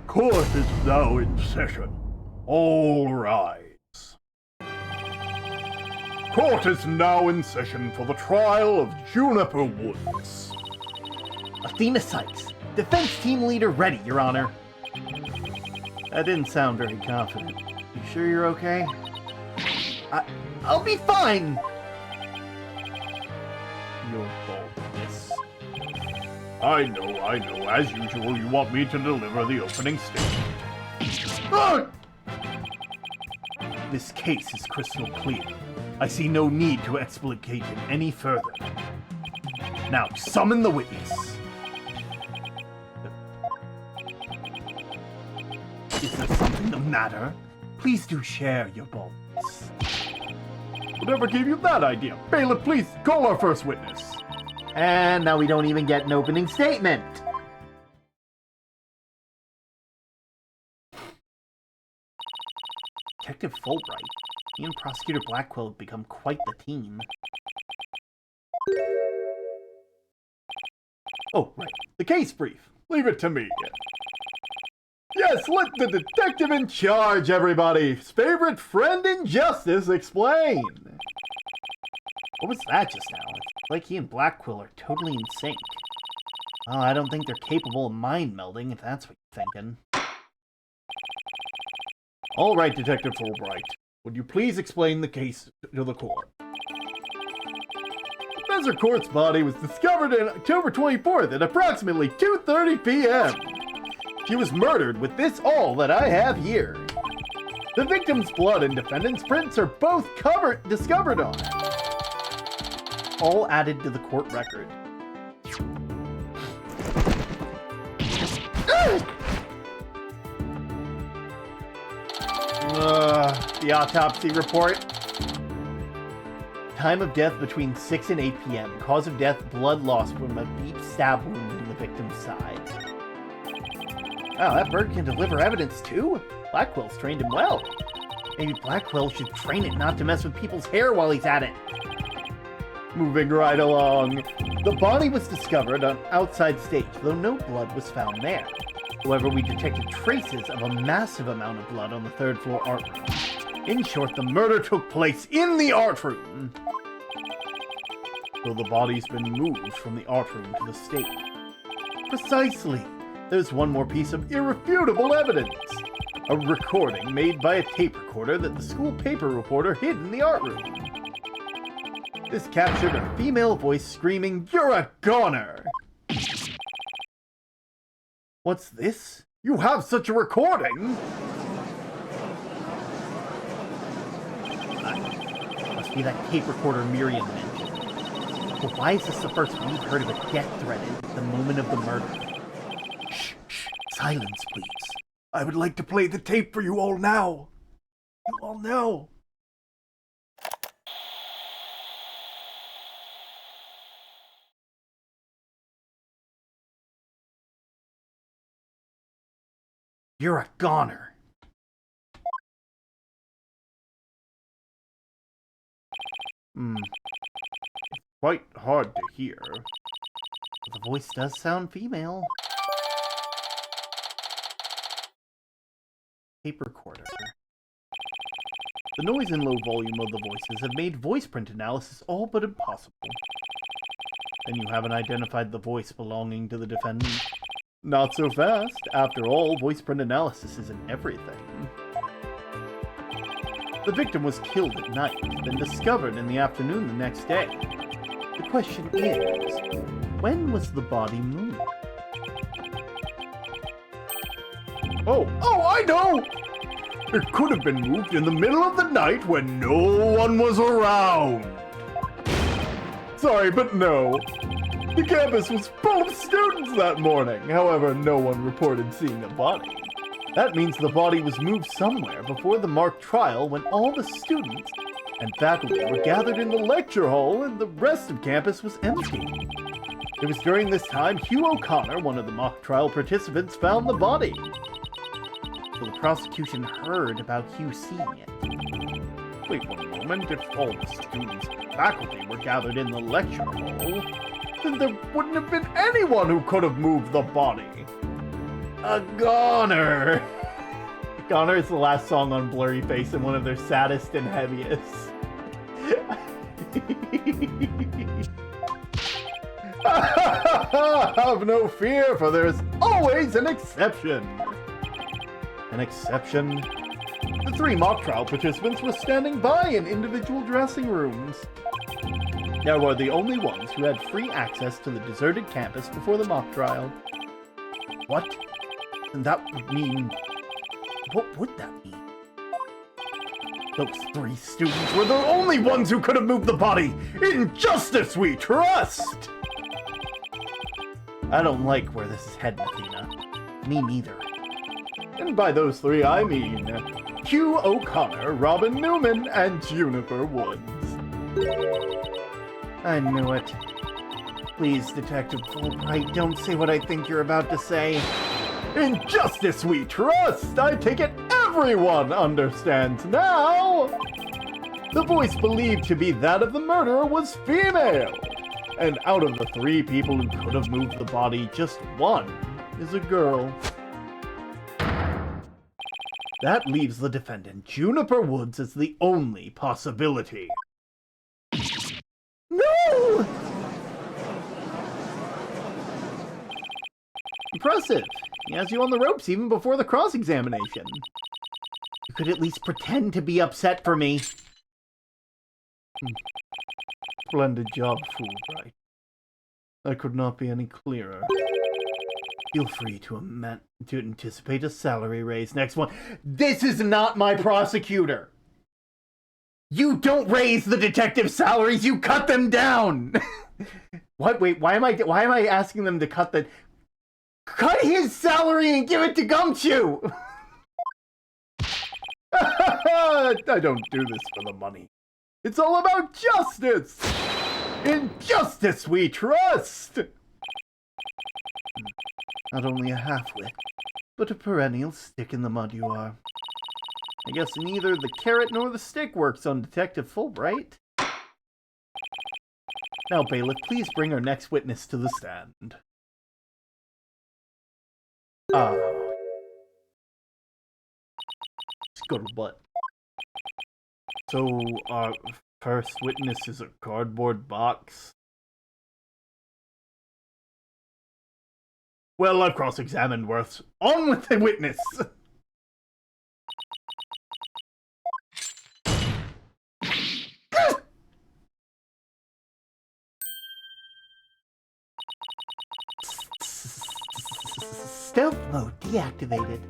court is now in session. All rise. Court is now in session for the trial of Juniper Woods. Athena Sykes, defense team leader ready, Your Honor. That didn't sound very confident. You sure you're okay? I'll be fine! Your boldness. I know. As usual, you want me to deliver the opening statement. Ah! This case is crystal clear. I see no need to explicate it any further. Now, summon the witness. Is there something the matter? Please do share your boldness. Whatever gave you that idea? Bailiff, please call our first witness. And now we don't even get an opening statement. Detective Fulbright. He and Prosecutor Blackwell have become quite the team. Oh, right. The case brief. Leave it to me. Yes, let the detective in charge, everybody's favorite friend in justice, explain. What was that just now? It's like he and Black Quill are totally in sync. Oh, I don't think they're capable of mind melding, if that's what you're thinking. All right, Detective Fulbright. Would you please explain the case to the court? Professor Court's body was discovered on October 24th at approximately 2:30 p.m. She was murdered with this all that I have here. The victim's blood and defendant's prints are both discovered on it. All added to the court record. The autopsy report. Time of death between 6 and 8 p.m. Cause of death, blood loss from a deep stab wound in the victim's side. Wow, that bird can deliver evidence too? Blackwell's trained him well. Maybe Blackwell should train it not to mess with people's hair while he's at it. Moving right along. The body was discovered on outside stage, though no blood was found there. However, we detected traces of a massive amount of blood on the third floor art room. In short, the murder took place in the art room. So the body's been moved from the art room to the stage. Precisely. There's one more piece of irrefutable evidence. A recording made by a tape recorder that the school paper reporter hid in the art room. This captured a female voice screaming, "You're a goner!" What's this? You have such a recording? Must be that tape recorder Miriam mentioned. But why is this the first we've heard of a death threat at the moment of the murder? Shh. Silence, please. I would like to play the tape for you all now. You all know. You're a goner. Quite hard to hear. The voice does sound female. Tape recorder. The noise and low volume of the voices have made voice print analysis all but impossible. Then you haven't identified the voice belonging to the defendant. Not so fast. After all, voice print analysis isn't everything. The victim was killed at night, then discovered in the afternoon the next day. The question is, when was the body moved? Oh, I know! It could have been moved in the middle of the night when no one was around. Sorry, but no. The campus was full of students that morning. However, no one reported seeing a body. That means the body was moved somewhere before the mock trial when all the students and faculty were gathered in the lecture hall and the rest of campus was empty. It was during this time Hugh O'Connor, one of the mock trial participants, found the body. So the prosecution heard about Hugh seeing it. Wait one moment. If all the students and faculty were gathered in the lecture hall, then there wouldn't have been anyone who could have moved the body. A goner! Goner is the last song on Blurry Face and one of their saddest and heaviest. Have no fear, for there is always an exception. An exception? The 3 mock trial participants were standing by in individual dressing rooms. They were the only ones who had free access to the deserted campus before the mock trial. What? And that would mean... What would that mean? Those 3 students were the only ones who could have moved the body! In justice we trust! I don't like where this is heading, Athena. Me neither. And by those 3, I mean Hugh O'Connor, Robin Newman, and Juniper Woods. I knew it. Please, Detective Fulbright, don't say what I think you're about to say. In justice we trust! I take it everyone understands now! The voice believed to be that of the murderer was female. And out of the 3 people who could have moved the body, just one is a girl. That leaves the defendant, Juniper Woods, as the only possibility. No! Impressive. He has you on the ropes even before the cross-examination. You could at least pretend to be upset for me. Splendid job, Fulbright. I could not be any clearer. Feel free to anticipate a salary raise next one. This is not my prosecutor. You don't raise the detective's salaries, you cut them down. What? Wait, why am I asking them to cut his salary and give it to Gumshoe? I don't do this for the money. It's all about justice! In justice we trust! Not only a half-wit, but a perennial stick in the mud you are. I guess neither the carrot nor the stick works on Detective Fulbright. Now, bailiff, please bring our next witness to the stand. Scuttlebutt. So, our first witness is a cardboard box? Well, I've cross-examined Worths. On with the witness! Stealth mode deactivated.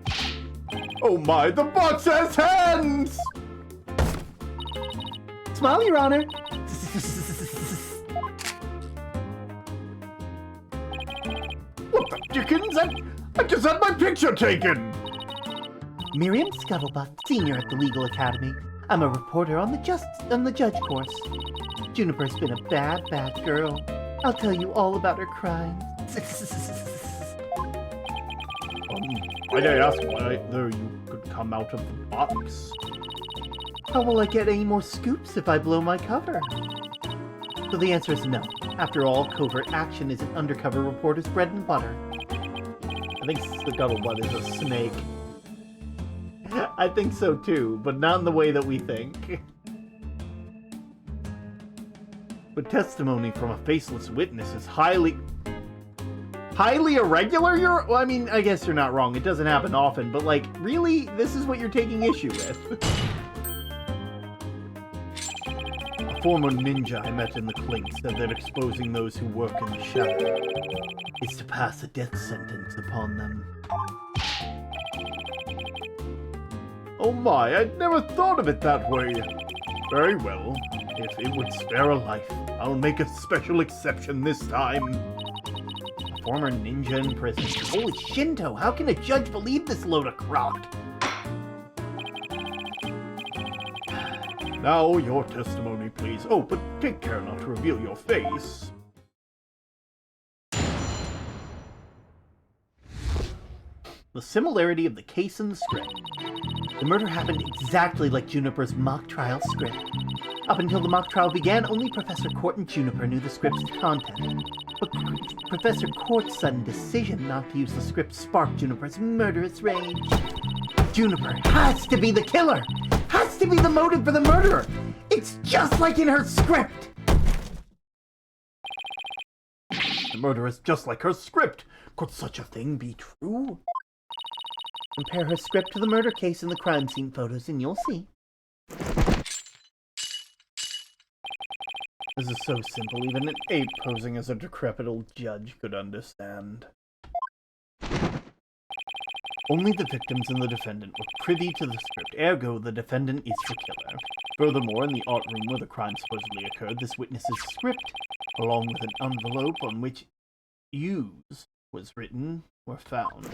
Oh my, the box has hands! Smile, Your Honor. What the dickens? I just had my picture taken! Miriam Scuttlebutt, senior at the Legal Academy. I'm a reporter on the judge course. Juniper's been a bad girl. I'll tell you all about her crimes. Might I ask whether you could come out of the box? How will I get any more scoops if I blow my cover? So the answer is no. After all, covert action is an undercover reporter's bread and butter. I think Scuttlebutt is a snake. I think so too, but not in the way that we think. But testimony from a faceless witness is highly irregular? Well, I mean, I guess you're not wrong. It doesn't happen often, but like, really? This is what you're taking issue with? A former ninja I met in the clink said that exposing those who work in the shadow is to pass a death sentence upon them. Oh my, I'd never thought of it that way. Very well. If it would spare a life, I'll make a special exception this time. A former ninja in prison. Holy Shinto, how can a judge believe this load of crock? Now, your testimony, please. Oh, but take care not to reveal your face. The similarity of the case and the script. The murder happened exactly like Juniper's mock trial script. Up until the mock trial began, only Professor Court and Juniper knew the script's content. But Professor Court's sudden decision not to use the script sparked Juniper's murderous rage. Juniper has to be the killer! Has to be the motive for the murderer! It's just like in her script! The murder is just like her script. Could such a thing be true? Compare her script to the murder case and the crime scene photos and you'll see. This is so simple, even an ape posing as a decrepit old judge could understand. Only the victims and the defendant were privy to the script, ergo the defendant is the killer. Furthermore, in the art room where the crime supposedly occurred, this witness's script, along with an envelope on which "use" was written, were found.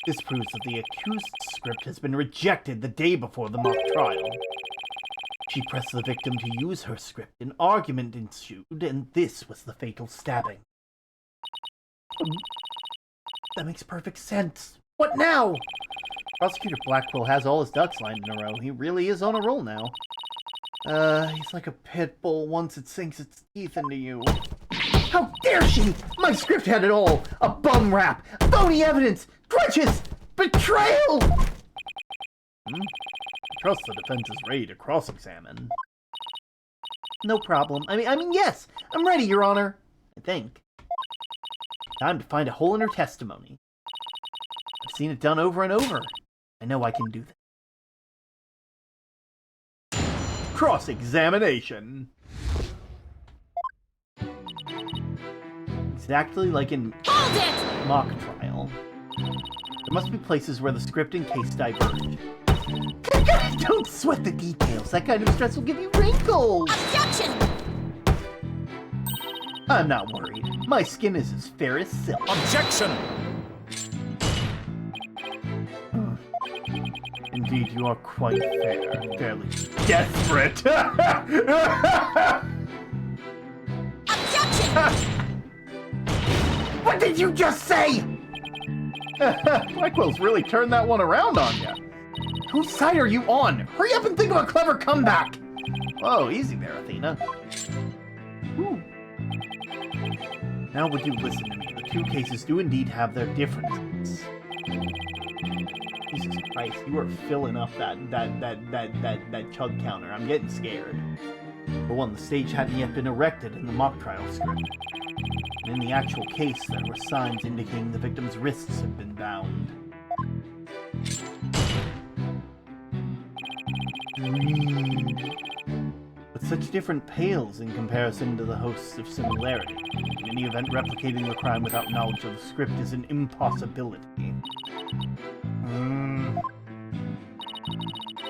This proves that the accused's script has been rejected the day before the mock trial. She pressed the victim to use her script. An argument ensued, and this was the fatal stabbing. That makes perfect sense. What now? Prosecutor Blackwell has all his ducks lined in a row. He really is on a roll now. He's like a pit bull once it sinks its teeth into you. How dare she! My script had it all! A bum rap! Phony evidence! Grudges! Betrayal! Trust the defense is ready to cross-examine. No problem. I mean, yes! I'm ready, Your Honor! I think. Time to find a hole in her testimony. I've seen it done over and over. I know I can do that. Cross-examination. Exactly like in Hold it! mock trial. There must be places where the script and case diverge. Don't sweat the details. That kind of stress will give you wrinkles. Objection! I'm not worried. My skin is as fair as silk. Objection! Indeed, you are quite fair. Fairly. Desperate. Objection! What did you just say? Blackwell's really turned that one around on you. Whose side are you on? Hurry up and think of a clever comeback. Whoa, easy there, Athena. Ooh. Now would you listen to me? The two cases do indeed have their differences. Jesus Christ, you are filling up that chug counter. I'm getting scared. For one, the stage hadn't yet been erected in the mock trial script. And in the actual case, there were signs indicating the victim's wrists had been bound. But such different pales in comparison to the hosts of similarity. In any event, replicating the crime without knowledge of the script is an impossibility.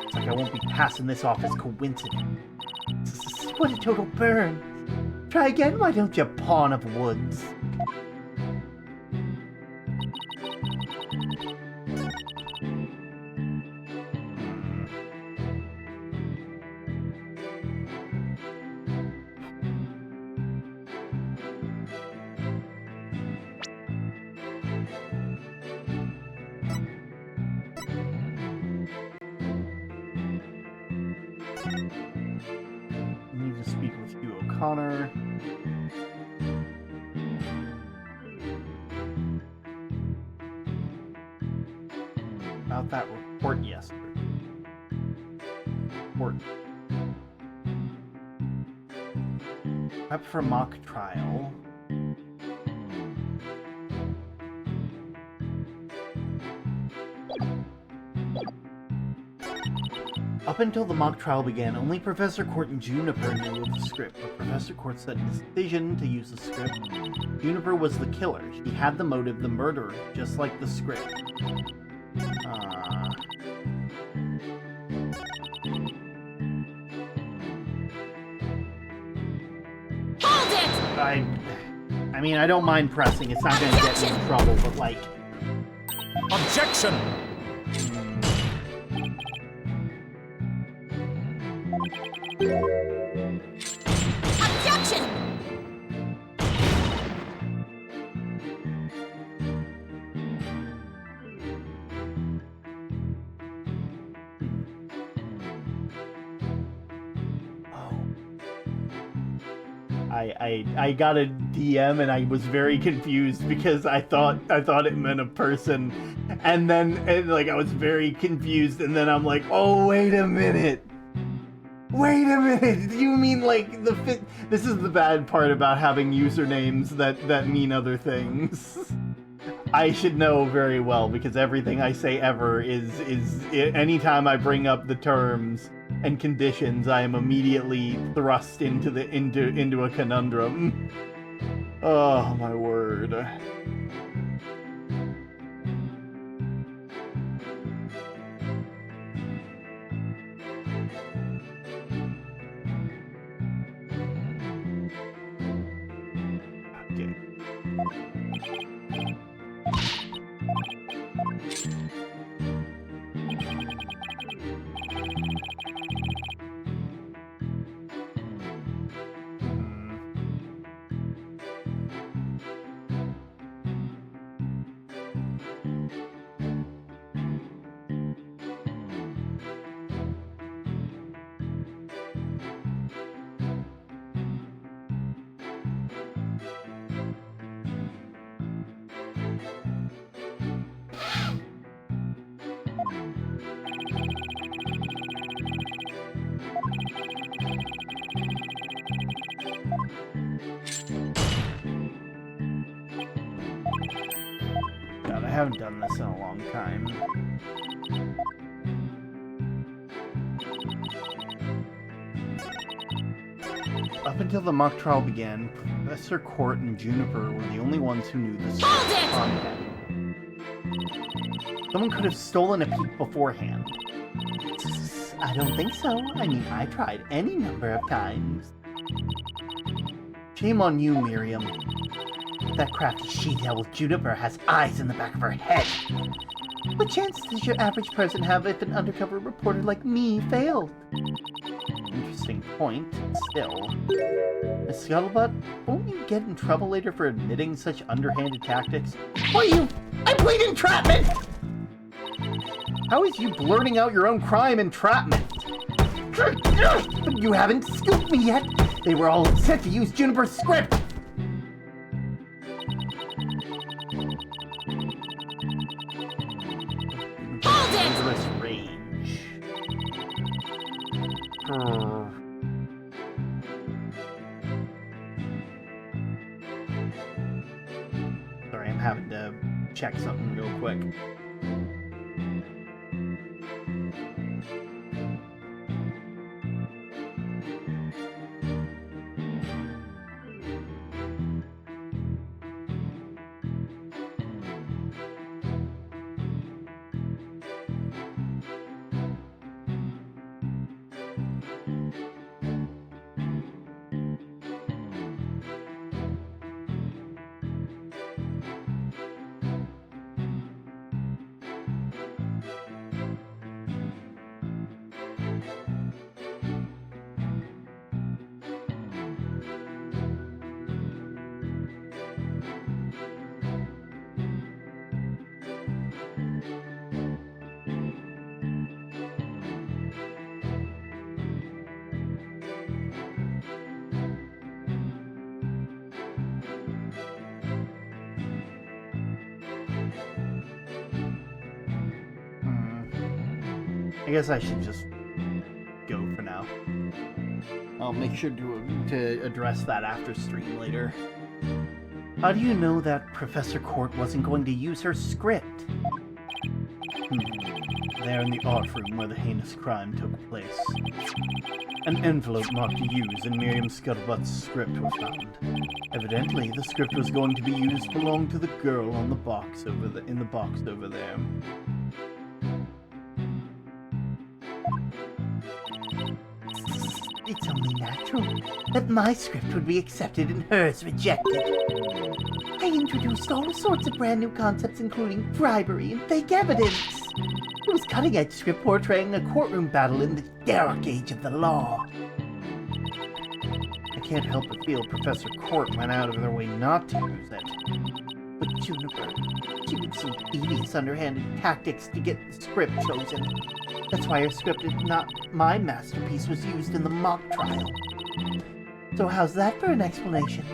It's like I won't be passing this off as coincidence. What a total burn! Try again, why don't you, pawn of woods? Need to speak with you, O'Connor. About that report yesterday. Report. Prep for mock trial. Up until the mock trial began, only Professor Court and Juniper knew of the script, but Professor Court said in his decision to use the script, Juniper was the killer. She had the motive, the murderer, just like the script. Hold it! I mean, I don't mind pressing. It's not going to get me in trouble, but like... Objection! Objection! I got a DM and I was very confused because I thought it meant a person, and then I was very confused, and then I'm like, oh wait a minute, you mean like the fit? This is the bad part about having usernames that mean other things. I should know very well because everything I say ever is anytime I bring up the terms and conditions, I am immediately thrust into a conundrum. Oh my word. Okay. haven't done this in a long time. Up until the mock trial began, Professor Court and Juniper were the only ones who knew the content. Someone could have stolen a peek beforehand. I don't think so. I mean, I tried any number of times. Shame on you, Miriam. That crafty she-devil Juniper has eyes in the back of her head. What chance does your average person have if an undercover reporter like me failed? Interesting point, still. Miss Scuttlebutt, won't you get in trouble later for admitting such underhanded tactics? I plead entrapment! How is you blurting out your own crime entrapment? You haven't scooped me yet! They were all set to use Juniper's script! Dangerous rage. Sorry, I'm having to check something real quick. I guess I should just go for now. I'll make sure to address that after stream later. How do you know that Professor Court wasn't going to use her script? There in the art room where the heinous crime took place. An envelope marked "Use" in Miriam Scuttlebutt's script was found. Evidently, the script was going to be used belonged to the girl on the box in the box over there. It's only natural that my script would be accepted and hers rejected. I introduced all sorts of brand new concepts, including bribery and fake evidence. It was cutting-edge script portraying a courtroom battle in the dark age of the law. I can't help but feel Professor Court went out of their way not to use it. But Juniper, she would some devious, underhanded tactics to get the script chosen. That's why her script is not my masterpiece was used in the mock trial. So how's that for an explanation?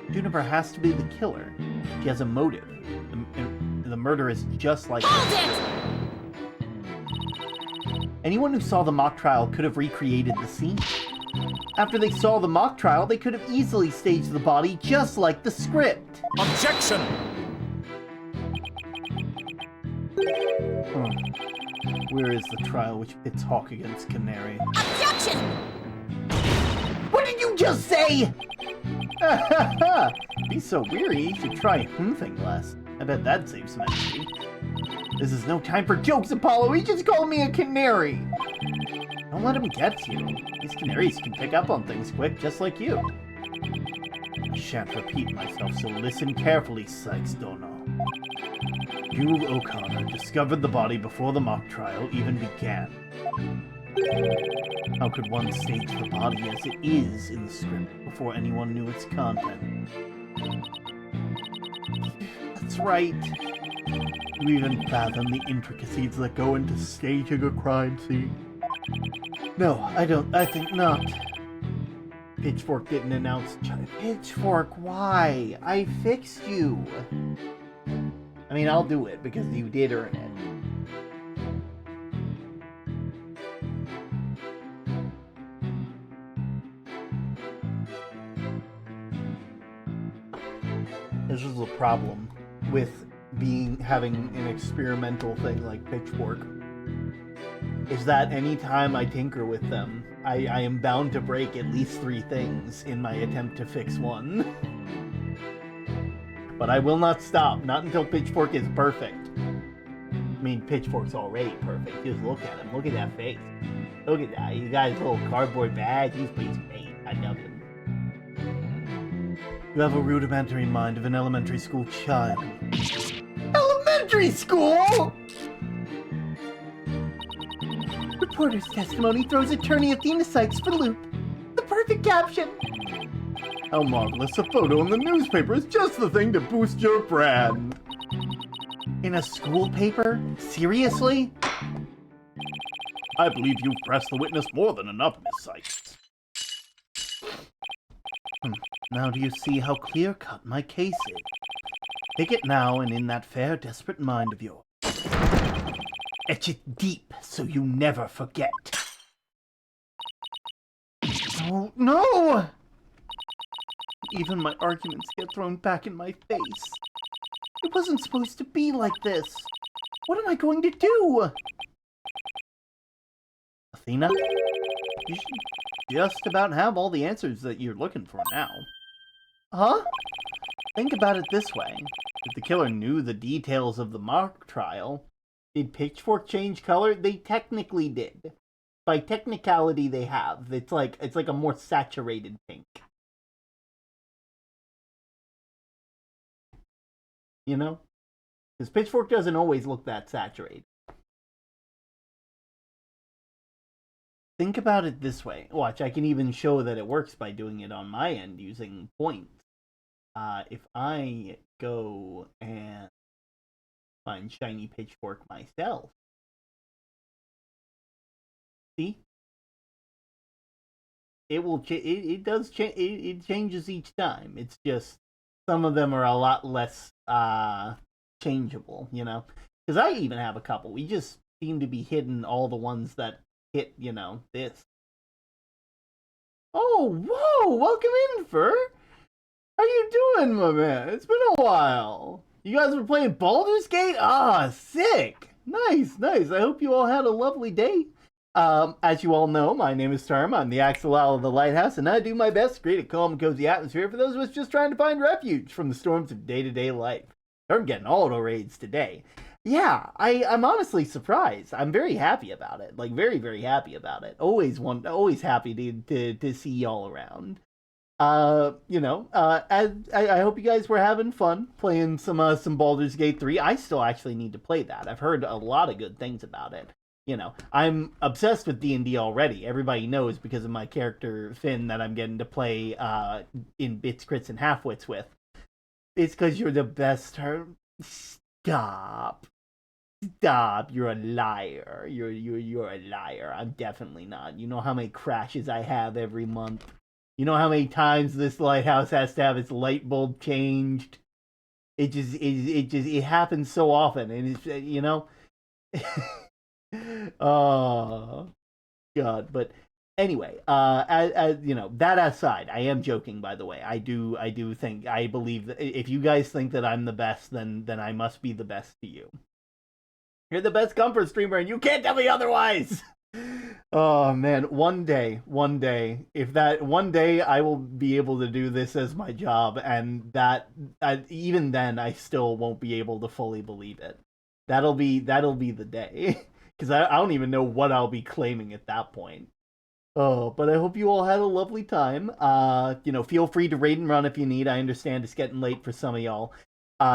Juniper has to be the killer. She has a motive. The murder is just like her. Anyone who saw the mock trial could have recreated the scene. After they saw the mock trial, they could have easily staged the body just like the script. Objection! Where is the trial which pits Hawk against Canary? Objection! What did you just say? Be so weary, you should try humphing less. I bet that'd save some energy. This is no time for jokes, Apollo. He just called me a canary. Don't let him get to you. These canaries can pick up on things quick, just like you. I shan't repeat myself, so listen carefully, Sykes Dono. You, O'Connor, discovered the body before the mock trial even began. How could one stage the body as it is in the script before anyone knew its content? That's right. You even fathom the intricacies that go into staging a crime scene? No, I don't. I think not. Pitchfork didn't announce... Pitchfork, why? I fixed you. I mean, I'll do it because you did earn it. This is a problem with having an experimental thing like Pitchfork. Is that anytime I tinker with them, I am bound to break at least 3 things in my attempt to fix one. But I will not stop, not until Pitchfork is perfect. I mean, Pitchfork's already perfect. Just look at him. Look at that face. Look at that. He's got his little cardboard bag. He's great. I love him. You have a rudimentary mind of an elementary school child. Elementary school?! Reporter's testimony throws attorney Athena Sykes for loop. The perfect caption. How marvelous. A photo in the newspaper is just the thing to boost your brand. In a school paper? Seriously? I believe you've pressed the witness more than enough, Miss Sykes. Now do you see how clear-cut my case is? Take it now, and in that fair, desperate mind of yours, etch it deep so you never forget. Oh, no! Even my arguments get thrown back in my face. It wasn't supposed to be like this. What am I going to do? Athena? You should just about have all the answers that you're looking for now. Huh? Think about it this way. If the killer knew the details of the mock trial, did Pitchfork change color? They technically did. By technicality, they have. It's like a more saturated pink. You know? Because Pitchfork doesn't always look that saturated. Think about it this way. Watch, I can even show that it works by doing it on my end using points. If I go and find shiny Pitchfork myself, see, it will. It does. It changes each time. It's just some of them are a lot less changeable. You know, because I even have a couple. We just seem to be hitting all the ones that hit. You know, this. Oh, whoa! Welcome in, Fur. How you doing, my man? It's been a while. You guys were playing Baldur's Gate? Ah, sick. Nice. I hope you all had a lovely day. As you all know, my name is Term. I'm the Axel Owl of the Lighthouse, and I do my best to create a calm and cozy atmosphere for those of us just trying to find refuge from the storms of day-to-day life. I'm getting auto raids today. Yeah, I'm honestly surprised. I'm very happy about it. Like, very, very happy about it. Always happy to see y'all around. I hope you guys were having fun playing some Baldur's Gate 3. I still actually need to play that. I've heard a lot of good things about it. You know, I'm obsessed with D&D already. Everybody knows because of my character Finn that I'm getting to play in Bits, Crits, and Halfwits with. It's because you're the best. Stop. You're a liar. You're a liar. I'm definitely not. You know how many crashes I have every month. You know how many times this lighthouse has to have its light bulb changed? It happens so often, and it's, you know. Oh God! But anyway, as you know, that aside, I am joking. By the way, I believe that if you guys think that I'm the best, then I must be the best to you. You're the best comfort streamer, and you can't tell me otherwise. Oh man, one day, one day I will be able to do this as my job, and even then I still won't be able to fully believe it. That'll be the day, because I don't even know what I'll be claiming at that point. Oh, but I hope you all had a lovely time. Feel free to raid and run if you need. I understand it's getting late for some of y'all.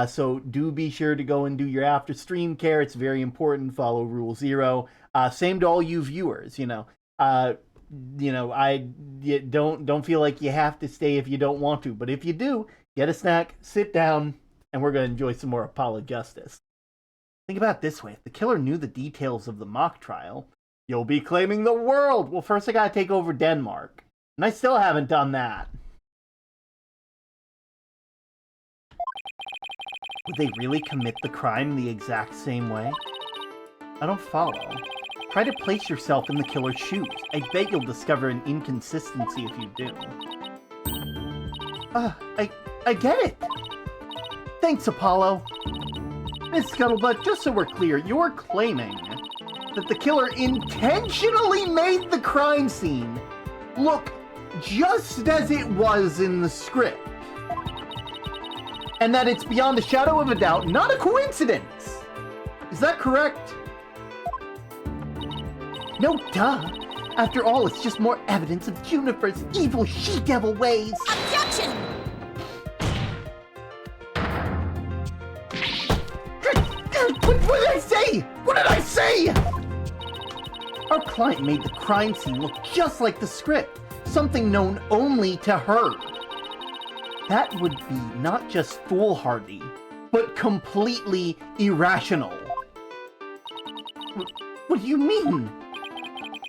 So do be sure to go and do your after stream care. It's very important. Follow Rule 0. Same to all you viewers. I don't feel like you have to stay if you don't want to. But if you do, get a snack, sit down, and we're going to enjoy some more Apollo Justice. Think about it this way. If the killer knew the details of the mock trial, you'll be claiming the world. Well, first I got to take over Denmark. And I still haven't done that. Would they really commit the crime the exact same way? I don't follow. Try to place yourself in the killer's shoes. I bet you'll discover an inconsistency if you do. I get it. Thanks, Apollo. Miss Scuttlebutt, just so we're clear, you're claiming that the killer intentionally made the crime scene look just as it was in the script. And that it's beyond a shadow of a doubt not a coincidence. Is that correct? No, duh. After all, it's just more evidence of Juniper's evil she-devil ways. Objection! What did I say? What did I say? Our client made the crime scene look just like the script, something known only to her. That would be not just foolhardy, but completely irrational. What do you mean?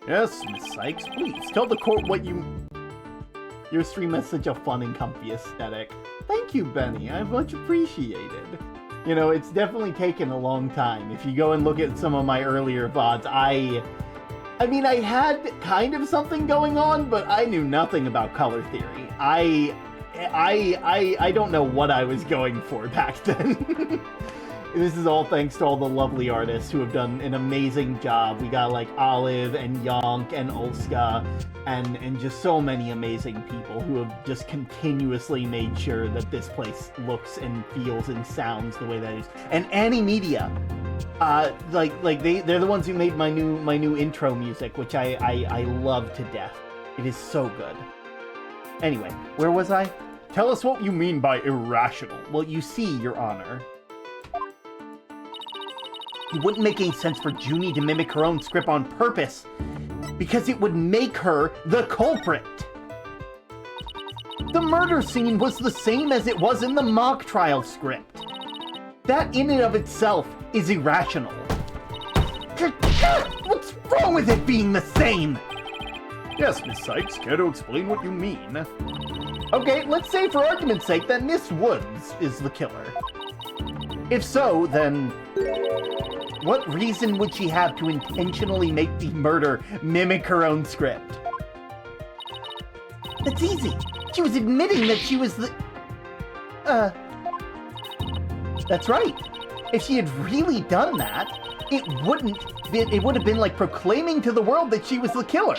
Yes, Miss Sykes, please tell the court what you... Your stream has such a fun and comfy aesthetic. Thank you, Benny. I much appreciated. You know, it's definitely taken a long time. If you go and look at some of my earlier VODs, I mean, I had kind of something going on, but I knew nothing about color theory. I don't know what I was going for back then. This is all thanks to all the lovely artists who have done an amazing job. We got like Olive and Yonk and Olska and just so many amazing people who have just continuously made sure that this place looks and feels and sounds the way that it is. And Annie Media, they're the ones who made my new intro music, which I love to death. It is so good. Anyway, where was I? Tell us what you mean by irrational. Well, you see, Your Honor, it wouldn't make any sense for Junie to mimic her own script on purpose, because it would make her the culprit. The murder scene was the same as it was in the mock trial script. That in and of itself is irrational. What's wrong with it being the same? Yes, Miss Sykes, care to explain what you mean? Okay, let's say for argument's sake that Miss Woods is the killer. If so, then what reason would she have to intentionally make the murder mimic her own script? That's easy. She was admitting that she was the... That's right. If she had really done that, it would have been like proclaiming to the world that she was the killer.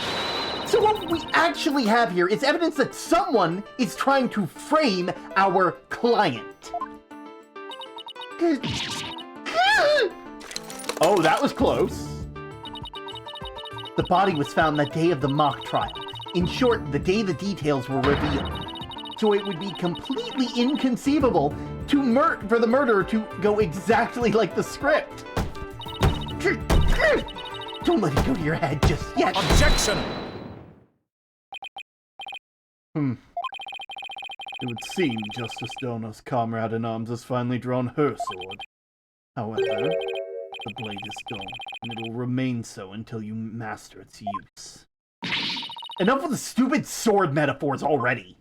So what we actually have here is evidence that someone is trying to frame our client. Oh, that was close. The body was found the day of the mock trial. In short, the day the details were revealed. So it would be completely inconceivable for the murderer to go exactly like the script. Don't let it go to your head just yet. Objection! It would seem Justice Donna's comrade in arms has finally drawn her sword. However, the blade is dull, and it will remain so until you master its use. Enough of the stupid sword metaphors already.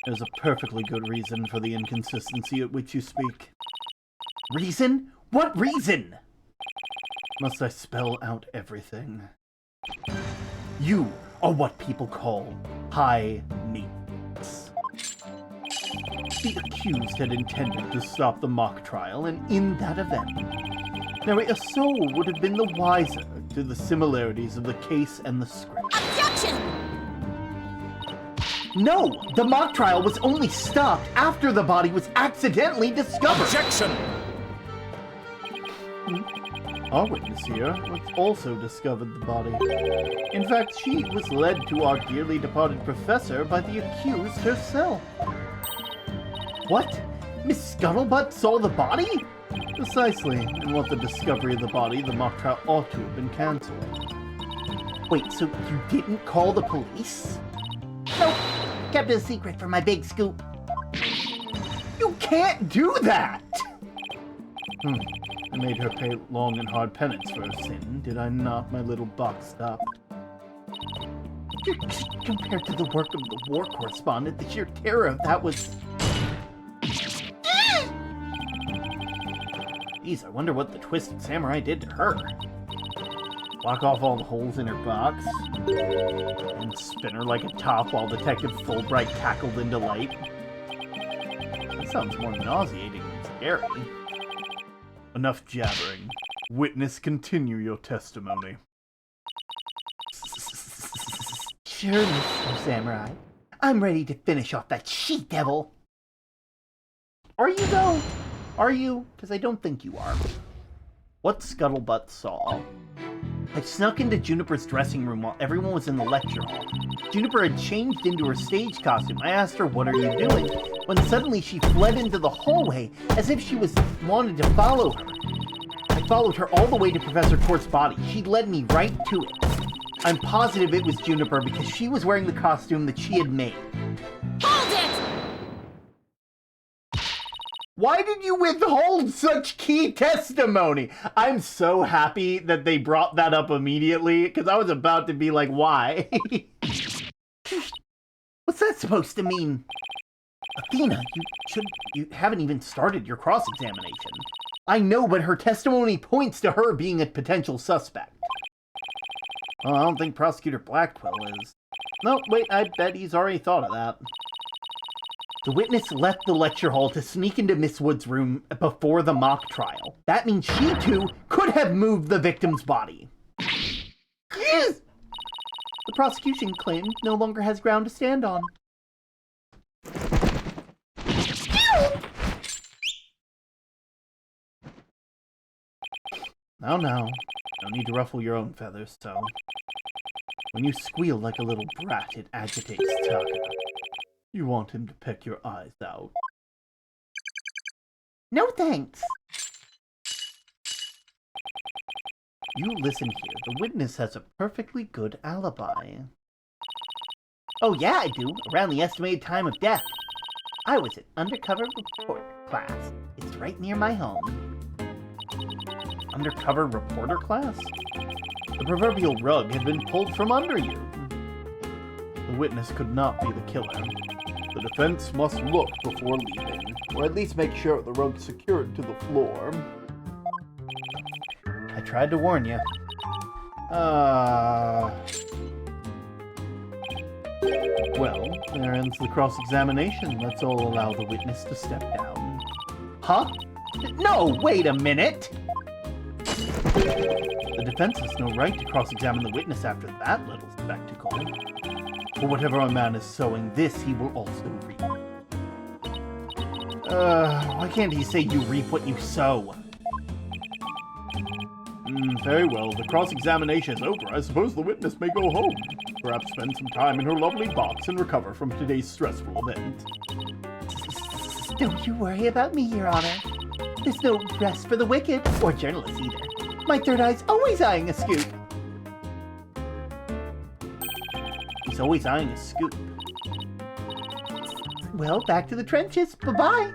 There's a perfectly good reason for the inconsistency at which you speak. Reason? What reason? Must I spell out everything? You are what people call high maintenance. The accused had intended to stop the mock trial, and in that event, Mary, a soul would have been the wiser to the similarities of the case and the script. Objection! No! The mock trial was only stopped after the body was accidentally discovered! Objection! Our witness here also discovered the body. In fact, she was led to our dearly departed professor by the accused herself. What? Miss Scuttlebutt saw the body? Precisely, and what the discovery of the body, the mock trial ought to have been cancelled. Wait, so you didn't call the police? Nope. Kept it a secret for my big scoop. You can't do that! I made her pay long and hard penance for her sin, did I not, my little box stop? Compared to the work of the war correspondent, the sheer terror of that was... Geez, I wonder what the Twisted Samurai did to her. Block off all the holes in her box, and spin her like a top while Detective Fulbright cackled in delight. sounds more nauseating than scary. Enough jabbering. Witness, continue your testimony. Sure, Mr. Samurai. I'm ready to finish off that she-devil. Are you, though? Are you? Because I don't think you are. What Scuttlebutt saw. I snuck into Juniper's dressing room while everyone was in the lecture hall. Juniper had changed into her stage costume. I asked her, "What are you doing?" when suddenly she fled into the hallway as if she wanted to follow her. I followed her all the way to Professor Court's body. She led me right to it. I'm positive it was Juniper because she was wearing the costume that she had made. Hold it! Why did you withhold such key testimony? I'm so happy that they brought that up immediately, because I was about to be like, why? What's that supposed to mean? Athena, you haven't even started your cross-examination. I know, but her testimony points to her being a potential suspect. Well, I don't think Prosecutor Blackwell is. No, wait, I bet he's already thought of that. The witness left the lecture hall to sneak into Miss Wood's room before the mock trial. That means she, too, could have moved the victim's body. The prosecution claim no longer has ground to stand on. Oh no, no need to ruffle your own feathers, so. When you squeal like a little brat, it agitates Taka. You want him to peck your eyes out. No thanks. You listen here. The witness has a perfectly good alibi. Oh yeah, I do. Around the estimated time of death. I was at undercover report class. It's right near my home. Undercover reporter class? The proverbial rug had been pulled from under you. The witness could not be the killer. The defense must look before leaving, or at least make sure the rug's secured to the floor. I tried to warn you. Well, there ends the cross-examination. Let's all allow the witness to step down. Huh? No, wait a minute! The defense has no right to cross-examine the witness after that little spectacle. For whatever a man is sowing, this he will also reap. Why can't he say you reap what you sow? Very well. The cross-examination is over. I suppose the witness may go home. Perhaps spend some time in her lovely box and recover from today's stressful event. Don't you worry about me, Your Honor. There's no rest for the wicked, or journalists either. My third eye's always eyeing a scoop. He's always eyeing a scoop. Well, back to the trenches. Bye-bye.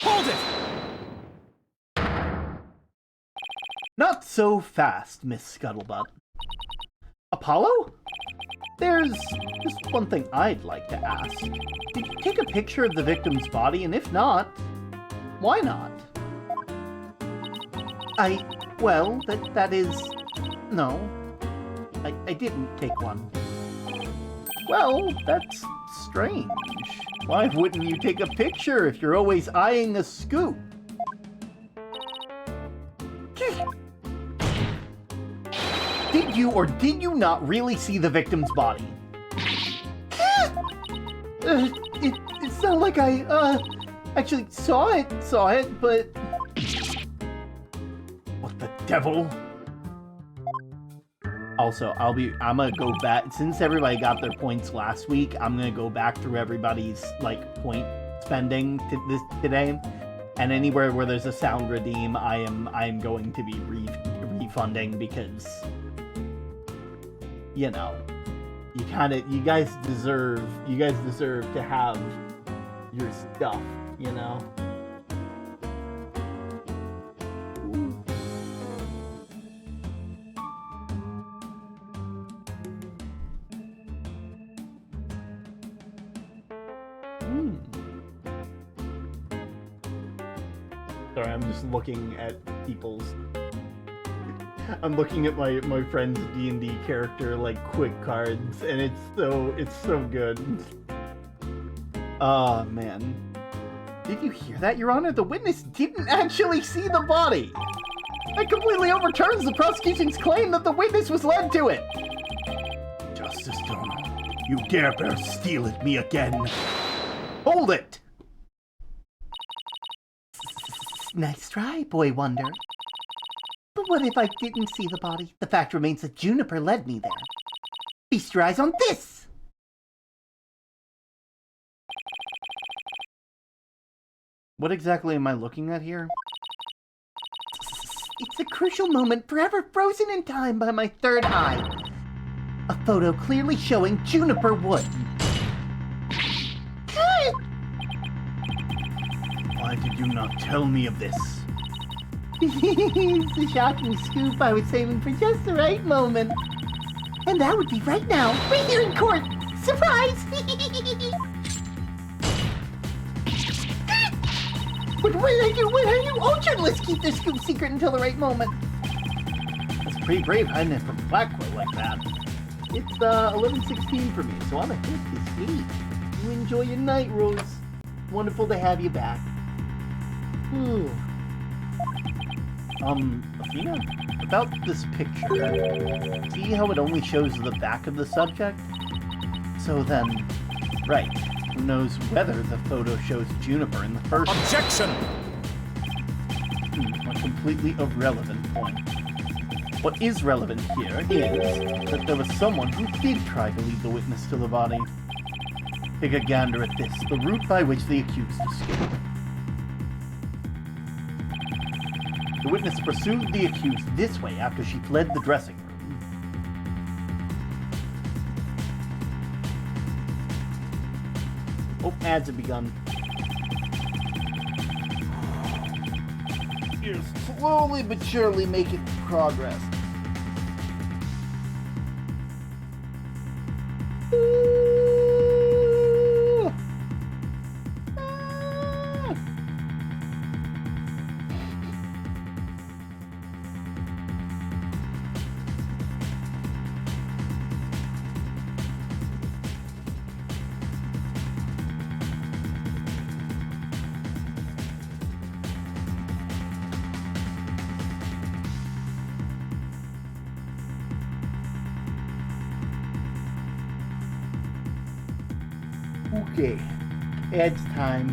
Hold it! Not so fast, Miss Scuttlebutt. Apollo? There's just one thing I'd like to ask. Did you take a picture of the victim's body? And if not, why not? Well, that is... No. I didn't take one. Well, that's strange. Why wouldn't you take a picture if you're always eyeing a scoop? Did you or did you not really see the victim's body? It's not like I, actually saw it, but... What the devil? Also, I'm gonna go back, since everybody got their points last week, I'm gonna go back through everybody's, like, point spending today. And anywhere where there's a sound redeem, I am going to be refunding because, you know, you guys deserve to have your stuff, you know? Sorry, I'm just looking at people's... I'm looking at my friend's D&D character, like, quick cards, and it's so good. Man. Did you hear that, Your Honor? The witness didn't actually see the body! That completely overturns the prosecution's claim that the witness was led to it! Justice Donald, you dare bear steel at me again! Hold it! Nice try, Boy Wonder. But what if I didn't see the body? The fact remains that Juniper led me there. Feast your eyes on this! What exactly am I looking at here? It's a crucial moment forever frozen in time by my third eye. A photo clearly showing Juniper Wood. Why did you not tell me of this? It's a shocking scoop I was saving for just the right moment. And that would be right now, right here in court. Surprise! What did I do? What are you? Oh, journalists keep their scoop secret until the right moment. That's pretty brave hiding it from Blackwell like that. It's 11:16 for me, so I'm ahead this week. You enjoy your night, Rose. Wonderful to have you back. Whew. Athena, about this picture. See how it only shows the back of the subject? So then, right, who knows whether the photo shows Juniper in the first place? Objection! A completely irrelevant point. What is relevant here is that there was someone who did try to lead the witness to the body. Take a gander at this, the route by which the accused escaped. The witness pursued the accused this way after she fled the dressing room. Oh, ads have begun. You're slowly but surely making progress. Okay, ads time.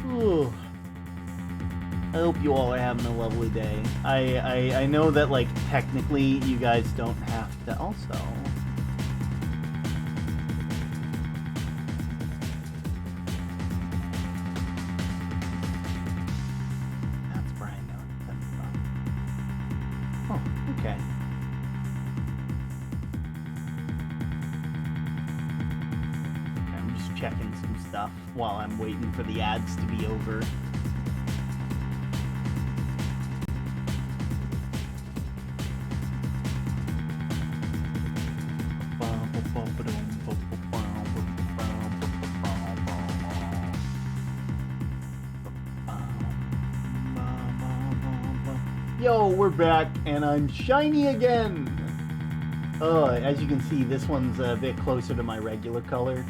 Ooh. I hope you all are having a lovely day. I know that, like, technically you guys don't have to also. That's where I know it's coming from. Oh, okay. I'm just checking some stuff while I'm waiting for the ads to be over. Yo, we're back, and I'm shiny again! As you can see, this one's a bit closer to my regular color.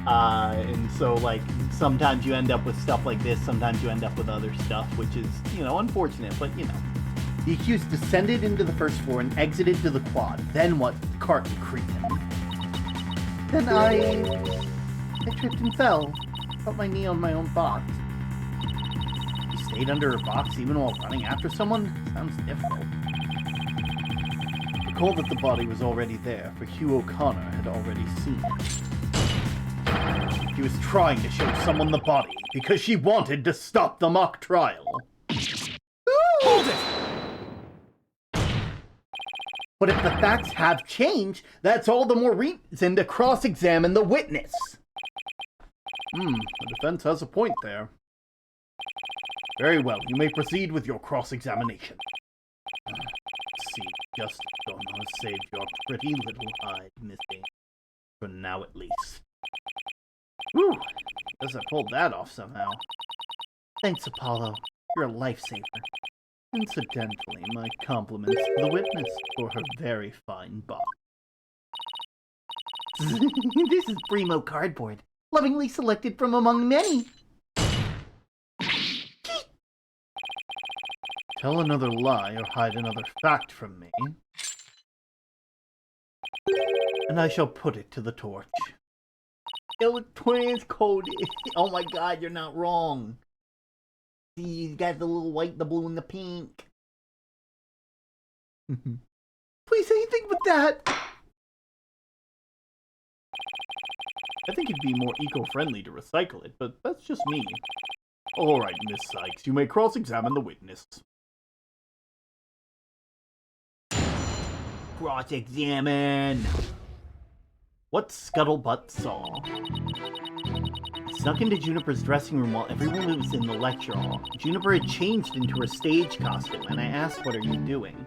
And so, like, sometimes you end up with stuff like this, sometimes you end up with other stuff, which is, unfortunate, but, The accused descended into the first floor and exited to the quad. Then what? Cart creaked him. Then I tripped and fell. Felt my knee on my own box. You stayed under a box even while running after someone? Sounds difficult. Recall that the body was already there, for Hugh O'Connor had already seen it. She was trying to show someone the body because she wanted to stop the mock trial. Hold it! But if the facts have changed, that's all the more reason to cross-examine the witness. The defense has a point there. Very well, you may proceed with your cross-examination. See, just gonna save your pretty little hide, Missy. For now, at least. Whew! Guess I pulled that off somehow. Thanks, Apollo. You're a lifesaver. Incidentally, my compliments to the witness for her very fine box. This is Primo cardboard, lovingly selected from among many. Tell another lie or hide another fact from me, and I shall put it to the torch. transcoded. Oh my god, you're not wrong. See, you got the little white, the blue, and the pink. Please, anything but that! I think it'd be more eco-friendly to recycle it, but that's just me. Alright, Miss Sykes, you may cross-examine the witness. Cross-examine. What Scuttlebutt saw. Snuck into Juniper's dressing room while everyone was in the lecture hall. Juniper had changed into her stage costume, and I asked, "What are you doing?"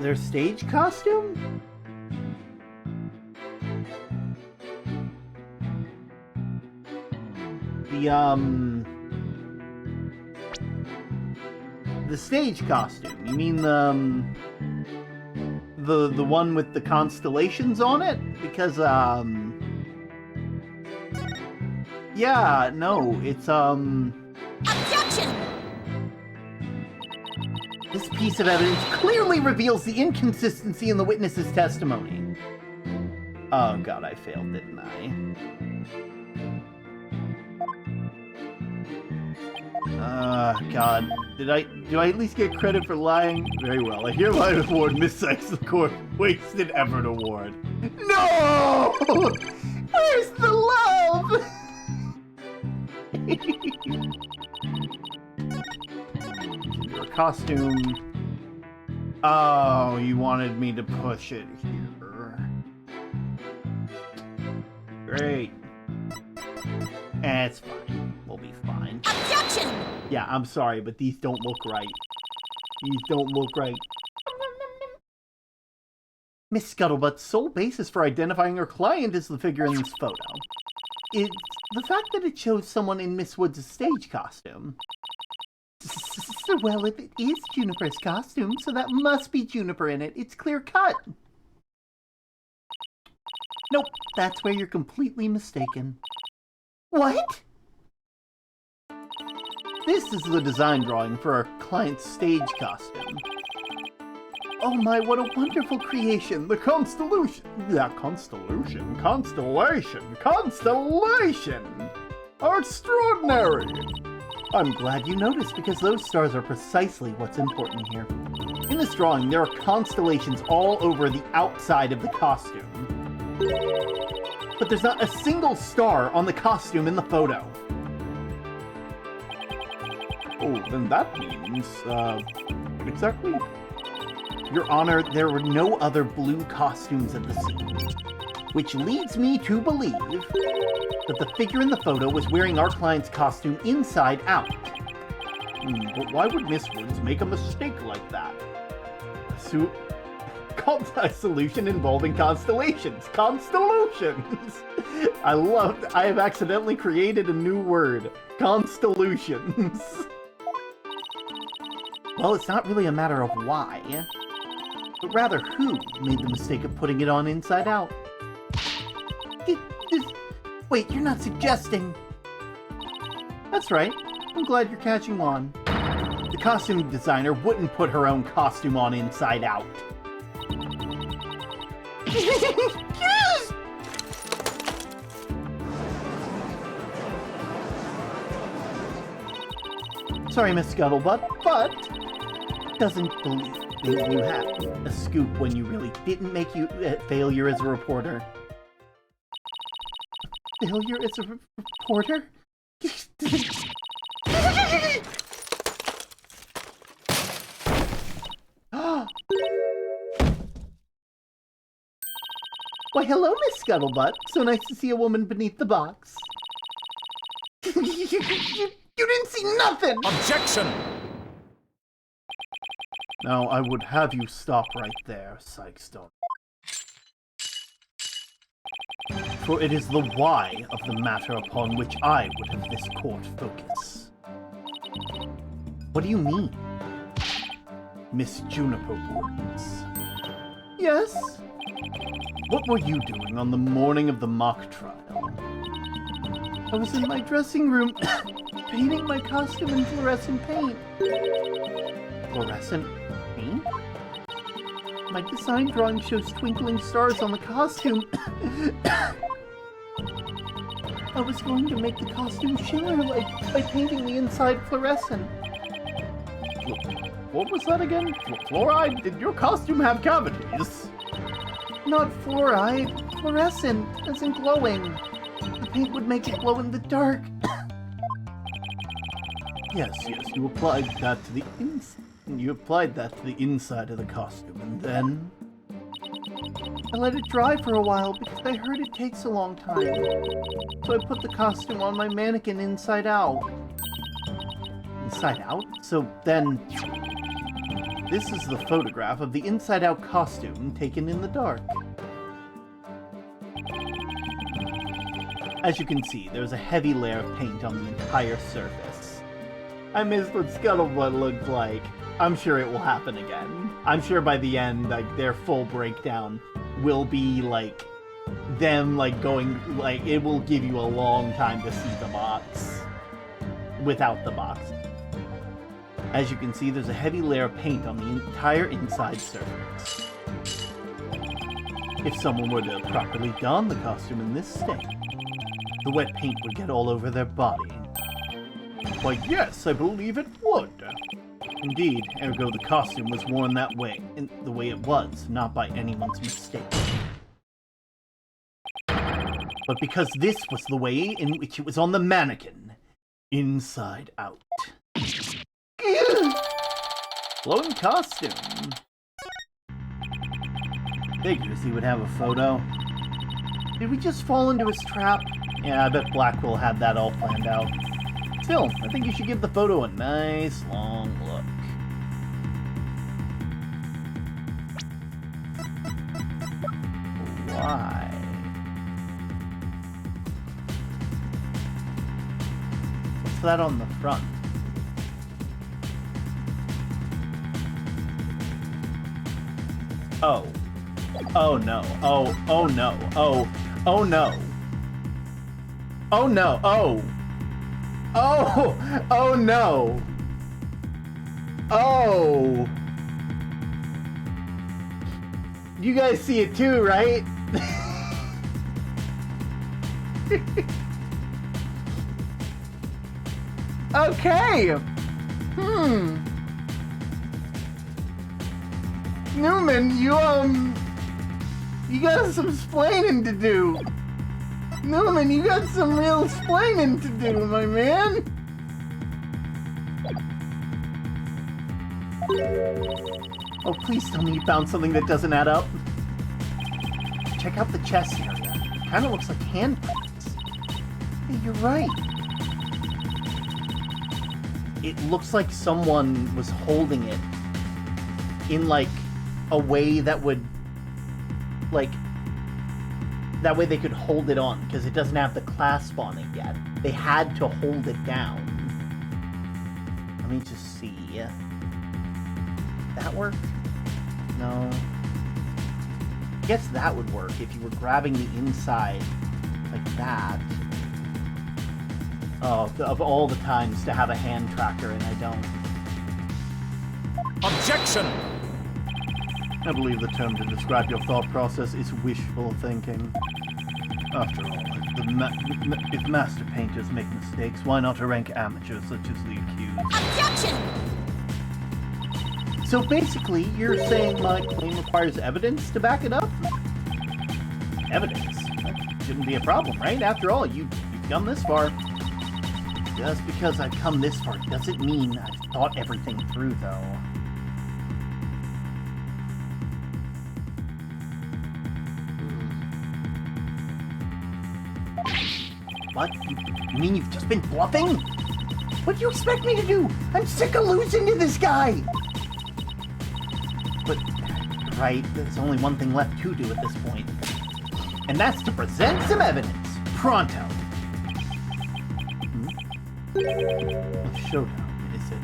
Their stage costume? The stage costume. You mean the one with the constellations on it? Because yeah, no, it's Objection! This piece of evidence clearly reveals the inconsistency in the witness's testimony. Oh god, I failed, didn't I? God. Do I at least get credit for lying? Very well, I hereby award Miss Sykes the Court Wasted Effort Award. No! Where's the love? Your costume. Oh, you wanted me to push it here. Great. It's fine. We'll be fine. Objection! Yeah, I'm sorry, but these don't look right. These don't look right. Miss Scuttlebutt's sole basis for identifying her client is the figure in this photo. It's the fact that it shows someone in Miss Woods' stage costume. Well, if it is Juniper's costume, so that must be Juniper in it. It's clear cut. Nope, that's where you're completely mistaken. What? This is the design drawing for our client's stage costume. Oh my, what a wonderful creation! The constellation! Yeah, constellation! How extraordinary! I'm glad you noticed, because those stars are precisely what's important here. In this drawing, there are constellations all over the outside of the costume. But there's not a single star on the costume in the photo. Oh, then that means, exactly? Your Honor, there were no other blue costumes at the scene. Which leads me to believe that the figure in the photo was wearing our client's costume inside out. But why would Miss Woods make a mistake like that? A solution involving constellations. Constellations! I have accidentally created a new word. Constellations. Well, it's not really a matter of why, but rather who made the mistake of putting it on inside out. Wait, you're not suggesting... That's right. I'm glad you're catching on. The costume designer wouldn't put her own costume on inside out. Sorry, Miss Scuttlebutt, but doesn't believe you have a scoop when you really didn't make you failure as a reporter. Failure as a reporter? Why, hello, Miss Scuttlebutt. So nice to see a woman beneath the box. You didn't see nothing! Objection! Now, I would have you stop right there, Sykestone. For it is the why of the matter upon which I would have this court focus. What do you mean? Miss Juniper Woods. Yes? What were you doing on the morning of the mock trial? I was in my dressing room, painting my costume in fluorescent paint. Fluorescent paint? My design drawing shows twinkling stars on the costume. I was going to make the costume shimmer by painting the inside fluorescent. What was that again? Fluoride? Did your costume have cavities? Not fluoride, fluorescent, as in glowing. The paint would make it glow in the dark. Yes, you applied that to the inside of the costume, and then... I let it dry for a while because I heard it takes a long time. So I put the costume on my mannequin inside out. Inside out? So then... This is the photograph of the inside-out costume taken in the dark. As you can see, there's a heavy layer of paint on the entire surface. I missed what Scuttlebutt looked like. I'm sure it will happen again. I'm sure by the end, like, their full breakdown will be, like, them, like, going, like, it will give you a long time to see the box. Without the box. As you can see, there's a heavy layer of paint on the entire inside surface. If someone were to properly don the costume in this state, the wet paint would get all over their body. Why, yes, I believe it would. Indeed, ergo the costume was worn that way, in the way it was, not by anyone's mistake. But because this was the way in which it was on the mannequin, inside out. Glowing costume. Figures he would have a photo. Did we just fall into his trap? Yeah, I bet Blackwell had that all planned out. Still, I think you should give the photo a nice long look. Why? What's that on the front? Oh. Oh no. Oh no. Oh no. Oh no. Oh no. Oh. You guys see it too, right? Okay. Newman, you got some splaining to do. Newman, you got some real splaining to do, my man. Oh, please tell me you found something that doesn't add up. Check out the chest area. Kind of looks like handprints. Hey, you're right. It looks like someone was holding it in, like, a way that would, like, that way they could hold it on, because it doesn't have the clasp on it yet. They had to hold it down. Let me just see. That work? No. I guess that would work if you were grabbing the inside like that. Oh, of all the times to have a hand tracker and I don't. Objection! I believe the term to describe your thought process is wishful thinking. After all, if master painters make mistakes, why not rank amateurs such as the accused? Objection! So basically, you're saying my claim requires evidence to back it up? Evidence? That shouldn't be a problem, right? After all, you've come this far. Just because I've come this far doesn't mean I've thought everything through, though. What? You mean you've just been bluffing? What do you expect me to do? I'm sick of losing to this guy! But, right, there's only one thing left to do at this point. And that's to present some evidence. Pronto. A showdown, is it?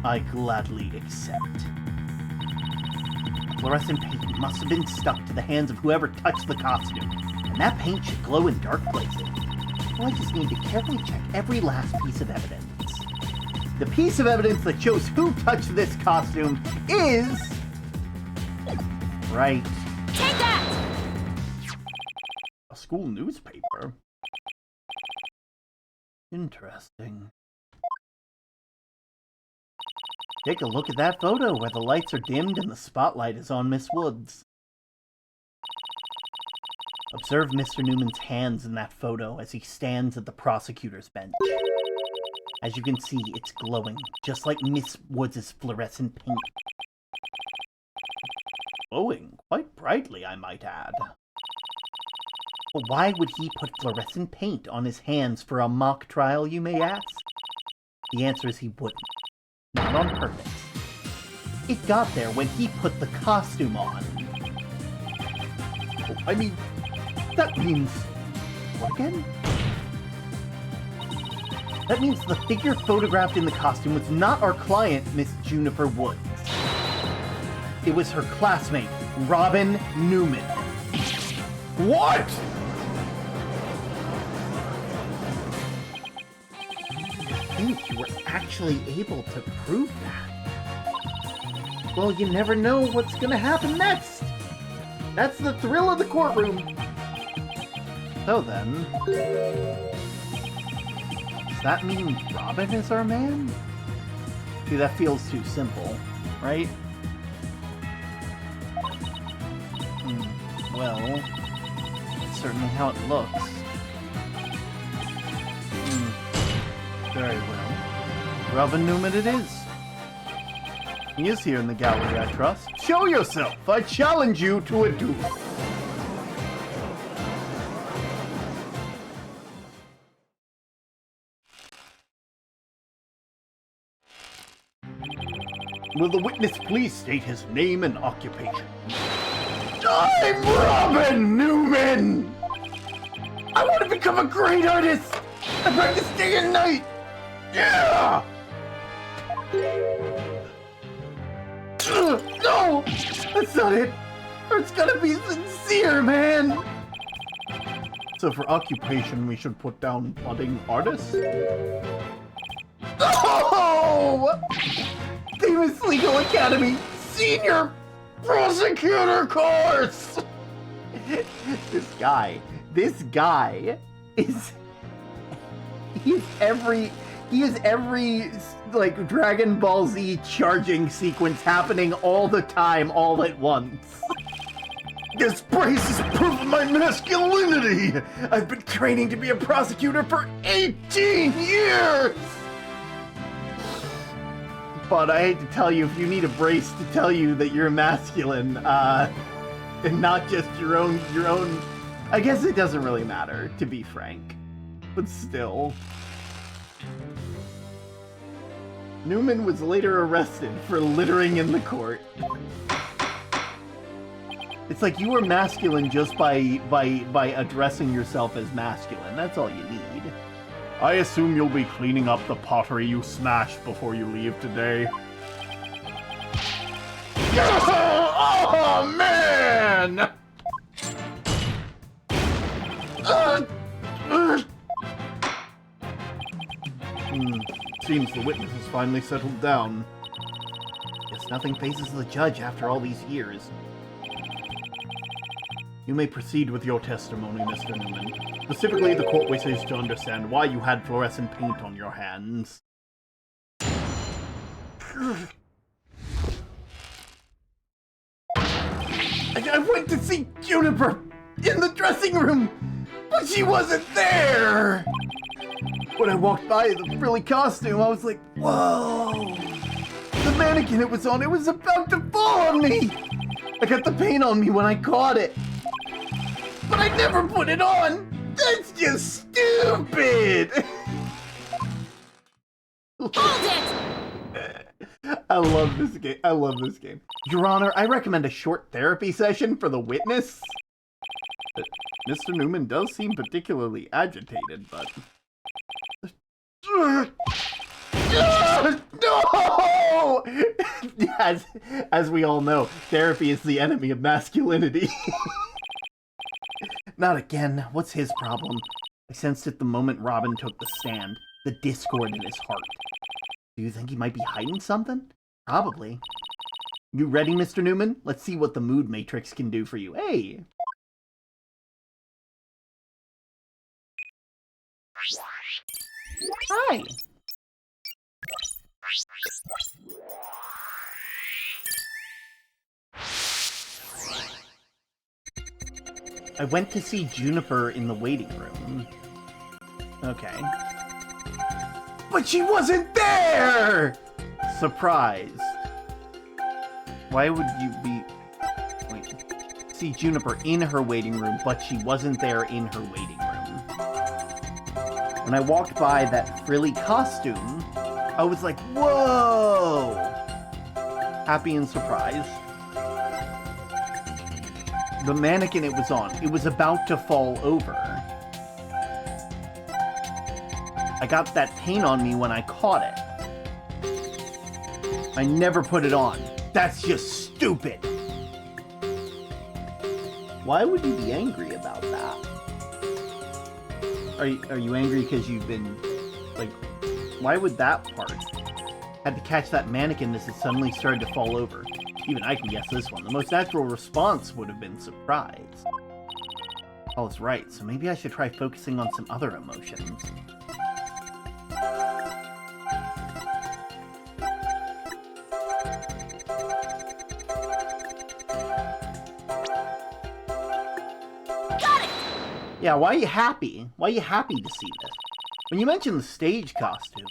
I gladly accept. Fluorescent paint must have been stuck to the hands of whoever touched the costume. And that paint should glow in dark places. Well, I just need to carefully check every last piece of evidence. The piece of evidence that shows who touched this costume is... right. Take that! A school newspaper? Interesting. Take a look at that photo where the lights are dimmed and the spotlight is on Miss Woods. Observe Mr. Newman's hands in that photo as he stands at the prosecutor's bench. As you can see, it's glowing, just like Miss Woods' fluorescent paint. Glowing quite brightly, I might add. Well, why would he put fluorescent paint on his hands for a mock trial, you may ask? The answer is he wouldn't. Not on purpose. It got there when he put the costume on. Oh, I mean, that means... what again? That means the figure photographed in the costume was not our client, Miss Juniper Woods. It was her classmate, Robin Newman. What?! I think you were actually able to prove that. Well, you never know what's gonna happen next. That's the thrill of the courtroom. So then... does that mean Robin is our man? See, that feels too simple, right? Well, that's certainly how it looks. Very well. Robin Newman it is. He is here in the gallery, I trust. Show yourself! I challenge you to a duel! Will the witness please state his name and occupation? I'm Robin Newman! I want to become a great artist! I practice day and night! Yeah! No! That's not it! It's gotta be sincere, man! So for occupation, we should put down budding artist? Oh! Famous Legal Academy Senior Prosecutor Course! This guy is... He is every, like, Dragon Ball Z charging sequence happening all the time, all at once. This brace is proof of my masculinity! I've been training to be a prosecutor for 18 years! But I hate to tell you, if you need a brace to tell you that you're masculine, and not just your own, I guess it doesn't really matter, to be frank. But still. Newman was later arrested for littering in the court. It's like you were masculine just by addressing yourself as masculine. That's all you need. I assume you'll be cleaning up the pottery you smashed before you leave today. Oh, man! Seems the witness has finally settled down. Guess nothing phases the judge after all these years. You may proceed with your testimony, Mr. Newman. Specifically, the court wishes to understand why you had fluorescent paint on your hands. I went to see Juniper in the dressing room, but she wasn't there! When I walked by the frilly costume, I was like, whoa! The mannequin it was on, it was about to fall on me! I got the paint on me when I caught it. But I never put it on! That's just stupid! Hold it! I love this game. I love this game. Your Honor, I recommend a short Therapy session for the witness? Mr. Newman does seem particularly agitated, but... No! As we all know, therapy is the enemy of masculinity. Not again. What's his problem? I sensed it the moment Robin took the stand. The discord in his heart. Do you think he might be hiding something? Probably. You ready, Mr. Newman? Let's see what the mood matrix can do for you. Hey! Hi! I went to see Juniper in the waiting room. Okay. But she wasn't there! Surprise. Why would you be... Wait. See Juniper in her waiting room, but she wasn't there in her waiting room. When I walked by that frilly costume, I was like, whoa! Happy and surprised. The mannequin it was on, it was about to fall over. I got that paint on me when I caught it. I never put it on. That's just stupid! Why would you be angry about that? Are you angry because you've been... like, why would that part? Had to catch that mannequin as it suddenly started to fall over. Even I can guess this one. The most natural response would have been surprise. Paul's right, so maybe I should try focusing on some other emotions. Got it! Yeah, why are you happy? Why are you happy to see this? When you mentioned the stage costume,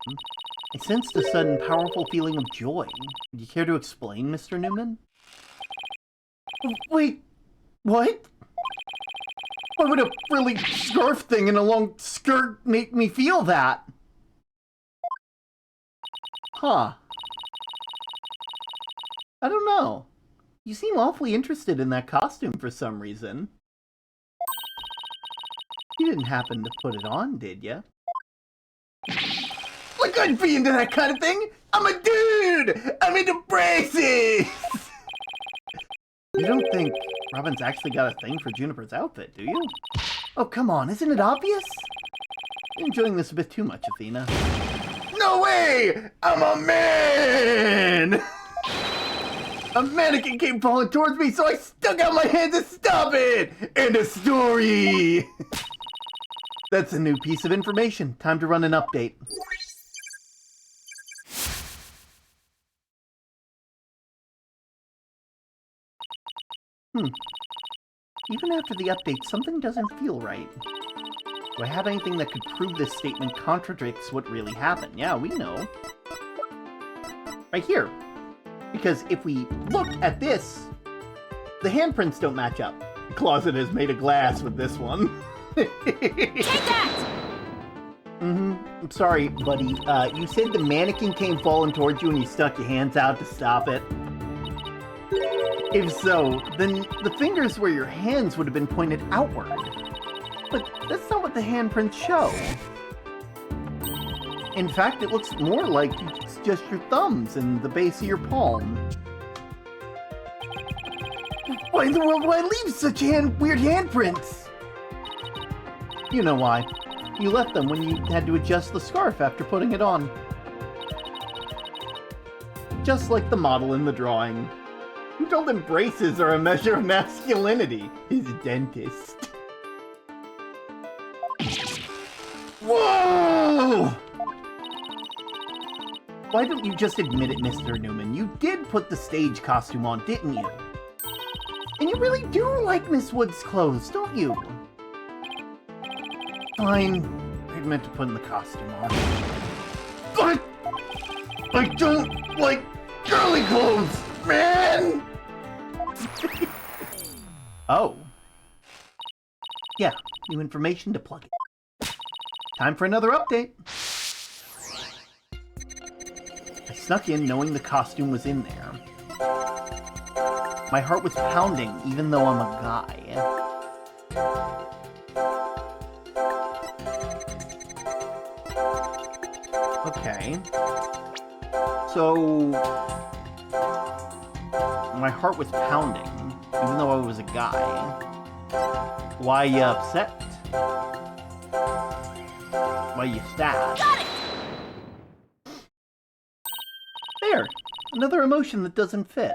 I sensed a sudden powerful feeling of joy. Would you care to explain, Mr. Newman? Wait, what? Why would a frilly scarf thing and a long skirt make me feel that? Huh. I don't know. You seem awfully interested in that costume for some reason. You didn't happen to put it on, did you? Like I'd be into that kind of thing? I'm a dude! I'm into braces! You don't think Robin's actually got a thing for Juniper's outfit, do you? Oh, come on, isn't it obvious? You're enjoying this a bit too much, Athena. No way! I'm a man! A mannequin came falling towards me, so I stuck out my hand to stop it! End of story! That's a new piece of information. Time to run an update. Even after the update, something doesn't feel right. Do I have anything that could prove this statement contradicts what really happened? Yeah, we know. Right here. Because if we look at this, the handprints don't match up. The closet is made of glass with this one. Take that! I'm sorry, buddy. You said the mannequin came falling towards you and you stuck your hands out to stop it. If so, then the fingers where your hands would have been pointed outward. But that's not what the handprints show. In fact, it looks more like it's just your thumbs and the base of your palm. Why in the world would I leave such weird handprints? You know why. You left them when you had to adjust the scarf after putting it on. Just like the model in the drawing. Who told him braces are a measure of masculinity? His dentist. Whoa! Why don't you just admit it, Mr. Newman? You did put the stage costume on, didn't you? And you really do like Miss Wood's clothes, don't you? Fine. I meant to put in the costume on. But I don't like girly clothes, man! Oh. Yeah, new information to plug in. Time for another update. I snuck in knowing the costume was in there. My heart was pounding even though I'm a guy. Okay. So... my heart was pounding, even though I was a guy. Why you upset? Why you sad? Got it! There! Another emotion that doesn't fit.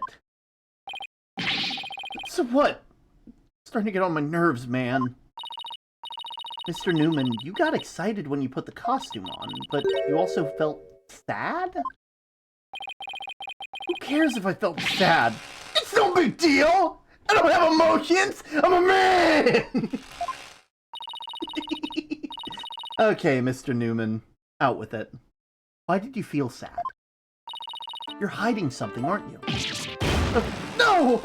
So what? It's starting to get on my nerves, man. Mr. Newman, you got excited when you put the costume on, but you also felt sad? Who cares if I felt sad? It's no big deal! I don't have emotions! I'm a man! Okay, Mr. Newman. Out with it. Why did you feel sad? You're hiding something, aren't you? No!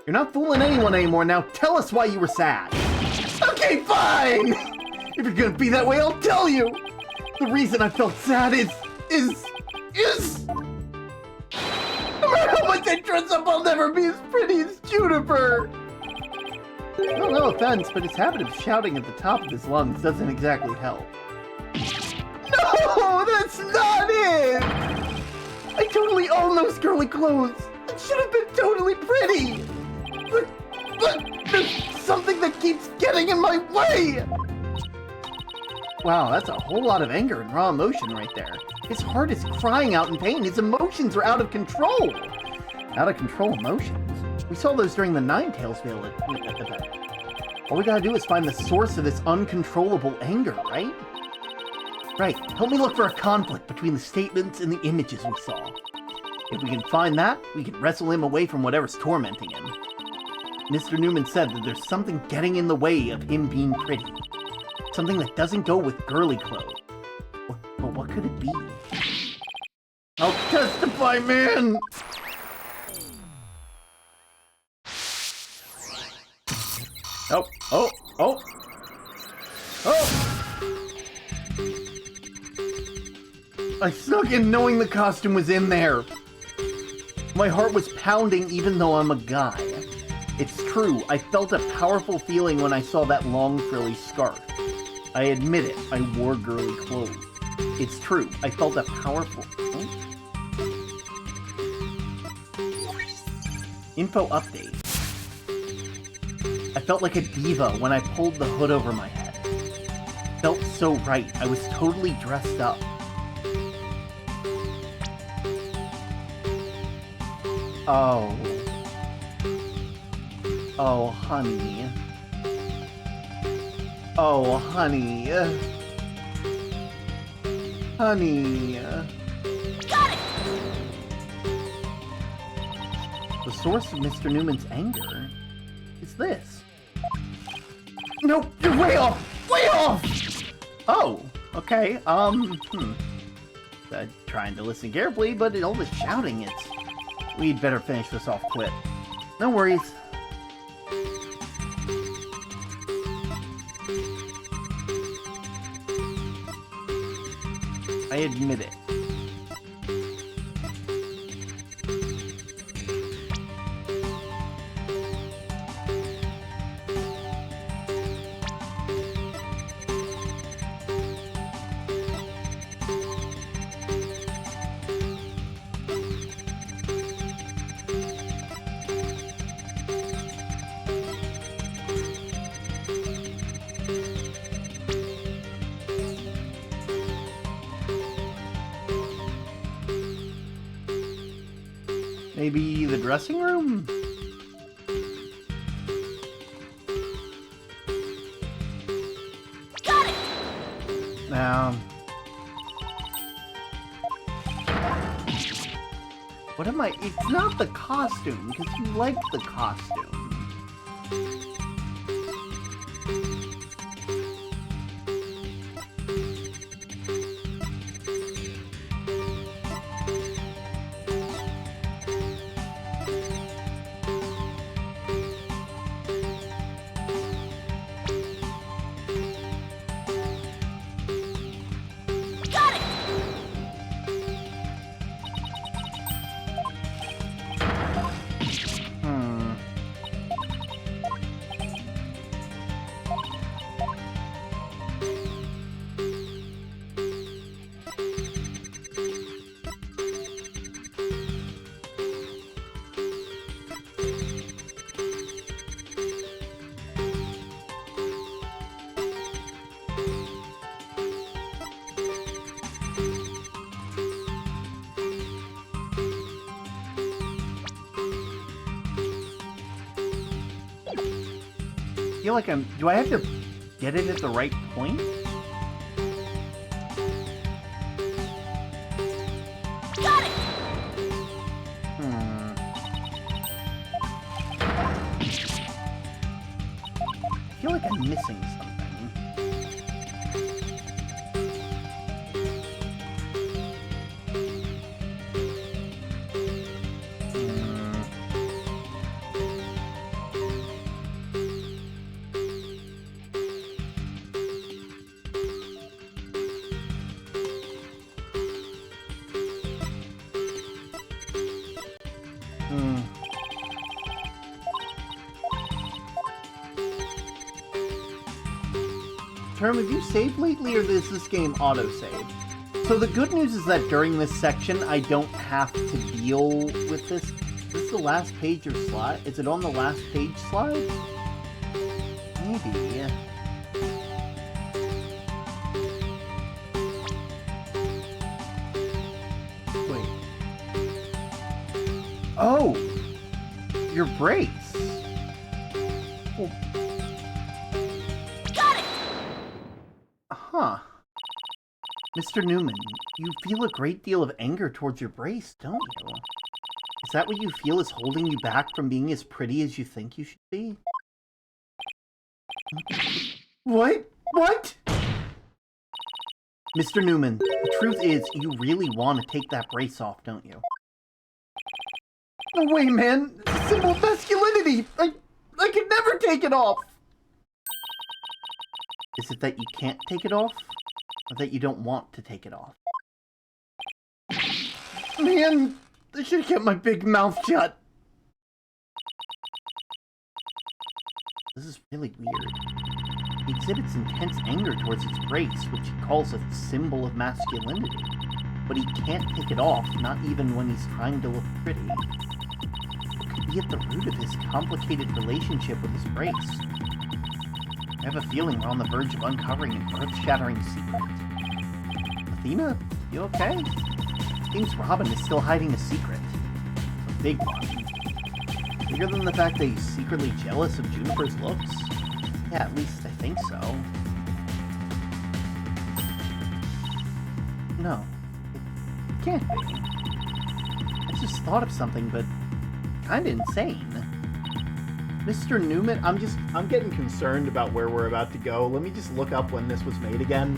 You're not fooling anyone anymore. Now tell us why you were sad. Okay, fine! If you're gonna be that way, I'll tell you! The reason I felt sad is... no matter how much I dress up, I'll never be as pretty as Juniper! Well, no offense, but his habit of shouting at the top of his lungs doesn't exactly help. No, that's not it! I totally own those girly clothes! It should have been totally pretty! But there's something that keeps getting in my way! Wow, that's a whole lot of anger and raw emotion right there. His heart is crying out in pain. His emotions are out of control. Out of control emotions? We saw those during the Ninetales event. All we gotta do is find the source of this uncontrollable anger, right? Right, help me look for a conflict between the statements and the images we saw. If we can find that, we can wrestle him away from whatever's tormenting him. Mr. Newman said that there's something getting in the way of him being pretty. Something that doesn't go with girly clothes. But what could it be? I'll testify, man! Oh! I snuck in knowing the costume was in there. My heart was pounding even though I'm a guy. It's true, I felt a powerful feeling when I saw that long frilly scarf. I admit it, I wore girly clothes. It's true, I felt a powerful... Info update. I felt like a diva when I pulled the hood over my head. Felt so right, I was totally dressed up. Oh. Oh, honey. Oh, honey. Honey. Got it! The source of Mr. Newman's anger is this. No, you're way off! Way off! Oh, okay, trying to listen carefully, but all this shouting, we'd better finish this off quick. No worries. I admit it. Maybe the dressing room? Got it! What am I? It's not the costume, because you like the costume. I feel like do I have to get it at the right point? Got it! I feel like I'm missing something. Term, have you saved lately, or does this game autosave? So the good news is that during this section, I don't have to deal with this. Is this the last page or slide? Is it on the last page slide? Maybe. Wait. Oh! Your brace! Well, huh. Mr. Newman, you feel a great deal of anger towards your brace, don't you? Is that what you feel is holding you back from being as pretty as you think you should be? What? What? Mr. Newman, the truth is, you really want to take that brace off, don't you? No way, man! It's a symbol of masculinity! I could never take it off! Is it that you can't take it off? Or that you don't want to take it off? Man, I should have kept my big mouth shut. This is really weird. He exhibits intense anger towards his brace, which he calls a symbol of masculinity. But he can't take it off, not even when he's trying to look pretty. What could be at the root of his complicated relationship with his brace? I have a feeling we're on the verge of uncovering an earth-shattering secret. Athena, you okay? Seems Robin is still hiding a secret. A big one. Bigger than the fact that he's secretly jealous of Juniper's looks? Yeah, at least I think so. No. It can't be. I just thought of something, but kinda insane. Mr. Newman, I'm getting concerned about where we're about to go. Let me just look up when this was made again.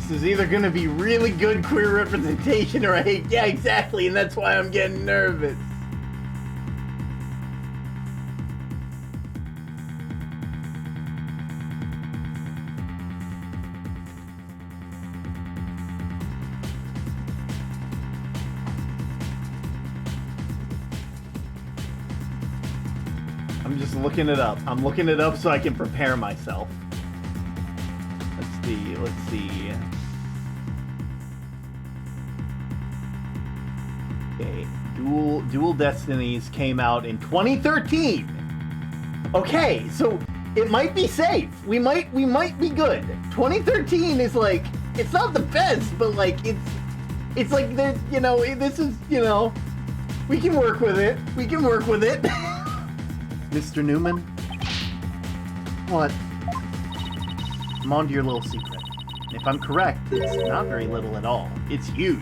This is either gonna be really good queer representation or I hate. Yeah, exactly, and that's why I'm getting nervous. I'm just looking it up. I'm looking it up so I can prepare myself. Let's see. Okay, Dual Destinies came out in 2013. Okay, so it might be safe. We might be good. 2013 is like, it's not the best, but like it's like there, you know, this is, you know, we can work with it. We can work with it. Mr. Newman? What? I'm onto your little secret. And if I'm correct, it's not very little at all. It's huge.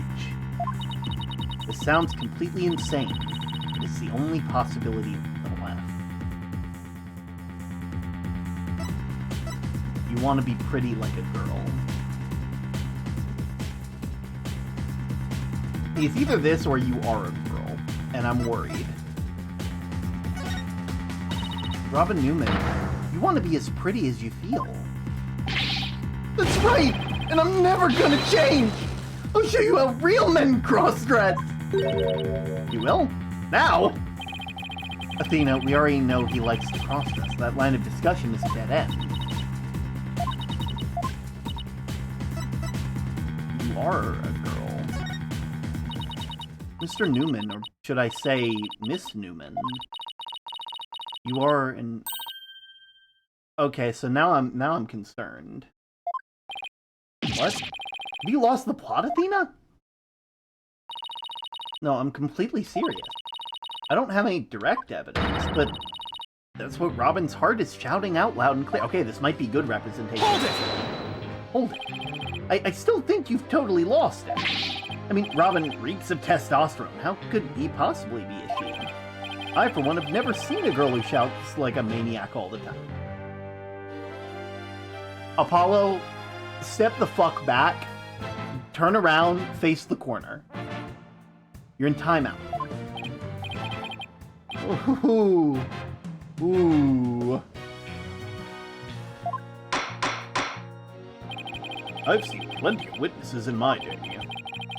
This sounds completely insane. It is the only possibility left. You want to be pretty like a girl. It's either this or you are a girl, and I'm worried. Robin Newman, you want to be as pretty as you feel. That's right! And I'm never gonna change! I'll show you how real men cross-dress! You will? Now? Athena, we already know he likes to cross-dress. That line of discussion is a dead end. You are a girl. Mr. Newman, or should I say Miss Newman? You are an... Okay, so now I'm concerned. What? Have you lost the plot, Athena? No, I'm completely serious. I don't have any direct evidence, but that's what Robin's heart is shouting out loud and clear. Okay, this might be good representation. Hold it! Hold it. I still think you've totally lost it. I mean, Robin reeks of testosterone. How could he possibly be a she? I, for one, have never seen a girl who shouts like a maniac all the time. Apollo, step the fuck back, turn around, face the corner. You're in timeout. Ooh. Ooh. I've seen plenty of witnesses in my day.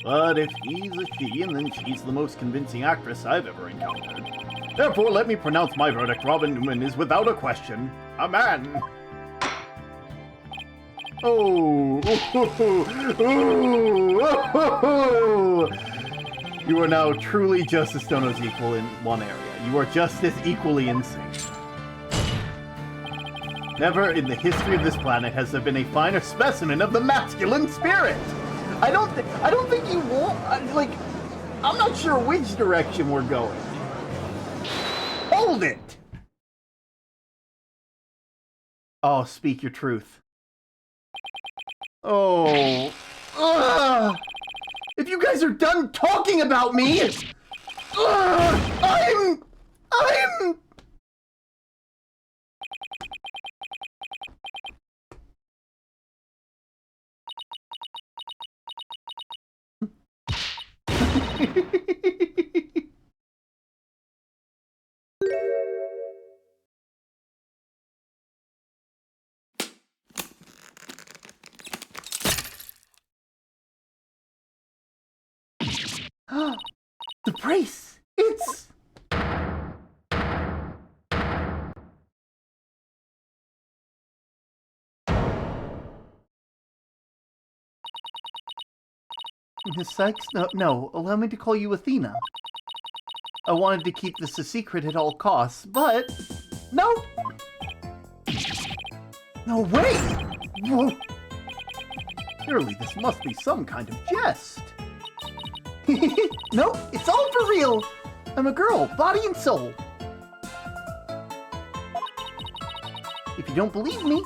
But if he's a she, and then she's the most convincing actress I've ever encountered. Therefore, let me pronounce my verdict. Robin Newman is without a question a man. Oh. Ooh. You are now truly Justice Stono's equal in one area. You are just as equally insane. Never in the history of this planet has there been a finer specimen of the masculine spirit. I don't think you want, like, I'm not sure which direction we're going. Hold it! Oh, speak your truth. Oh. Ugh. If you guys are done talking about me, I'm... The brace! It's... Miss Sykes? No, allow me to call you Athena. I wanted to keep this a secret at all costs, but... No! No way! Whoa. Surely this must be some kind of jest. No, it's all for real. I'm a girl, body and soul. If you don't believe me,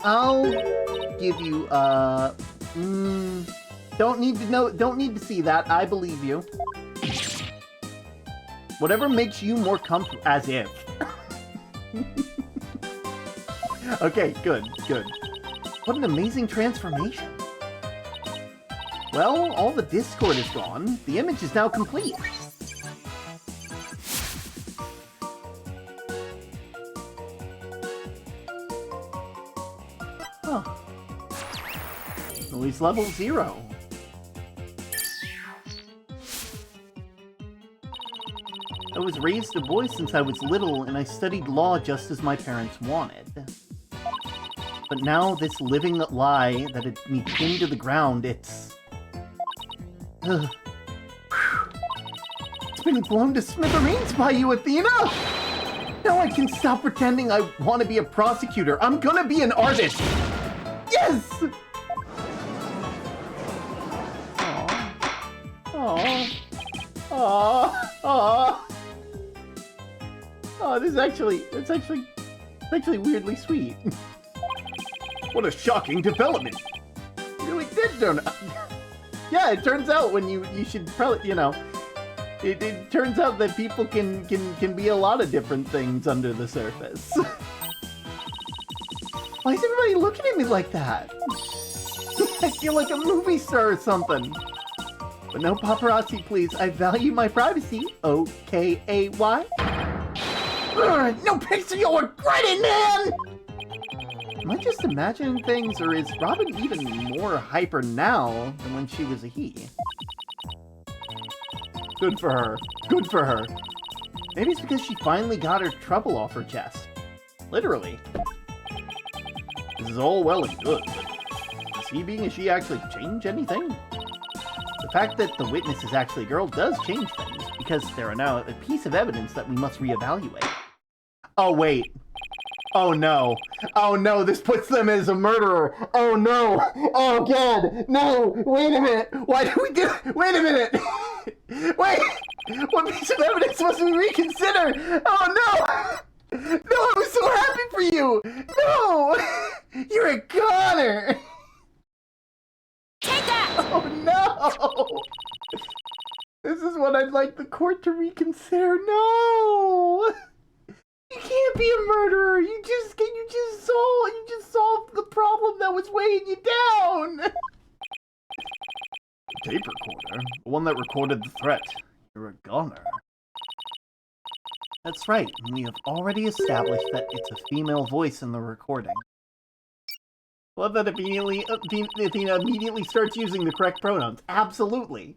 I'll give you, don't need to see that. I believe you. Whatever makes you more comfortable, as if. Okay, good. What an amazing transformation. Well, all the Discord is gone. The image is now complete. Huh. Noise level 0. I was raised a boy since I was little, and I studied law just as my parents wanted. But now this living lie that had me pinned to the ground, it's been blown to smithereens by you, Athena! Now I can stop pretending I want to be a prosecutor. I'm gonna be an artist! Yes! Aww. Aww. Aww. Oh, this is actually weirdly sweet. What a shocking development! It really did turn out. Yeah, it turns out when you should probably, you know, it turns out that people can be a lot of different things under the surface. Why is everybody looking at me like that? I feel like a movie star or something. But no paparazzi, please. I value my privacy. O-K-A-Y. No picture, you'll regret it, man! Am I just imagining things, or is Robin even more hyper now than when she was a he? Good for her. Good for her. Maybe it's because she finally got her trouble off her chest. Literally. This is all well and good, but does he being a she actually change anything? The fact that the witness is actually a girl does change things, because there are now a piece of evidence that we must reevaluate. Oh, wait. Oh, no. Oh, no, this puts them as a murderer. Oh, no. Oh, God. No. Wait a minute. Why did we do... Wait a minute. Wait. What piece of evidence must we reconsider? Oh, no. No, I was so happy for you. No. You're a goner. Take that! Oh, no. This is what I'd like the court to reconsider. No. You can't be a murderer. You just solved the problem that was weighing you down. Tape recorder, the one that recorded the threat. You're a goner. That's right. We have already established that it's a female voice in the recording. Love that Athena immediately starts using the correct pronouns. Absolutely.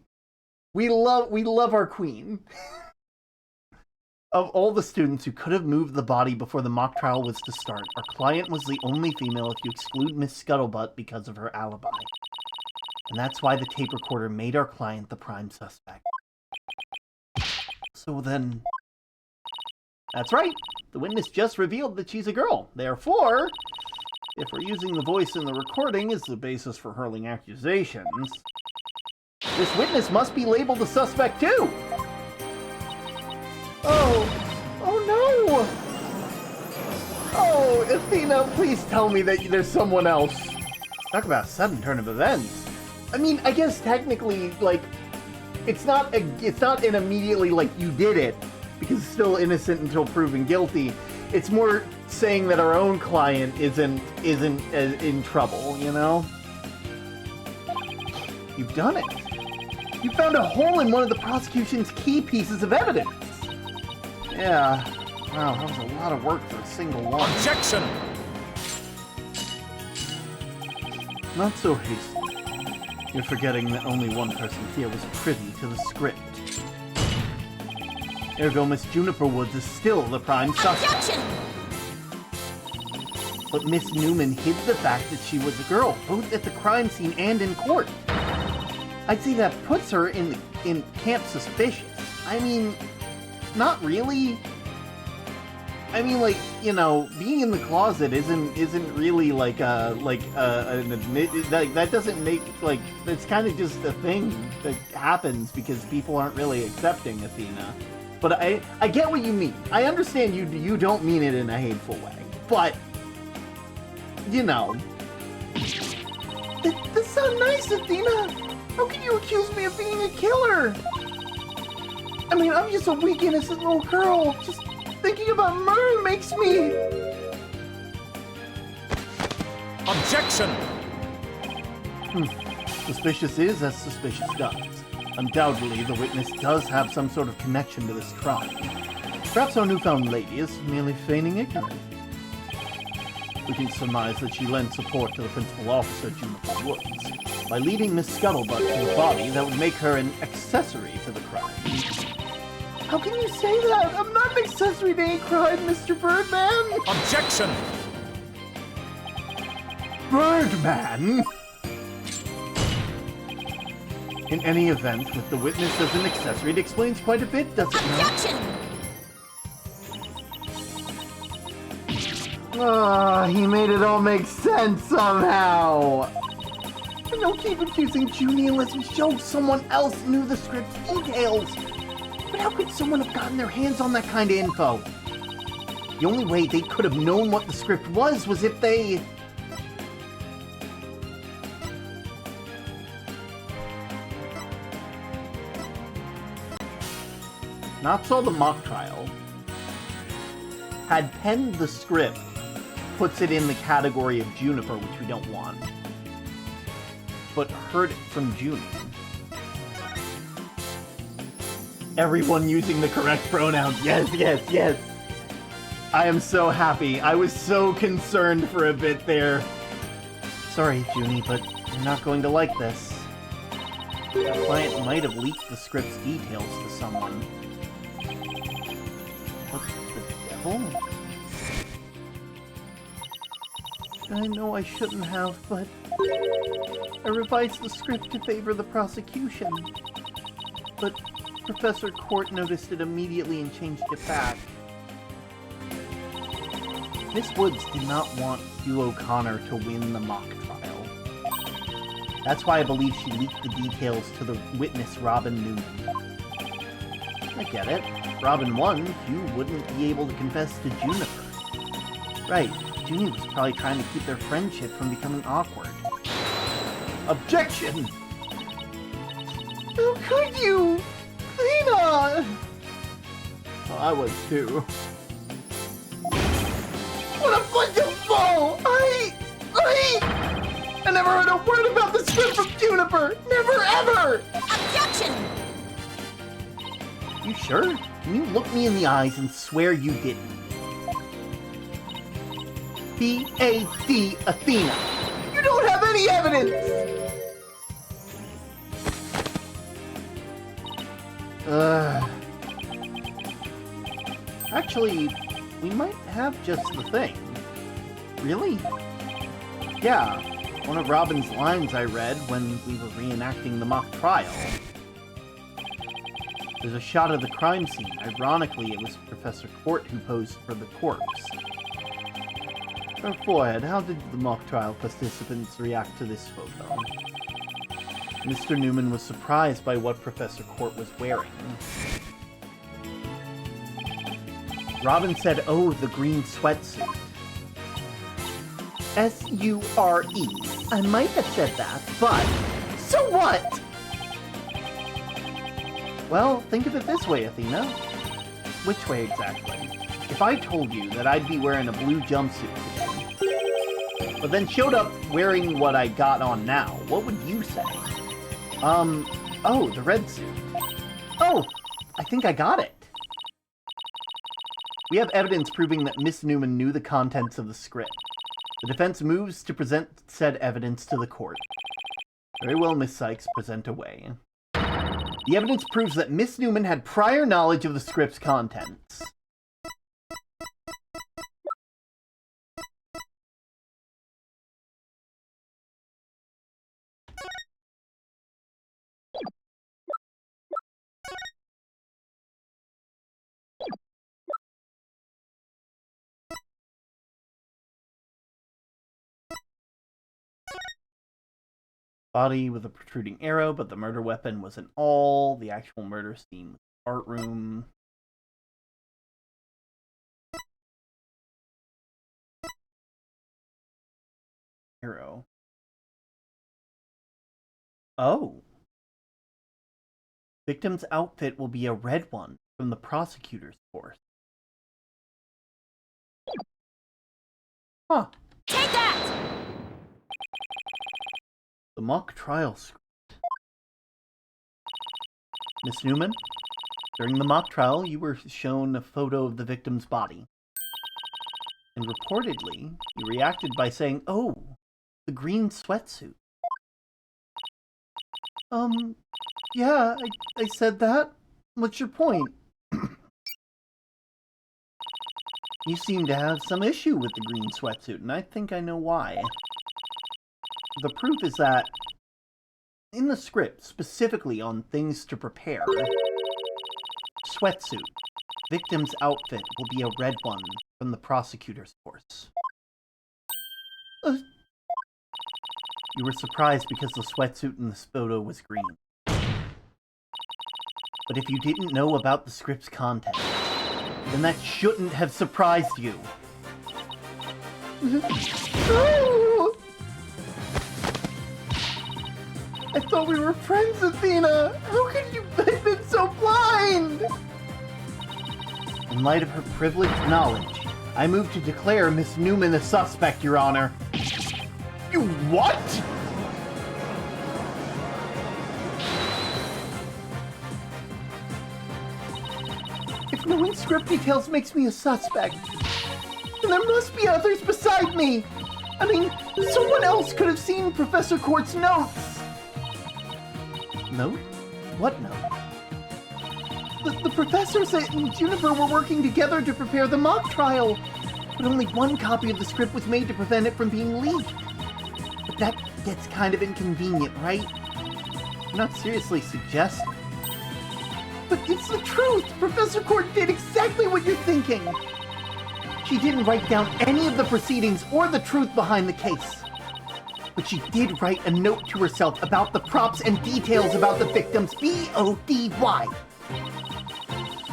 We love our queen. Of all the students who could have moved the body before the mock trial was to start, our client was the only female if you exclude Miss Scuttlebutt because of her alibi. And that's why the tape recorder made our client the prime suspect. So then... That's right! The witness just revealed that she's a girl. Therefore, if we're using the voice in the recording as the basis for hurling accusations, this witness must be labeled a suspect too! Oh no! Oh, Athena, please tell me that there's someone else. Talk about a sudden turn of events. I mean, I guess technically, like, it's not an immediately, like, you did it, because it's still innocent until proven guilty. It's more saying that our own client isn't in trouble, you know? You've done it. You found a hole in one of the prosecution's key pieces of evidence. Yeah. Wow, that was a lot of work for a single one. Objection! Not so hasty. You're forgetting that only one person here was privy to the script. Ergo, Miss Juniper Woods is still the prime suspect. Objection! But Miss Newman hid the fact that she was a girl, both at the crime scene and in court. I'd say that puts her in camp suspicious. I mean, not really. I mean, like, you know, being in the closet isn't really like that doesn't make, like, it's kind of just a thing that happens because people aren't really accepting Athena. But I get what you mean. I understand you don't mean it in a hateful way. But, you know. That's not nice, Athena! How can you accuse me of being a killer? I mean, I'm just a weak, innocent little girl. Just thinking about murder makes me... Objection! Suspicious is as suspicious does. Undoubtedly, the witness does have some sort of connection to this crime. Perhaps our newfound lady is merely feigning ignorance. We can surmise that she lent support to the principal officer, Juniper Woods, by leading Miss Scuttlebutt to the body that would make her an accessory to the crime. How can you say that? I'm not an accessory to any crime, Mr. Birdman! Objection! Birdman! In any event, with the witness as an accessory, it explains quite a bit, doesn't it? Objection! Ah, he made it all make sense somehow! And don't keep accusing Junie unless we show someone else knew the script's details! But how could someone have gotten their hands on that kind of info? The only way they could have known what the script was if they... Not so the mock trial. Had penned the script, puts it in the category of Juniper, which we don't want. But heard it from Junie. Everyone using the correct pronouns. Yes, yes, yes. I am so happy. I was so concerned for a bit there. Sorry, Junie, but you're not going to like this. The client might have leaked the script's details to someone. What the devil? I know I shouldn't have, but I revised the script to favor the prosecution. But Professor Court noticed it immediately and changed it back. Miss Woods did not want Hugh O'Connor to win the mock trial. That's why I believe she leaked the details to the witness, Robin Newman. I get it. If Robin won, Hugh wouldn't be able to confess to Juniper. Right, Junie was probably trying to keep their friendship from becoming awkward. Objection! How could you? Lena! Well, I was too. What a bunch of bull! I never heard a word about the script from Juniper! Never ever! Objection! You sure? Can you look me in the eyes and swear you didn't? B.A.D. Athena! You don't have any evidence! Actually, we might have just the thing. Really? Yeah, one of Robin's lines I read when we were reenacting the mock trial. There's a shot of the crime scene. Ironically, it was Professor Court who posed for the corpse. Her forehead, how did the mock trial participants react to this photo? Mr. Newman was surprised by what Professor Court was wearing. Robin said, "Oh, the green sweatsuit." S-U-R-E. I might have said that, but so what? Well, think of it this way, Athena. Which way exactly? If I told you that I'd be wearing a blue jumpsuit today, but then showed up wearing what I got on now, what would you say? Oh, the red suit. Oh, I think I got it. We have evidence proving that Miss Newman knew the contents of the script. The defense moves to present said evidence to the court. Very well, Miss Sykes, present away. The evidence proves that Miss Newman had prior knowledge of the script's contents. Body with a protruding arrow, but the murder weapon wasn't all. The actual murder scene was the art room. Arrow. Oh. Victim's outfit will be a red one from the prosecutor's force. Huh. Take that! The mock trial script. Miss Newman, during the mock trial, you were shown a photo of the victim's body. And reportedly, you reacted by saying, "Oh, the green sweatsuit." Yeah, I said that. What's your point? You seem to have some issue with the green sweatsuit, and I think I know why. The proof is that, in the script, specifically on things to prepare, sweatsuit, victim's outfit will be a red one from the prosecutor's force. You were surprised because the sweatsuit in this photo was green. But if you didn't know about the script's content, then that shouldn't have surprised you. Oh! I thought we were friends, Athena! How could you have been so blind? In light of her privileged knowledge, I move to declare Miss Newman the suspect, Your Honor. You what? If knowing script details makes me a suspect, then there must be others beside me. I mean, someone else could have seen Professor Court's notes. Note? What note? The professor and Juniper were working together to prepare the mock trial, but only one copy of the script was made to prevent it from being leaked. But that gets kind of inconvenient, right? You're not seriously suggesting. But it's the truth! Professor Court did exactly what you're thinking! She didn't write down any of the proceedings or the truth behind the case. But she did write a note to herself about the props and details about the victim's B.O.D.Y.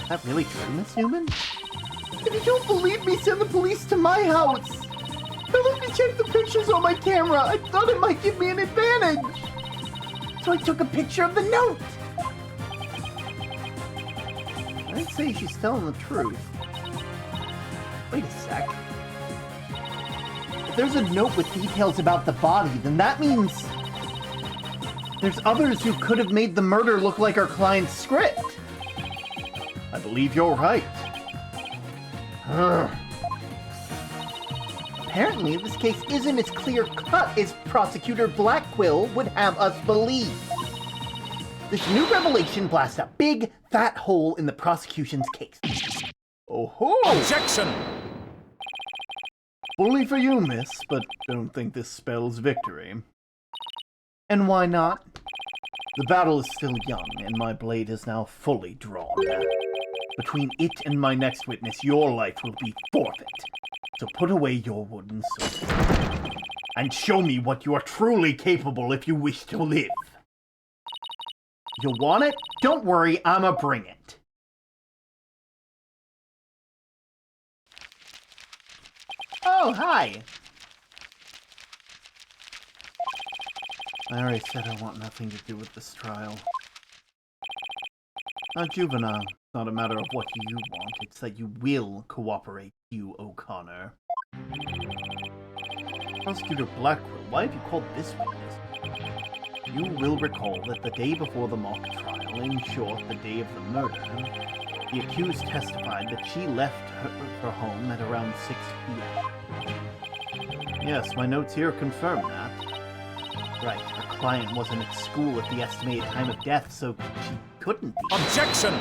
Is that really true, Miss Newman? If you don't believe me, send the police to my house! Now let me check the pictures on my camera! I thought it might give me an advantage! So I took a picture of the note! I'd say she's telling the truth. Wait a sec. If there's a note with details about the body, then that means there's others who could have made the murder look like our client's script. I believe you're right. Apparently, this case isn't as clear-cut as Prosecutor Blackquill would have us believe. This new revelation blasts a big, fat hole in the prosecution's case. Oh-ho! Objection! Bully for you, miss, but don't think this spells victory. And why not? The battle is still young, and my blade is now fully drawn. Between it and my next witness, your life will be forfeit. So put away your wooden sword. And show me what you are truly capable if you wish to live. You want it? Don't worry, I'ma bring it. Oh, hi. I already said I want nothing to do with this trial. Now, Juvenile, it's not a matter of what you want, it's that you will cooperate, Hugh O'Connor. Prosecutor Blackwell, why have you called this witness? You will recall that the day before the mock trial, in short, the day of the murder, the accused testified that she left her home at around 6 p.m. Yes, my notes here confirm that. Right, her client wasn't at school at the estimated time of death, so she couldn't be. Objection!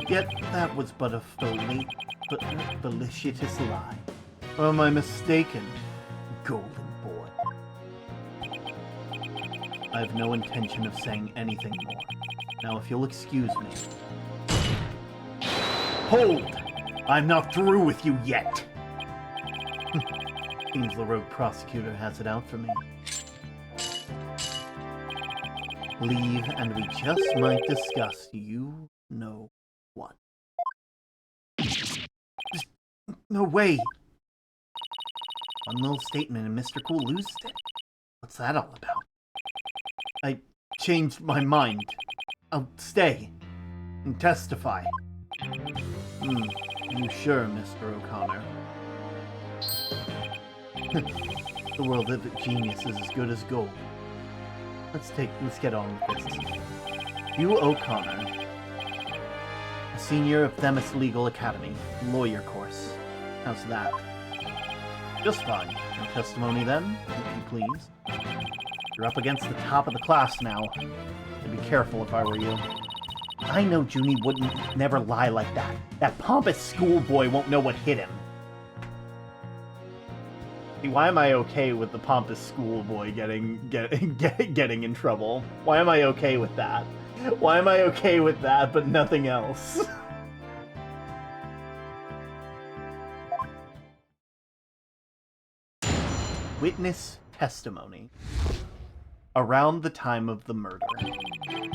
Yet that was but a felicitous lie. Or am I mistaken, golden boy? I have no intention of saying anything more. Now, if you'll excuse me. Hold! I'm not through with you yet! Seems the rogue prosecutor has it out for me. Leave, and we just might discuss you know what. No way! One little statement and Mr. Cool loses it. What's that all about? I changed my mind. I'll stay and testify. You sure, Mr. O'Connor? The world of genius is as good as gold. Let's get on with this. Hugh O'Connor, a senior of Themis Legal Academy, lawyer course. How's that? Just fine. No testimony then, if you please. You're up against the top of the class now. I'd be careful if I were you. I know Junie wouldn't never lie like that. That pompous schoolboy won't know what hit him. See, why am I okay with the pompous schoolboy getting in trouble? Why am I okay with that? Why am I okay with that, but nothing else? Witness testimony. Around the time of the murder.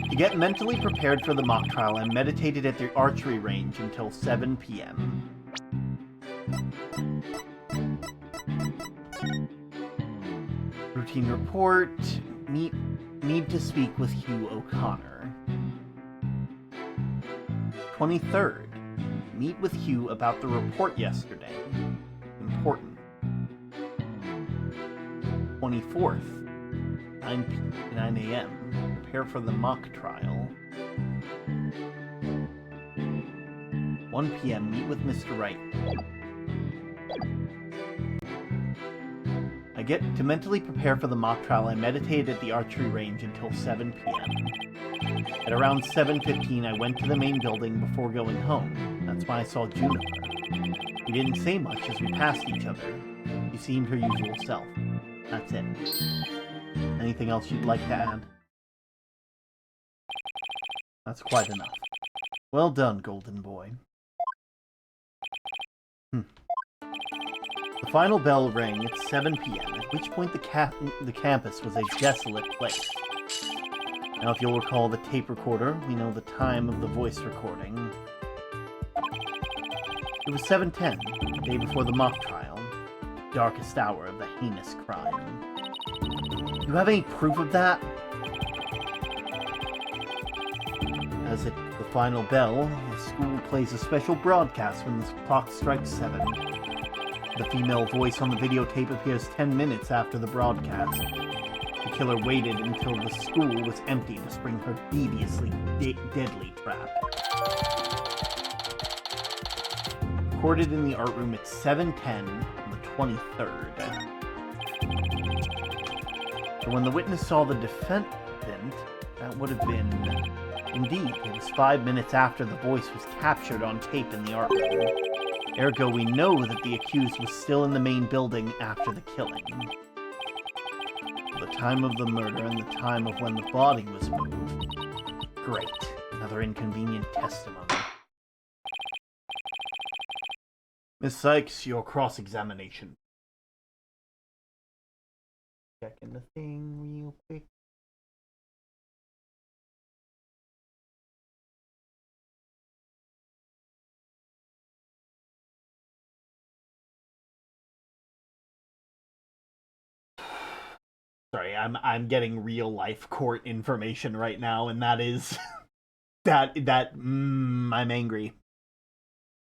To get mentally prepared for the mock trial, I meditated at the archery range until 7 p.m. Routine report. Need to speak with Hugh O'Connor. 23rd. Meet with Hugh about the report yesterday. Important. 24th. 9 a.m. Prepare for the mock trial. 1 p.m. Meet with Mr. Wright. To mentally prepare for the mock trial, I meditated at the archery range until 7 p.m. At around 7:15, I went to the main building before going home. That's when I saw Juniper. We didn't say much as we passed each other. She seemed her usual self. That's it. Anything else you'd like to add? That's quite enough. Well done, Golden Boy. The final bell rang at 7 p.m., at which point the campus was a desolate place. Now, if you'll recall the tape recorder, we know the time of the voice recording. It was 7:10, the day before the mock trial, darkest hour of the heinous crime. Do you have any proof of that? As at the final bell, the school plays a special broadcast when the clock strikes 7. The female voice on the videotape appears 10 minutes after the broadcast. The killer waited until the school was empty to spring her deviously deadly trap. Recorded in the art room at 7:10 on the 23rd. So when the witness saw the defendant, that would have been... Indeed, it was 5 minutes after the voice was captured on tape in the art room. Ergo, we know that the accused was still in the main building after the killing. The time of the murder and the time of when the body was moved. Great. Another inconvenient testimony. Miss Sykes, your cross-examination. Checking the thing real quick. Sorry, I'm getting real life court information right now, and that is I'm angry.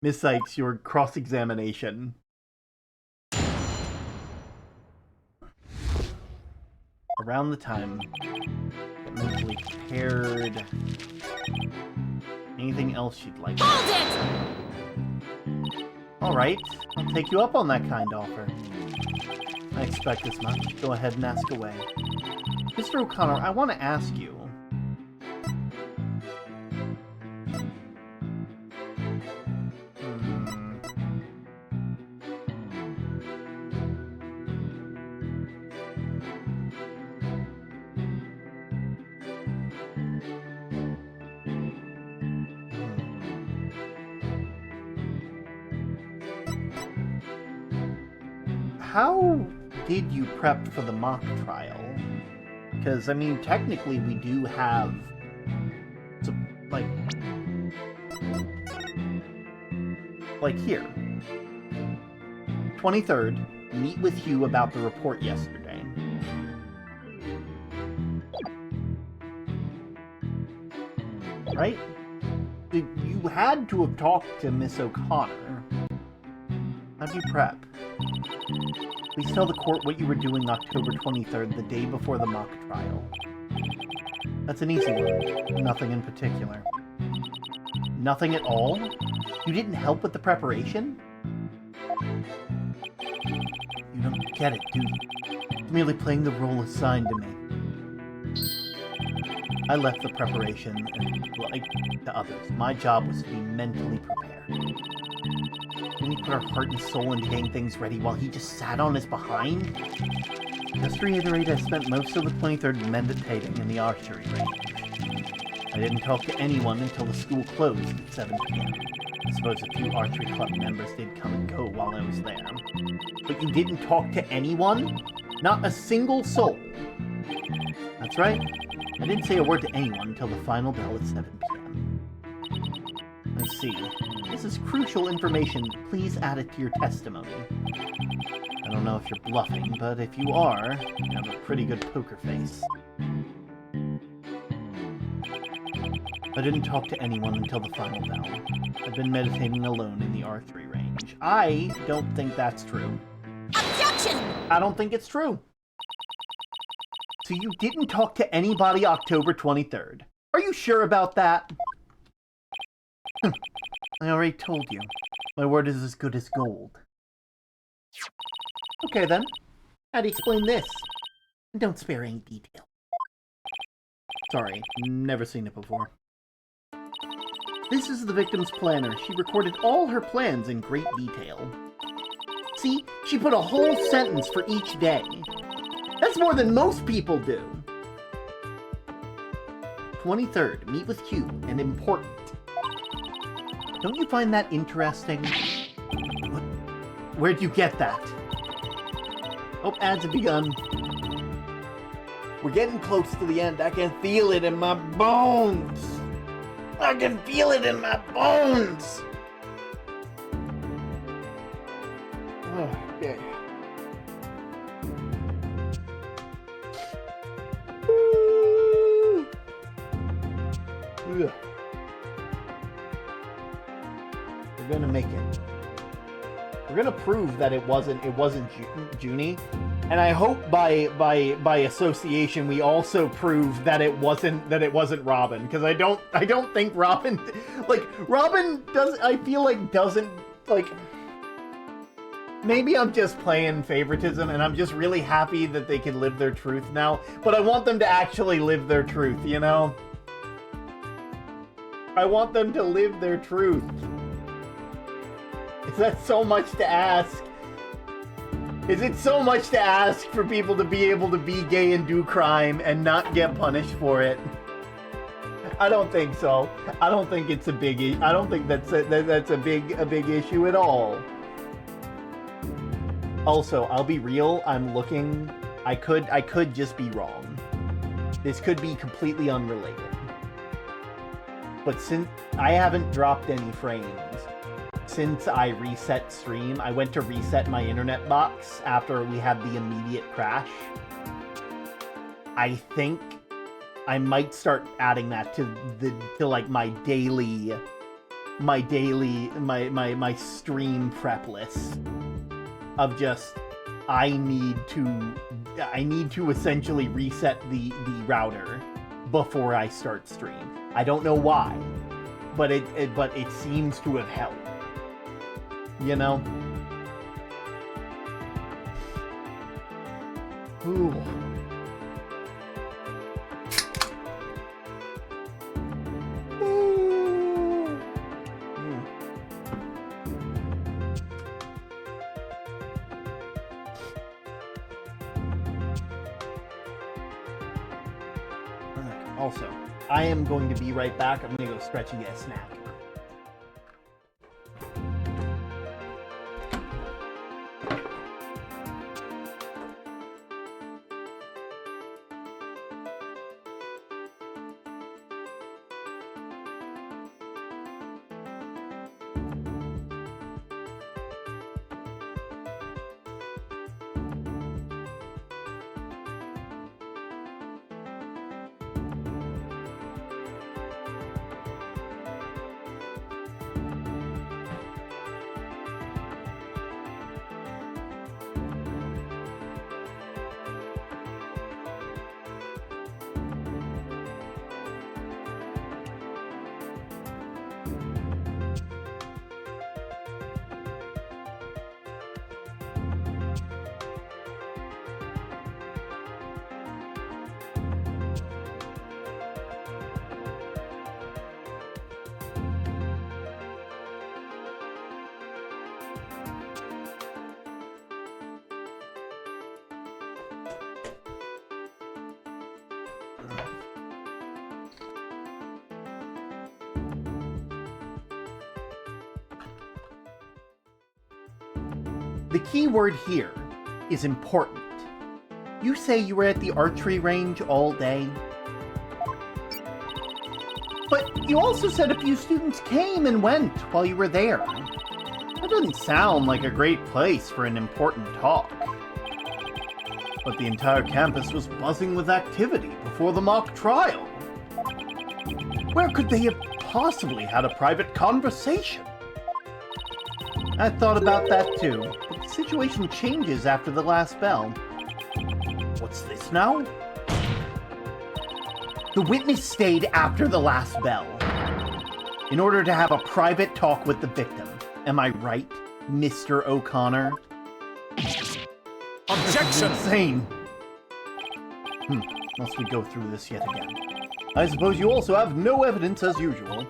Miss Sykes, your cross-examination. Around the time, get mentally prepared. Anything else you'd like? Hold it! Alright, I'll take you up on that kind offer. I expect as much. Go ahead and ask away. Mr. O'Connor, I want to ask you. How did you prep for the mock trial? Because, I mean, technically we do have... Like here. 23rd, meet with Hugh about the report yesterday. Right? You had to have talked to Miss O'Connor. How'd you prep? Please tell the court what you were doing October 23rd, the day before the mock trial. That's an easy one. Nothing in particular. Nothing at all? You didn't help with the preparation? You don't get it, do you? It's merely playing the role assigned to me. I left the preparation, and like the others, my job was to be mentally prepared. Didn't we put our heart and soul into getting things ready while he just sat on his behind? Just to reiterate, I spent most of the 23rd meditating in the archery range. I didn't talk to anyone until the school closed at 7 p.m. I suppose a few archery club members did come and go while I was there. But you didn't talk to anyone? Not a single soul. That's right. I didn't say a word to anyone until the final bell at 7 p.m. I see. This is crucial information. Please add it to your testimony. I don't know if you're bluffing, but if you are, you have a pretty good poker face. I didn't talk to anyone until the final bell. I've been meditating alone in the archery range. I don't think that's true. Objection! I don't think it's true. So you didn't talk to anybody October 23rd. Are you sure about that? I already told you. My word is as good as gold. Okay then. How do you explain this? And don't spare any detail. Sorry, never seen it before. This is the victim's planner. She recorded all her plans in great detail. See, she put a whole sentence for each day. That's more than most people do. 23rd, meet with Q, and important. Don't you find that interesting? What? Where'd you get that? Oh, ads have begun. We're getting close to the end. I can feel it in my bones. I can feel it in my bones. Okay. Ugh. We're gonna make it. We're gonna prove that it wasn't Junie, and I hope by association we also prove that it wasn't Robin, because I don't think Robin, like, Robin does, I feel like doesn't, like, maybe I'm just playing favoritism and I'm just really happy that they can live their truth now, but I want them to actually live their truth, you know? I want them to live their truth. Is that so much to ask? Is it so much to ask for people to be able to be gay and do crime and not get punished for it? I don't think so. I don't think it's a big. I don't think that's a big issue at all. Also, I'll be real. I'm looking. I could just be wrong. This could be completely unrelated. But since I haven't dropped any frames since I reset stream, I went to reset my internet box after we had the immediate crash. I think I might start adding that to like my stream prep list of just I need to essentially reset the router before I start stream. I don't know why, but it seems to have helped. You know? Ooh. Also, I am going to be right back. I'm going to go stretch and get a snack. The key word here is important. You say you were at the archery range all day. But you also said a few students came and went while you were there. That doesn't sound like a great place for an important talk. But the entire campus was buzzing with activity before the mock trial. Where could they have possibly had a private conversation? I thought about that too, but the situation changes after the last bell. What's this now? The witness stayed after the last bell in order to have a private talk with the victim. Am I right, Mr. O'Connor? Objection! Insane. Must we go through this yet again? I suppose you also have no evidence as usual.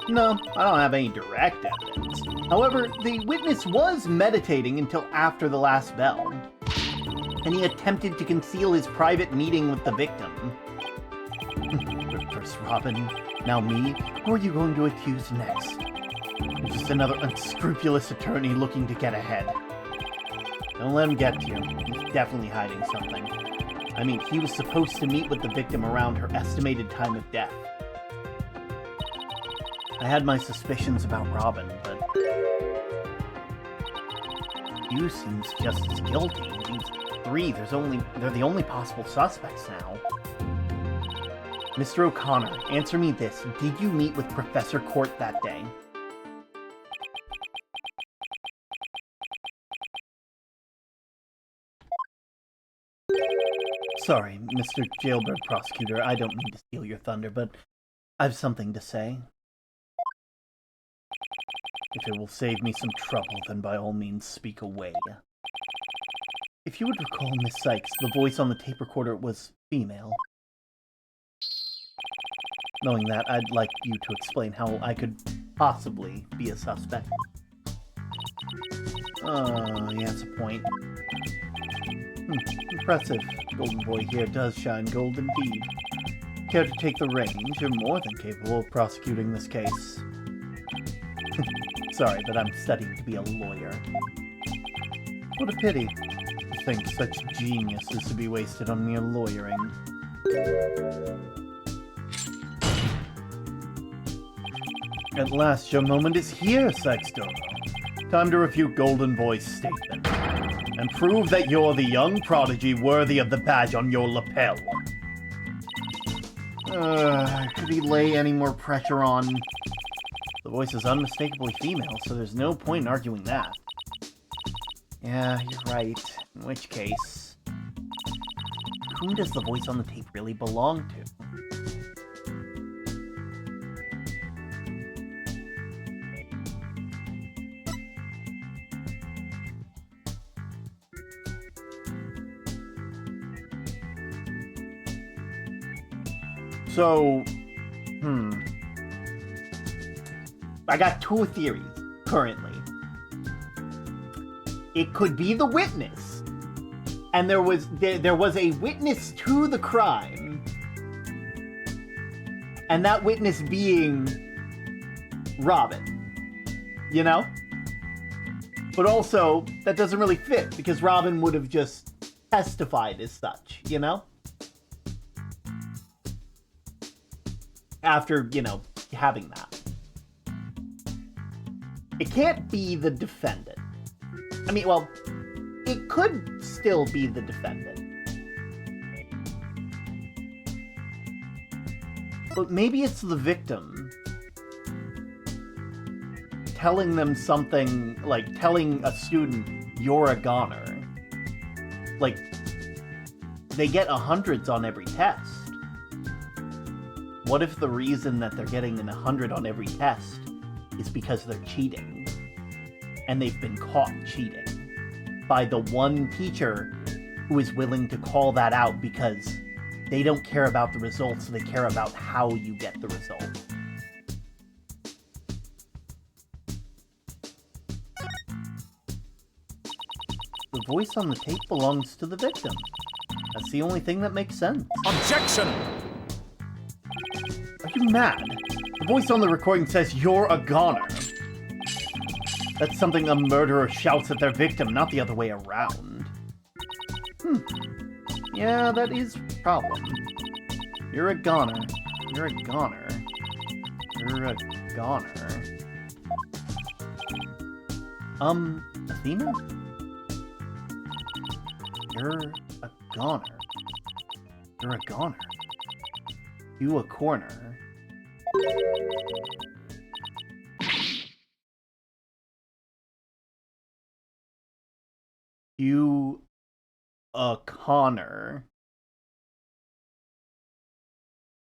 No, I don't have any direct evidence. However, the witness was meditating until after the last bell, and he attempted to conceal his private meeting with the victim. First Robin, now me. Who are you going to accuse next? You're just another unscrupulous attorney looking to get ahead. Don't let him get to you. He's definitely hiding something. I mean, he was supposed to meet with the victim around her estimated time of death. I had my suspicions about Robin, but Hugh seems just as guilty. These three, they're the only possible suspects now. Mr. O'Connor, answer me this. Did you meet with Professor Court that day? Sorry, Mr. Jailbird Prosecutor, I don't mean to steal your thunder, but I've something to say. If it will save me some trouble, then by all means speak away. If you would recall, Miss Sykes, the voice on the tape recorder was female. Knowing that, I'd like you to explain how I could possibly be a suspect. Oh, he has a point. Impressive. Golden Boy here does shine gold indeed. Care to take the reins? You're more than capable of prosecuting this case. Sorry, but I'm studying to be a lawyer. What a pity. To think such genius is to be wasted on mere lawyering. At last, your moment is here, Sykes-Dover. Time to refute Golden Boy's statement, and prove that you're the young prodigy worthy of the badge on your lapel. Could he lay any more pressure on? The voice is unmistakably female, so there's no point in arguing that. Yeah, you're right. In which case, whom does the voice on the tape really belong to? So, I got two theories, currently. It could be the witness, and there was a witness to the crime, and that witness being Robin, you know? But also, that doesn't really fit, because Robin would have just testified as such, you know? After, having that. It can't be the defendant. I mean, well, it could still be the defendant. But maybe it's the victim telling them something, like telling a student, you're a goner. Like, they get 100s on every test. What if the reason that they're getting an 100 on every test is because they're cheating? And they've been caught cheating by the one teacher who is willing to call that out because they don't care about the results, they care about how you get the result. The voice on the tape belongs to the victim. That's the only thing that makes sense. Objection! Are you mad? The voice on the recording says you're a goner. That's something a murderer shouts at their victim, not the other way around. Yeah, that is a problem. You're a goner. You're a goner. You're a goner. Athena? You're a goner. You're a goner. You a corner. You a Connor.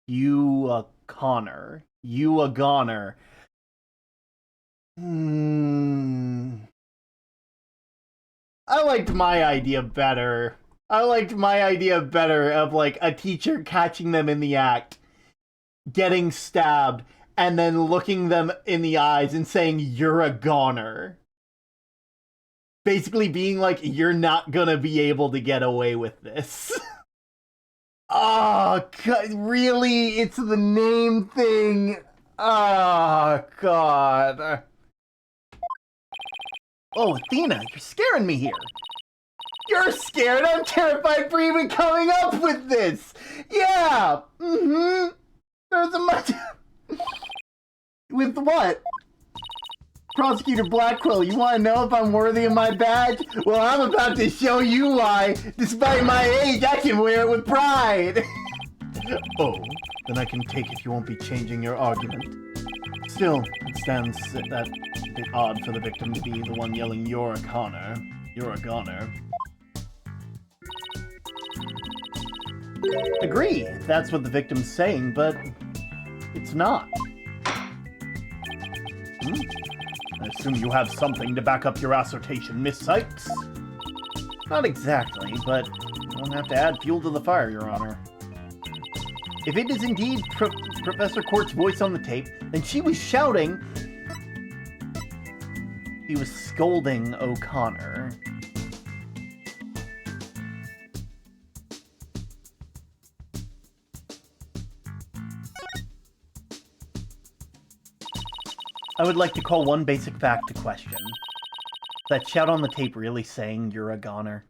You a Connor. You a goner. I liked my idea better. I liked my idea better of like a teacher catching them in the act, getting stabbed, and then looking them in the eyes and saying, "You're a goner." Basically being like, "You're not gonna be able to get away with this." Oh, God, really? It's the name thing. Oh, God. Oh, Athena, you're scaring me here. You're scared? I'm terrified for even coming up with this. Yeah. There's a much... With what? Prosecutor Blackquill, you want to know if I'm worthy of my badge? Well, I'm about to show you why. Despite my age, I can wear it with pride. Oh, then I can take it you won't be changing your argument. Still, it stands that bit odd for the victim to be the one yelling, "You're a Connor. You're a goner." Agree, if that's what the victim's saying, but it's not. I assume you have something to back up your assertion, Miss Sykes? Not exactly, but you don't have to add fuel to the fire, Your Honor. If it is indeed Professor Court's voice on the tape, then she was shouting... He was scolding O'Connor. I would like to call one basic fact to question. That shout on the tape really saying you're a goner?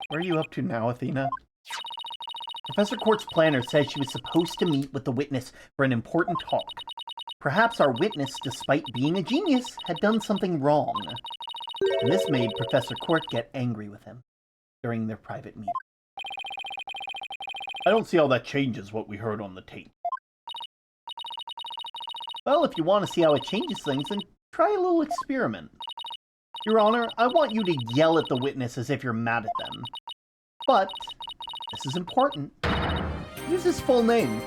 Where are you up to now, Athena? Professor Court's planner says she was supposed to meet with the witness for an important talk. Perhaps our witness, despite being a genius, had done something wrong. And this made Professor Court get angry with him during their private meeting. I don't see how that changes what we heard on the tape. Well, if you want to see how it changes things, then try a little experiment. Your Honor, I want you to yell at the witness as if you're mad at them. But, this is important, use his full name.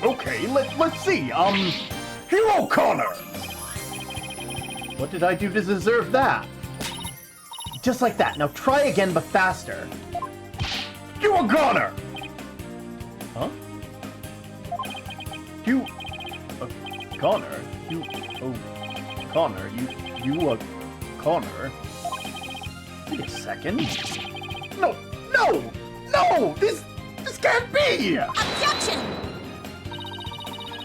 Okay, let's see. Hugh O'Connor! What did I do to deserve that? Just like that. Now try again, but faster. Hugh O'Connor! Huh? Hugh O'Connor? Hugh O'Connor? You O'Connor? Wait a second. No! This can't be! Objection!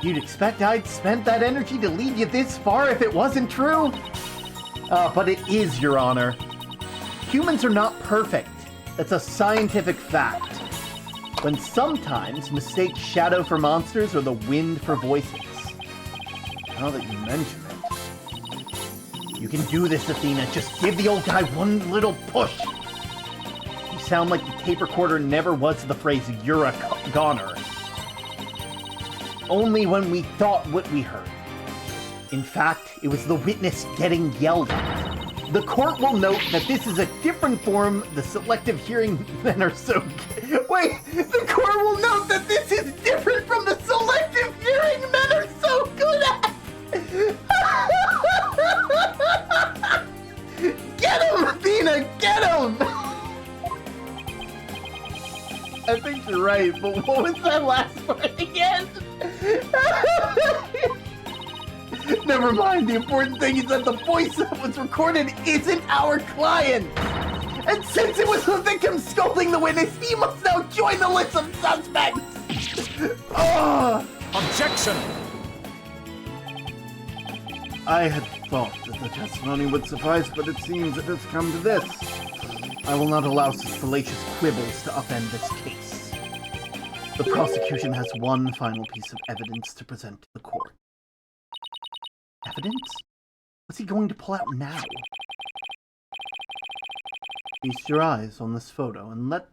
You'd expect I'd spent that energy to lead you this far if it wasn't true? But it is, Your Honor. Humans are not perfect. That's a scientific fact. When sometimes mistake shadow for monsters or the wind for voices. Now that you mention it. You can do this, Athena. Just give the old guy one little push. You sound like the tape recorder never was the phrase, "You're a goner." Only when we thought what we heard. In fact, it was the witness getting yelled at. The court will note that this is a different form the selective hearing men are so... Wait! The court will note that this is different from the selective hearing men are so good at! Get him, Athena! Get him! I think you're right, but what was that last part again? Never mind, the important thing is that the voice that was recorded isn't our client! And since it was the victim scolding the witness, he must now join the list of suspects! Objection! I had thought that the testimony would suffice, but it seems it has come to this. I will not allow such fallacious quibbles to upend this case. The prosecution has one final piece of evidence to present to the court. Evidence? What's he going to pull out now? Feast your eyes on this photo and let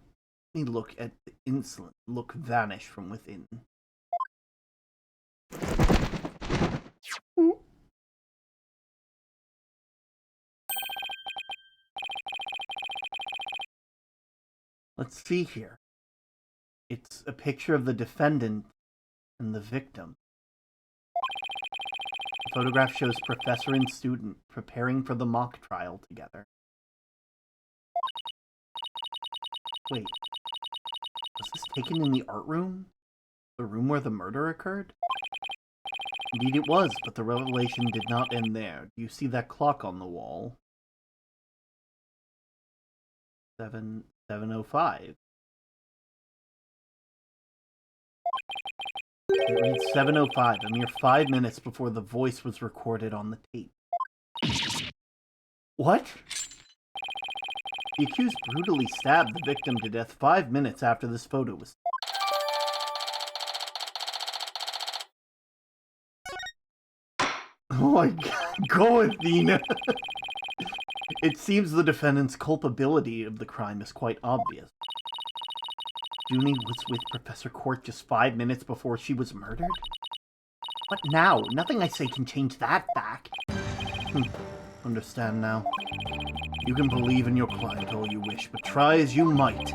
me look at the insolent look vanish from within. Let's see here. It's a picture of the defendant and the victim. The photograph shows professor and student preparing for the mock trial together. Wait, was this taken in the art room? The room where the murder occurred? Indeed it was, but the revelation did not end there. Do you see that clock on the wall? 7:05. It reads 7:05, a mere 5 minutes before the voice was recorded on the tape. What? The accused brutally stabbed the victim to death 5 minutes after this photo was... Oh my god, go Athena! It seems the defendant's culpability of the crime is quite obvious. Junie was with Professor Court just 5 minutes before she was murdered? What now? Nothing I say can change that fact. Understand now. You can believe in your client all you wish, but try as you might.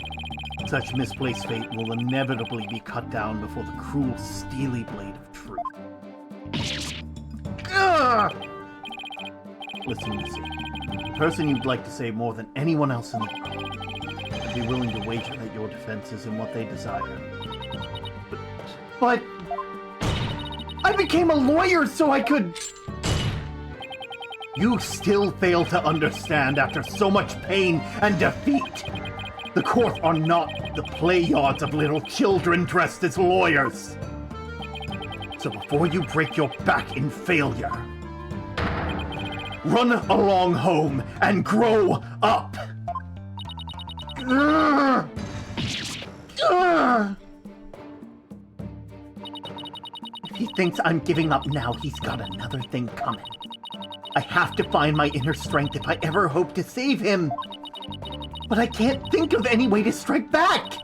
Such misplaced fate will inevitably be cut down before the cruel, steely blade of truth. Ugh! Listen, Missy. The person you'd like to save more than anyone else in the world. I'd be willing to wager that your defense is in what they desire. But... I became a lawyer so I could... You still fail to understand after so much pain and defeat. The court are not the play yards of little children dressed as lawyers. So before you break your back in failure, run along home and grow up. If he thinks I'm giving up now, he's got another thing coming. I have to find my inner strength if I ever hope to save him. But I can't think of any way to strike back.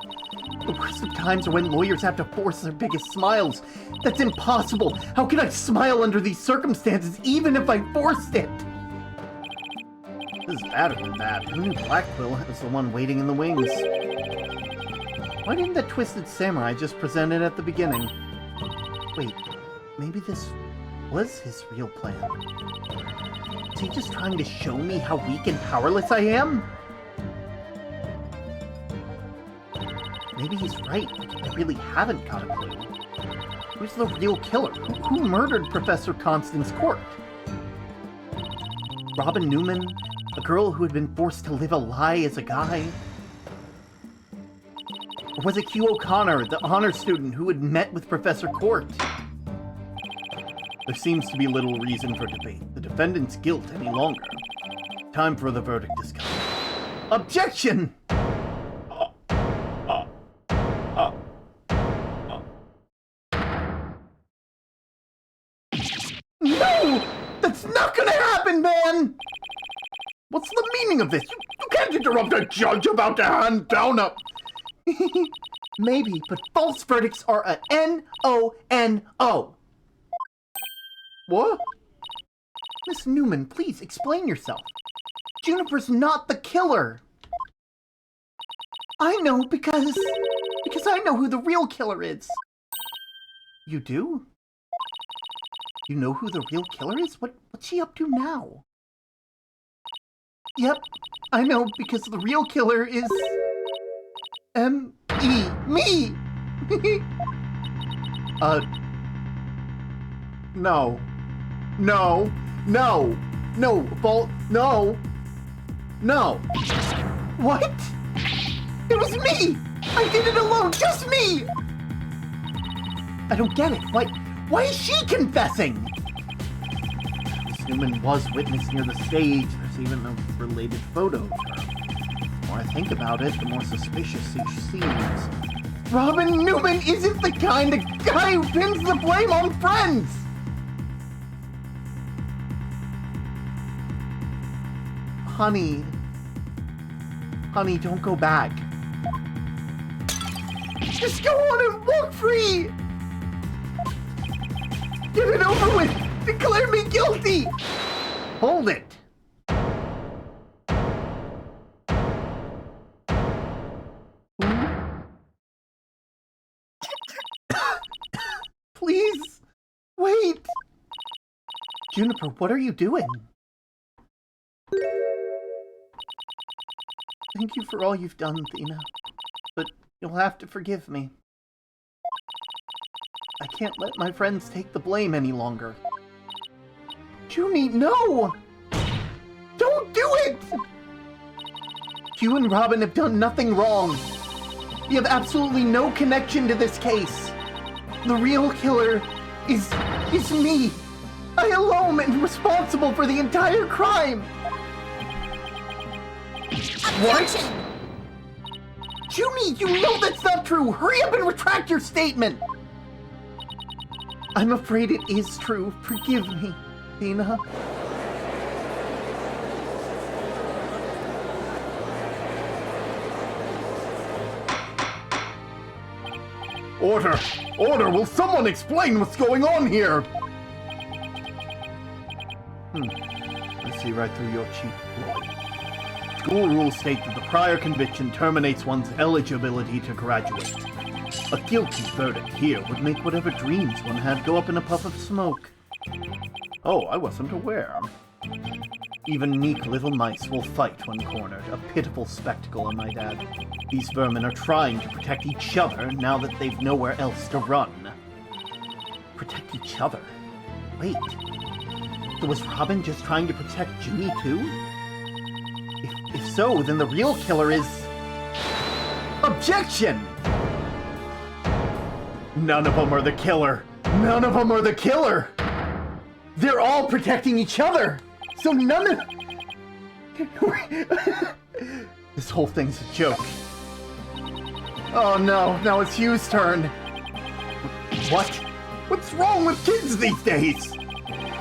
The worst of times are when lawyers have to force their biggest smiles. That's impossible. How can I smile under these circumstances, even if I forced it? This is badder than bad. Who knew Black Quill was the one waiting in the wings? Why didn't that twisted samurai just present it at the beginning? Wait, maybe this was his real plan. Is he just trying to show me how weak and powerless I am? Maybe he's right. I really haven't got a clue. Who's the real killer? Who murdered Professor Constance Court? Robin Newman? A girl who had been forced to live a lie as a guy? Or was it Hugh O'Connor, the honor student who had met with Professor Court? There seems to be little reason for debate the defendant's guilt any longer. Time for the verdict discussion. Objection! No! That's not gonna happen, man! What's the meaning of this? You can't interrupt a judge about to hand down a... Maybe, but false verdicts are a N-O-N-O. What? Miss Newman, please explain yourself. Juniper's not the killer. I know because I know who the real killer is. You do? You know who the real killer is? What's she up to now? Yep, I know because the real killer is... M-E, me! No. No. No. No. No. No. What? It was me! I did it alone! Just me! I don't get it. Why is she confessing? Miss Newman was witness near the stage. There's even a related photo of her. The more I think about it, the more suspicious she seems. Robin Newman isn't the kind of guy who pins the blame on friends! Honey, don't go back. Just go on and walk free! Get it over with! Declare me guilty! Hold it! Please, wait! Juniper, what are you doing? Thank you for all you've done, Thena. But you'll have to forgive me. I can't let my friends take the blame any longer. Junie, no! Don't do it! You and Robin have done nothing wrong. You have absolutely no connection to this case. The real killer is me. I alone am responsible for the entire crime. Objection! What? Junie, you know that's not true! Hurry up and retract your statement! I'm afraid it is true. Forgive me, Thena. Order! Order! Will someone explain what's going on here? I see right through your cheap ploy. School rules state that the prior conviction terminates one's eligibility to graduate. A guilty verdict here would make whatever dreams one had go up in a puff of smoke. Oh, I wasn't aware. Even meek little mice will fight when cornered, a pitiful spectacle, I might add. These vermin are trying to protect each other now that they've nowhere else to run. Protect each other? Wait. So was Robin just trying to protect Junie too? If so, then the real killer is... Objection! None of them are the killer. None of them are the killer! They're all protecting each other! So none of... This whole thing's a joke. Oh no, now it's Hugh's turn. What? What's wrong with kids these days?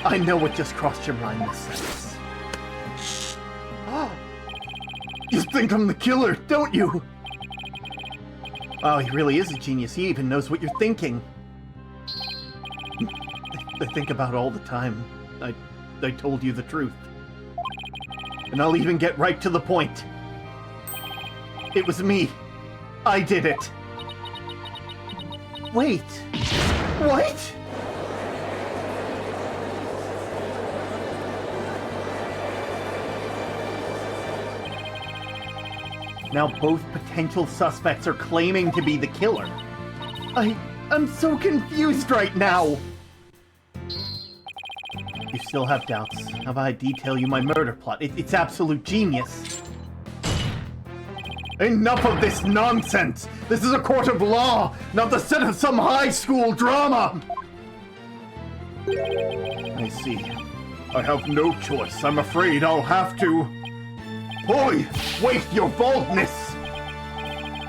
I know what just crossed your mind, Miss Sykes. You think I'm the killer, don't you? Oh, he really is a genius. He even knows what you're thinking. I think about it all the time. I told you the truth. And I'll even get right to the point. It was me. I did it. Wait. What? Now both potential suspects are claiming to be the killer. I'm so confused right now. You still have doubts. How about I detail you my murder plot? It's absolute genius. Enough of this nonsense! This is a court of law, not the set of some high school drama! I see. I have no choice. I'm afraid I'll have to... Oi! Wait, your baldness!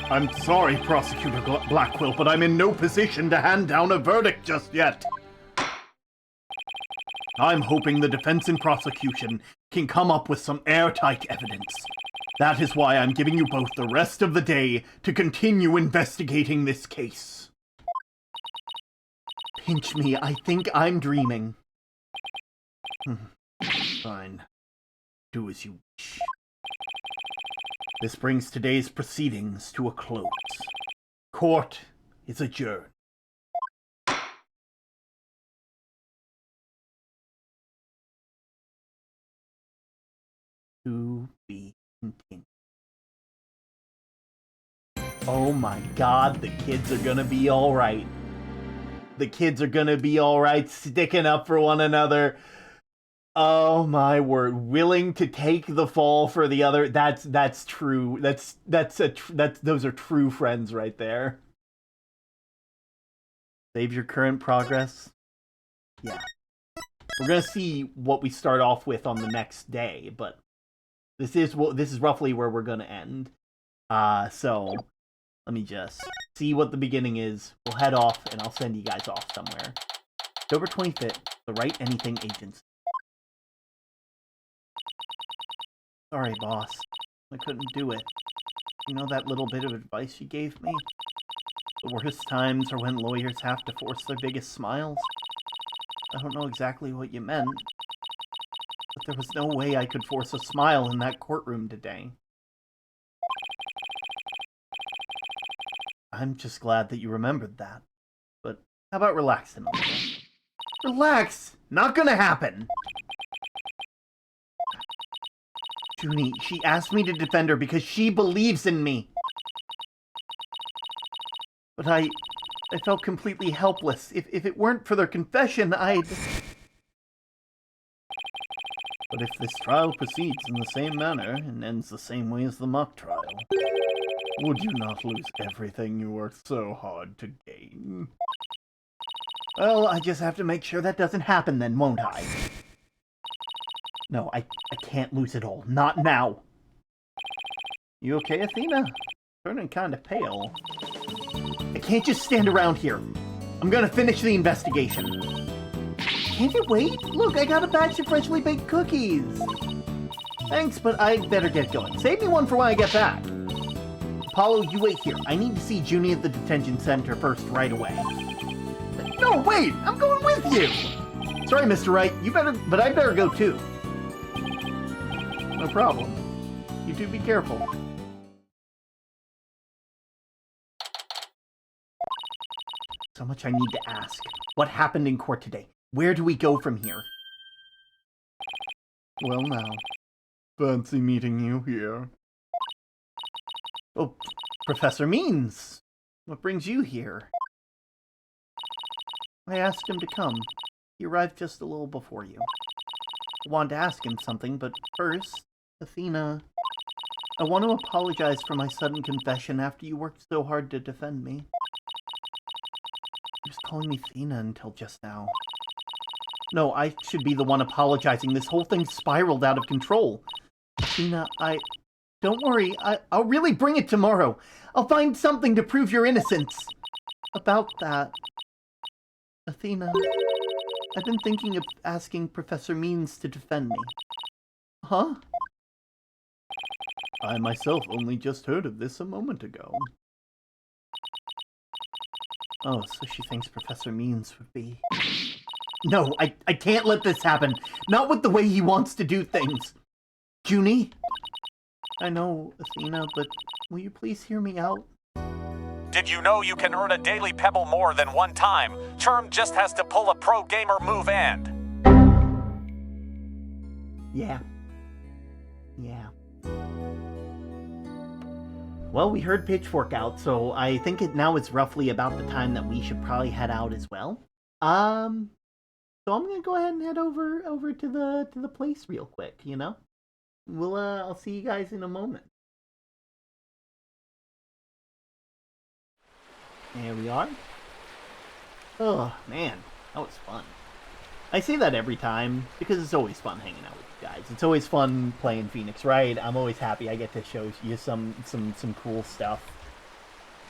I'm sorry, Prosecutor Blackwell, but I'm in no position to hand down a verdict just yet. I'm hoping the defense and prosecution can come up with some airtight evidence. That is why I'm giving you both the rest of the day to continue investigating this case. Pinch me, I think I'm dreaming. Fine. Do as you wish. This brings today's proceedings to a close. Court is adjourned. To be continued. Oh my god, the kids are gonna be alright. The kids are gonna be alright, sticking up for one another. Oh my word, willing to take the fall for the other. That's true. Those are true friends right there. Save your current progress. Yeah. We're gonna see what we start off with on the next day, but this is roughly where we're gonna end. So let me just see what the beginning is. We'll head off, and I'll send you guys off somewhere. October 25th, the Write Anything Agency. Sorry, boss. I couldn't do it. You know that little bit of advice you gave me? The worst times are when lawyers have to force their biggest smiles. I don't know exactly what you meant, but there was no way I could force a smile in that courtroom today. I'm just glad that you remembered that. But how about relaxing a little? Relax! Not gonna happen! Junie, she asked me to defend her because she believes in me. But I felt completely helpless. If it weren't for their confession, I'd... But if this trial proceeds in the same manner and ends the same way as the mock trial, would you not lose everything you worked so hard to gain? Well, I just have to make sure that doesn't happen then, won't I? No, I can't lose it all. Not now. You okay, Athena? Turning kind of pale. I can't just stand around here. I'm gonna finish the investigation. Can't you wait? Look, I got a batch of freshly baked cookies. Thanks, but I'd better get going. Save me one for when I get back. Apollo, you wait here. I need to see Junie at the detention center first right away. No, wait! I'm going with you! Sorry, Mr. Wright. But I better go too. No problem. You two be careful. So much I need to ask. What happened in court today? Where do we go from here? Well now, fancy meeting you here. Oh, Professor Means. What brings you here? I asked him to come. He arrived just a little before you. I wanted to ask him something, but first, Athena, I want to apologize for my sudden confession after you worked so hard to defend me. He was calling me Athena until just now. No, I should be the one apologizing. This whole thing spiraled out of control. Athena, don't worry, I'll really bring it tomorrow. I'll find something to prove your innocence. About that, Athena, I've been thinking of asking Professor Means to defend me. Huh? I myself only just heard of this a moment ago. Oh, so she thinks Professor Means would be... No, I can't let this happen. Not with the way he wants to do things. Junie? I know, Athena, but will you please hear me out? Did you know you can earn a daily pebble more than one time? Term just has to pull a pro gamer move and... Yeah. Well, we heard Pitchfork out, so I think now it's roughly about the time that we should probably head out as well. So I'm gonna go ahead and head over to the place real quick, you know? I'll see you guys in a moment. There we are. Oh, man, that was fun. I say that every time, because it's always fun hanging out with you guys. It's always fun playing Phoenix Wright. I'm always happy I get to show you some cool stuff.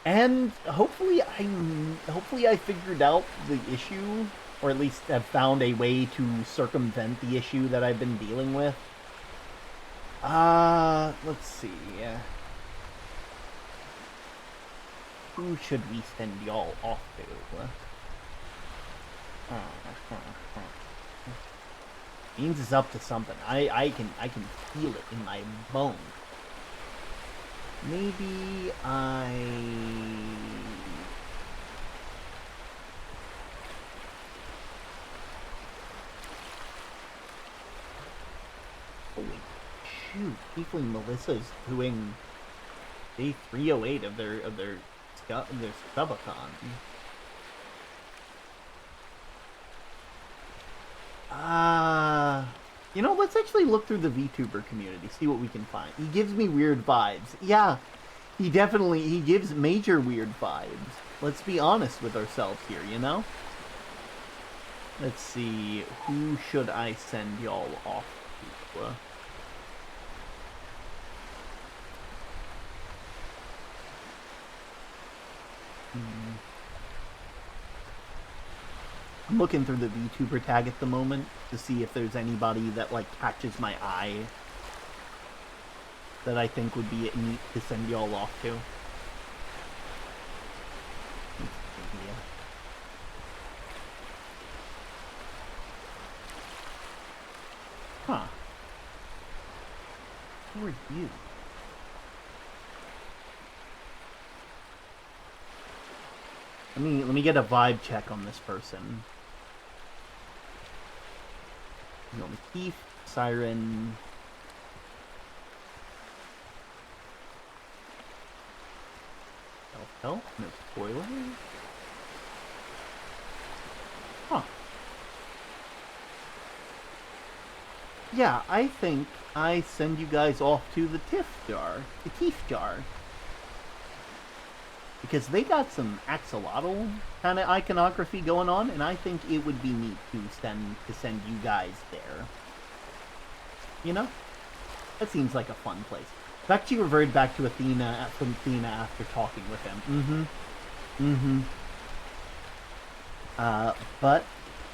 And hopefully I figured out the issue, or at least have found a way to circumvent the issue that I've been dealing with. Let's see. Who should we send y'all off to? Beans is up to something. I can feel it in my bones. Maybe holy shoot! Tiefling Melissa's doing day 308 of their Subathon. Let's actually look through the VTuber community, see what we can find. He gives me weird vibes. Yeah, he gives major weird vibes. Let's be honest with ourselves here, you know? Let's see, who should I send y'all off to? I'm looking through the VTuber tag at the moment to see if there's anybody that, like, catches my eye that I think would be neat to send y'all off to. Huh. Who are you? Let me get a vibe check on this person. You know, Keith, Siren. Self-help? No spoilers? Huh. Yeah, I think I send you guys off to the Tiff Jar. The Teeth Jar. Because they got some axolotl kind of iconography going on, and I think it would be neat to send you guys there. You know? That seems like a fun place. I've actually reverted back to Athena after talking with him. But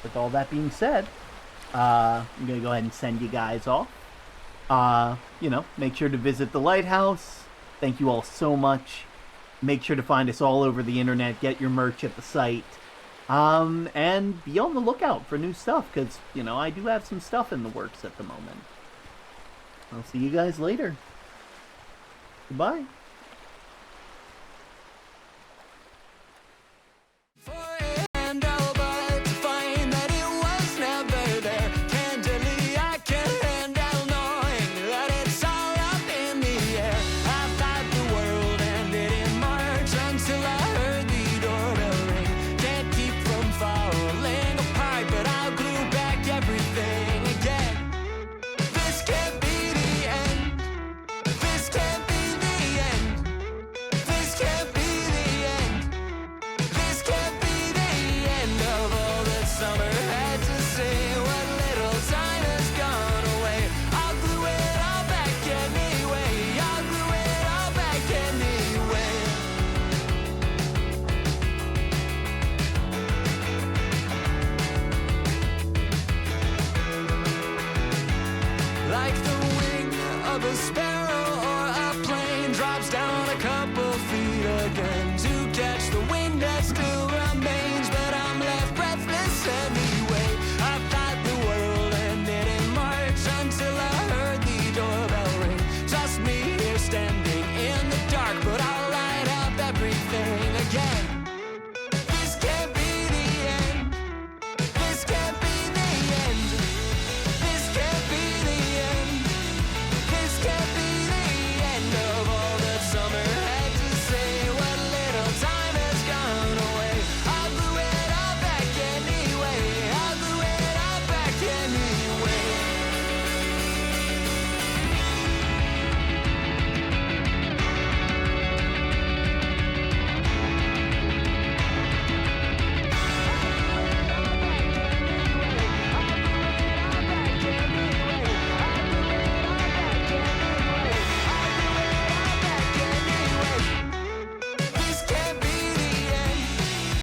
with all that being said, I'm gonna go ahead and send you guys off. You know, make sure to visit the lighthouse. Thank you all so much. Make sure to find us all over the internet. Get your merch at the site. And be on the lookout for new stuff, because, you know, I do have some stuff in the works at the moment. I'll see you guys later. Goodbye.